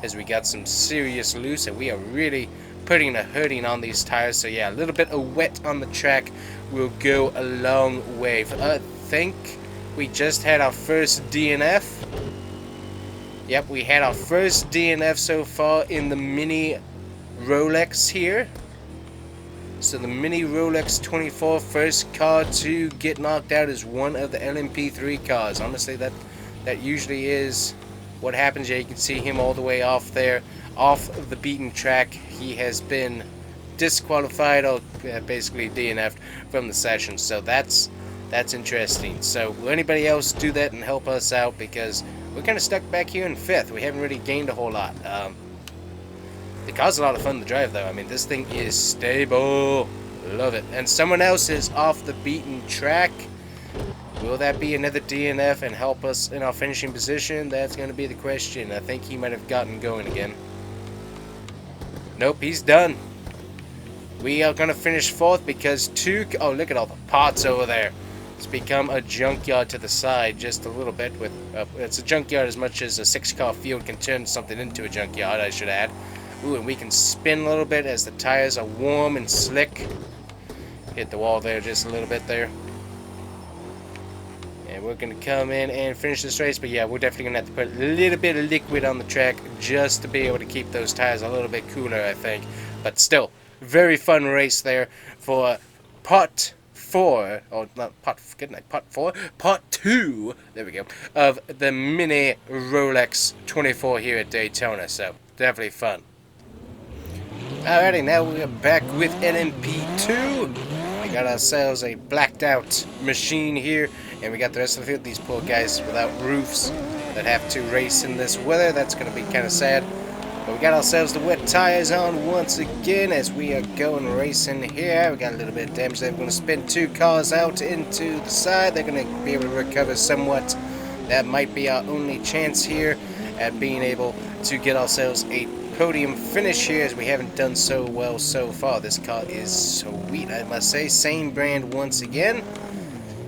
As we got some serious loose, and we are really putting a hurting on these tires. So yeah, a little bit of wet on the track will go a long way. I think we just had our first DNF. Yep, we had our first DNF so far in the Mini Rolex here. So the Mini Rolex 24 first car to get knocked out is one of the LMP3 cars. Honestly, that usually is what happens. Yeah, you can see him all the way off there, off of the beaten track. He has been disqualified, or basically DNF'd from the session. So that's interesting. So will anybody else do that and help us out, because we're kind of stuck back here in 5th. We haven't really gained a whole lot. The car's a lot of fun to drive, though. I mean, this thing is stable. Love it. And someone else is off the beaten track. Will that be another DNF and help us in our finishing position? That's going to be the question. I think he might have gotten going again. Nope, he's done. We are going to finish 4th because oh, look at all the parts over there. It's become a junkyard to the side just a little bit. It's a junkyard as much as a 6-car field can turn something into a junkyard, I should add. Ooh, and we can spin a little bit as the tires are warm and slick. Hit the wall there just a little bit there. And we're going to come in and finish this race. But yeah, we're definitely going to have to put a little bit of liquid on the track just to be able to keep those tires a little bit cooler, I think. But still, very fun race there for part 4, or not part, good night, part 4, part 2, there we go, of the Mini Rolex 24 here at Daytona. So, definitely fun. Alrighty, now we're back with LMP2. We got ourselves a blacked out machine here, and we got the rest of the field. These poor guys without roofs that have to race in this weather. That's going to be kind of sad. But we got ourselves the wet tires on once again as we are going racing here. We got a little bit of damage there. We're going to spin 2 cars out into the side. They're going to be able to recover somewhat. That might be our only chance here at being able to get ourselves a podium finish here, as we haven't done so well so far. This car is sweet, I must say. Same brand once again,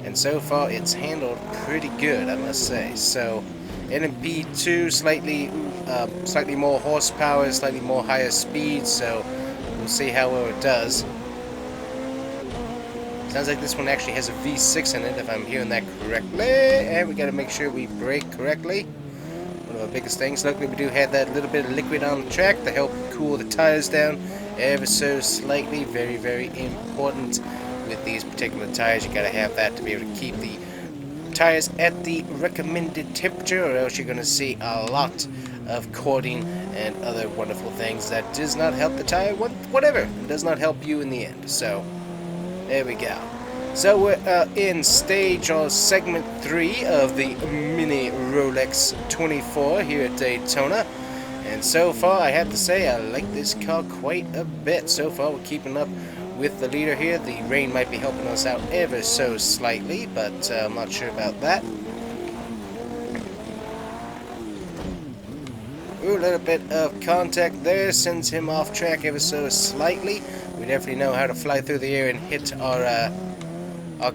and so far it's handled pretty good, I must say. So NMP2, slightly more horsepower, slightly more higher speed, so we'll see how well it does. Sounds like this one actually has a V6 in it, if I'm hearing that correctly, and we got to make sure we brake correctly. One of the biggest things. Luckily we do have that little bit of liquid on the track to help cool the tires down ever so slightly. Very, very important with these particular tires. You gotta have that to be able to keep the tires at the recommended temperature, or else you're gonna see a lot of cording and other wonderful things that does not help the tire, whatever. It does not help you in the end. So there we go. So we're in stage or segment 3 of the Mini Rolex 24 here at Daytona. And so far, I have to say, I like this car quite a bit. So far, we're keeping up with the leader here. The rain might be helping us out ever so slightly, but I'm not sure about that. Ooh, a little bit of contact there sends him off track ever so slightly. We definitely know how to fly through the air and hit our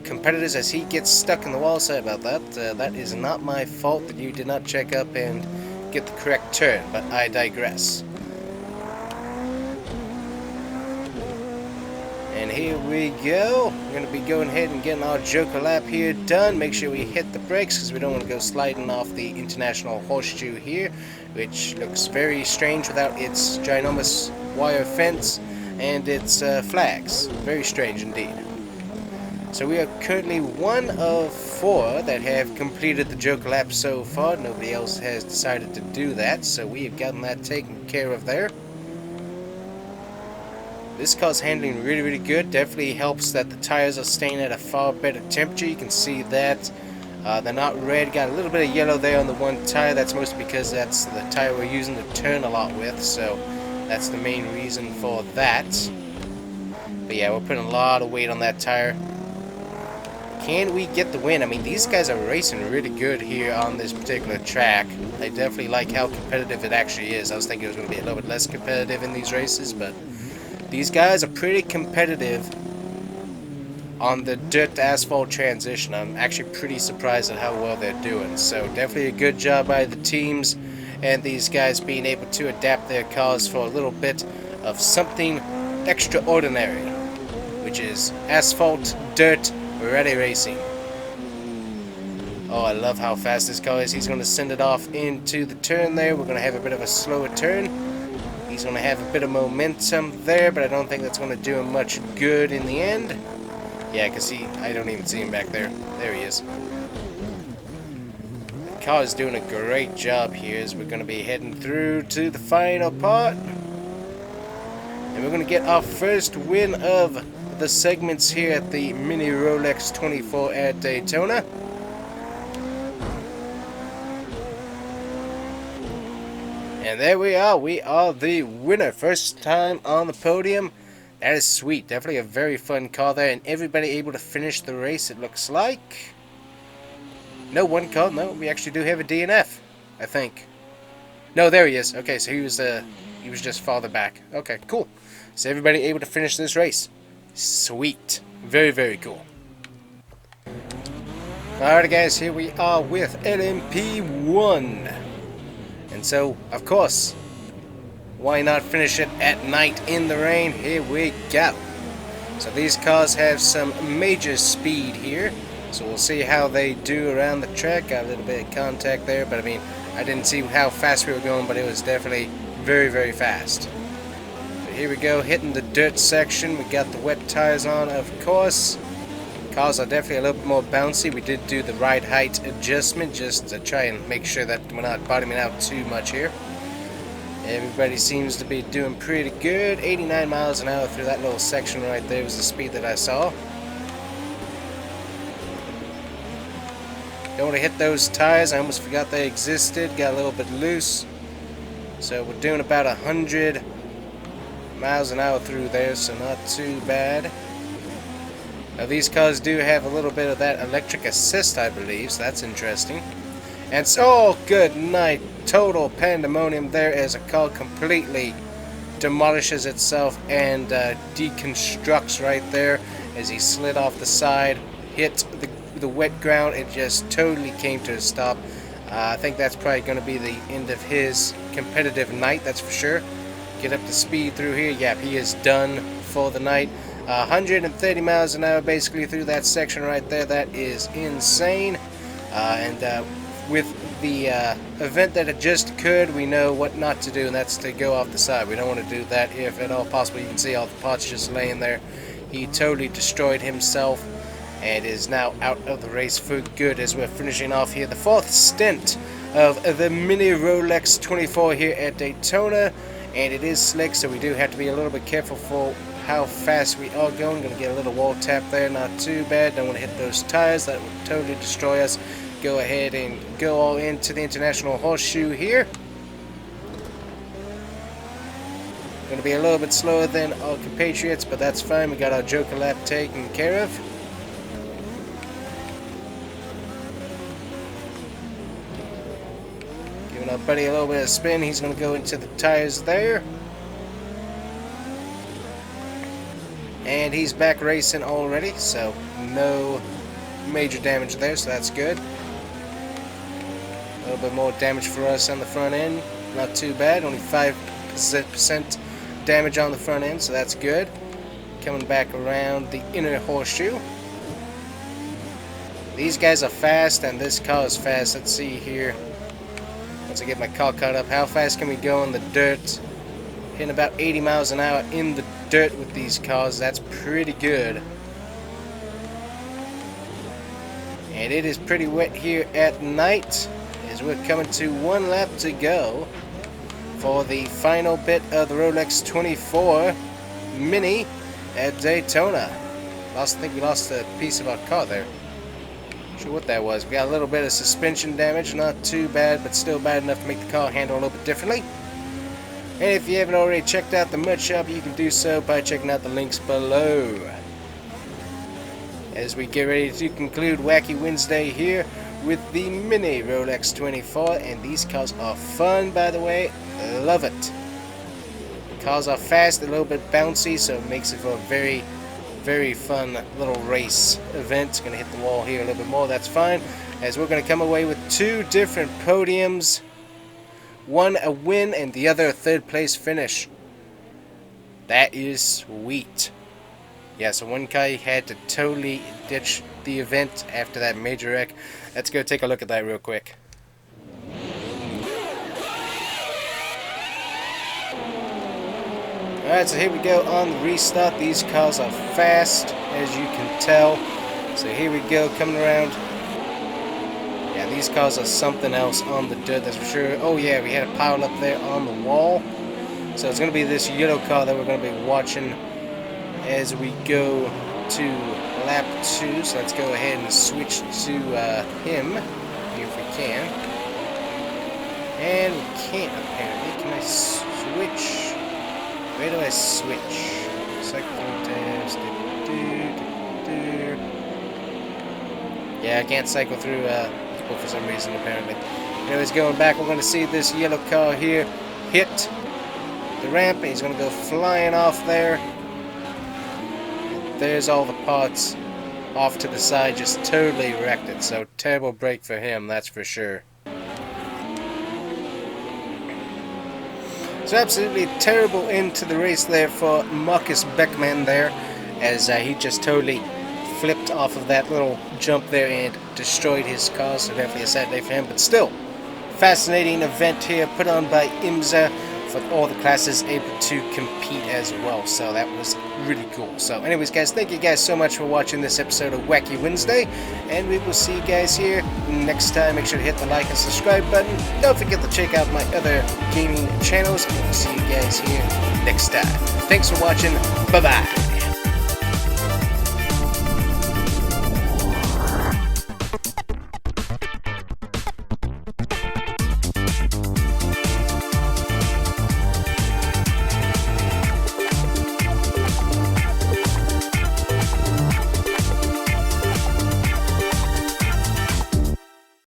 competitors as he gets stuck in the wall. Sorry about that. That is not my fault that you did not check up and get the correct turn, but I digress. And here we go. We're going to be going ahead and getting our Joker lap here done. Make sure we hit the brakes because we don't want to go sliding off the International Horseshoe here, which looks very strange without its ginormous wire fence and its flags. Very strange indeed. So we are currently one of 4 that have completed the Joker lap so far. Nobody else has decided to do that, so we have gotten that taken care of there. This car's handling really, really good. Definitely helps that the tires are staying at a far better temperature. You can see that they're not red. Got a little bit of yellow there on the one tire. That's mostly because that's the tire we're using to turn a lot with, so that's the main reason for that. But yeah, we're putting a lot of weight on that tire. Can we get the win? I mean, these guys are racing really good here on this particular track. I definitely like how competitive it actually is. I was thinking it was going to be a little bit less competitive in these races, but these guys are pretty competitive on the dirt to asphalt transition. I'm actually pretty surprised at how well they're doing. So definitely a good job by the teams and these guys being able to adapt their cars for a little bit of something extraordinary, which is asphalt, dirt, ready racing. Oh, I love how fast this car is. He's going to send it off into the turn there. We're going to have a bit of a slower turn. He's going to have a bit of momentum there, but I don't think that's going to do him much good in the end. Yeah, because I don't even see him back there. There he is. The car is doing a great job here as we're going to be heading through to the final part. And we're going to get our first win of the segments here at the Mini Rolex 24 at Daytona. And there we are the winner. First time on the podium. That is sweet. Definitely a very fun car there, and everybody able to finish the race, it looks like. No, one car. No, we actually do have a DNF, I think. No, there he is. Okay, so he was just farther back. Okay, cool. So everybody able to finish this race. Sweet. Very, very cool. Alright guys, here we are with LMP1. And so, of course, why not finish it at night in the rain? Here we go. So these cars have some major speed here. So we'll see how they do around the track. Got a little bit of contact there, but I mean, I didn't see how fast we were going, but it was definitely very, very fast. But here we go, hitting the dirt section. We got the wet tires on, of course. Cars are definitely a little bit more bouncy. We did do the ride height adjustment just to try and make sure that we're not bottoming out too much here. Everybody seems to be doing pretty good. 89 miles an hour through that little section right there was the speed that I saw. Don't want to hit those tires. I almost forgot they existed. Got a little bit loose. So we're doing about 100 miles an hour through there, so not too bad. Now these cars do have a little bit of that electric assist, I believe, so that's interesting. And so, oh, good night. Total pandemonium there as a car completely demolishes itself and deconstructs right there as he slid off the side, hit the wet ground. It just totally came to a stop. I think that's probably going to be the end of his competitive night, that's for sure. Get up to speed through here. Yep, he is done for the night. 130 miles an hour basically through that section right there. That is insane. With the event that it just occurred, we know what not to do, and that's to go off the side. We don't want to do that if at all possible. You can see all the parts just laying there. He totally destroyed himself and is now out of the race for good as we're finishing off here the fourth stint of the mini Rolex 24 here at Daytona. And it is slick, so we do have to be a little bit careful for how fast we are going. Gonna get a little wall tap there, not too bad. Don't want to hit those tires, that would totally destroy us. Go ahead and go all into the International Horseshoe here. Gonna be a little bit slower than our compatriots, but that's fine. We got our Joker lap taken care of. Giving our buddy a little bit of spin. He's gonna go into the tires there. And he's back racing already, so no major damage there, so that's good. A little bit more damage for us on the front end, not too bad, only 5% damage on the front end, so that's good. Coming back around the inner horseshoe. These guys are fast, and this car is fast. Let's see here. Once I get my car caught up, how fast can we go in the dirt? Hitting about 80 miles an hour in the dirt with these cars. That's pretty good. And it is pretty wet here at night as we're coming to one lap to go for the final bit of the Rolex 24 Mini at Daytona. I think we lost a piece of our car there. Not sure what that was. We got a little bit of suspension damage, not too bad, but still bad enough to make the car handle a little bit differently. And if you haven't already checked out the merch shop, you can do so by checking out the links below. As we get ready to conclude Wacky Wednesday here with the mini Rolex 24, and these cars are fun, by the way. Love it. The cars are fast, a little bit bouncy, so it makes it for a very, very fun little race event. It's going to hit the wall here a little bit more, that's fine, as we're going to come away with two different podiums. One a win and the other a third place finish. That is sweet. Yeah, so one guy had to totally ditch the event after that major wreck. Let's go take a look at that real quick. Alright, so here we go on the restart. These cars are fast, as you can tell. So here we go, coming around. Yeah, these cars are something else on the dirt, that's for sure. Oh yeah, we had a pile up there on the wall. So it's going to be this yellow car that we're going to be watching as we go to lap 2. So let's go ahead and switch to him, if we can. And we can't, apparently. Can I switch? Where do I switch? Cycle tabs. Yeah, I can't cycle through people for some reason, apparently. Anyways, going back, we're going to see this yellow car here hit the ramp, and he's going to go flying off there. There's all the parts off to the side, just totally wrecked it. So terrible break for him, that's for sure. So absolutely terrible end to the race there for Marcus Beckman there, as he just totally flipped off of that little jump there and destroyed his car. So definitely a sad day for him, but still fascinating event here put on by IMSA for all the classes able to compete as well. So that was really cool. So anyways guys, thank you guys so much for watching this episode of Wacky Wednesday, and we will see you guys here next time. Make sure to hit the like and subscribe button. Don't forget to check out my other gaming channels, and we'll see you guys here next time. Thanks for watching. Bye bye.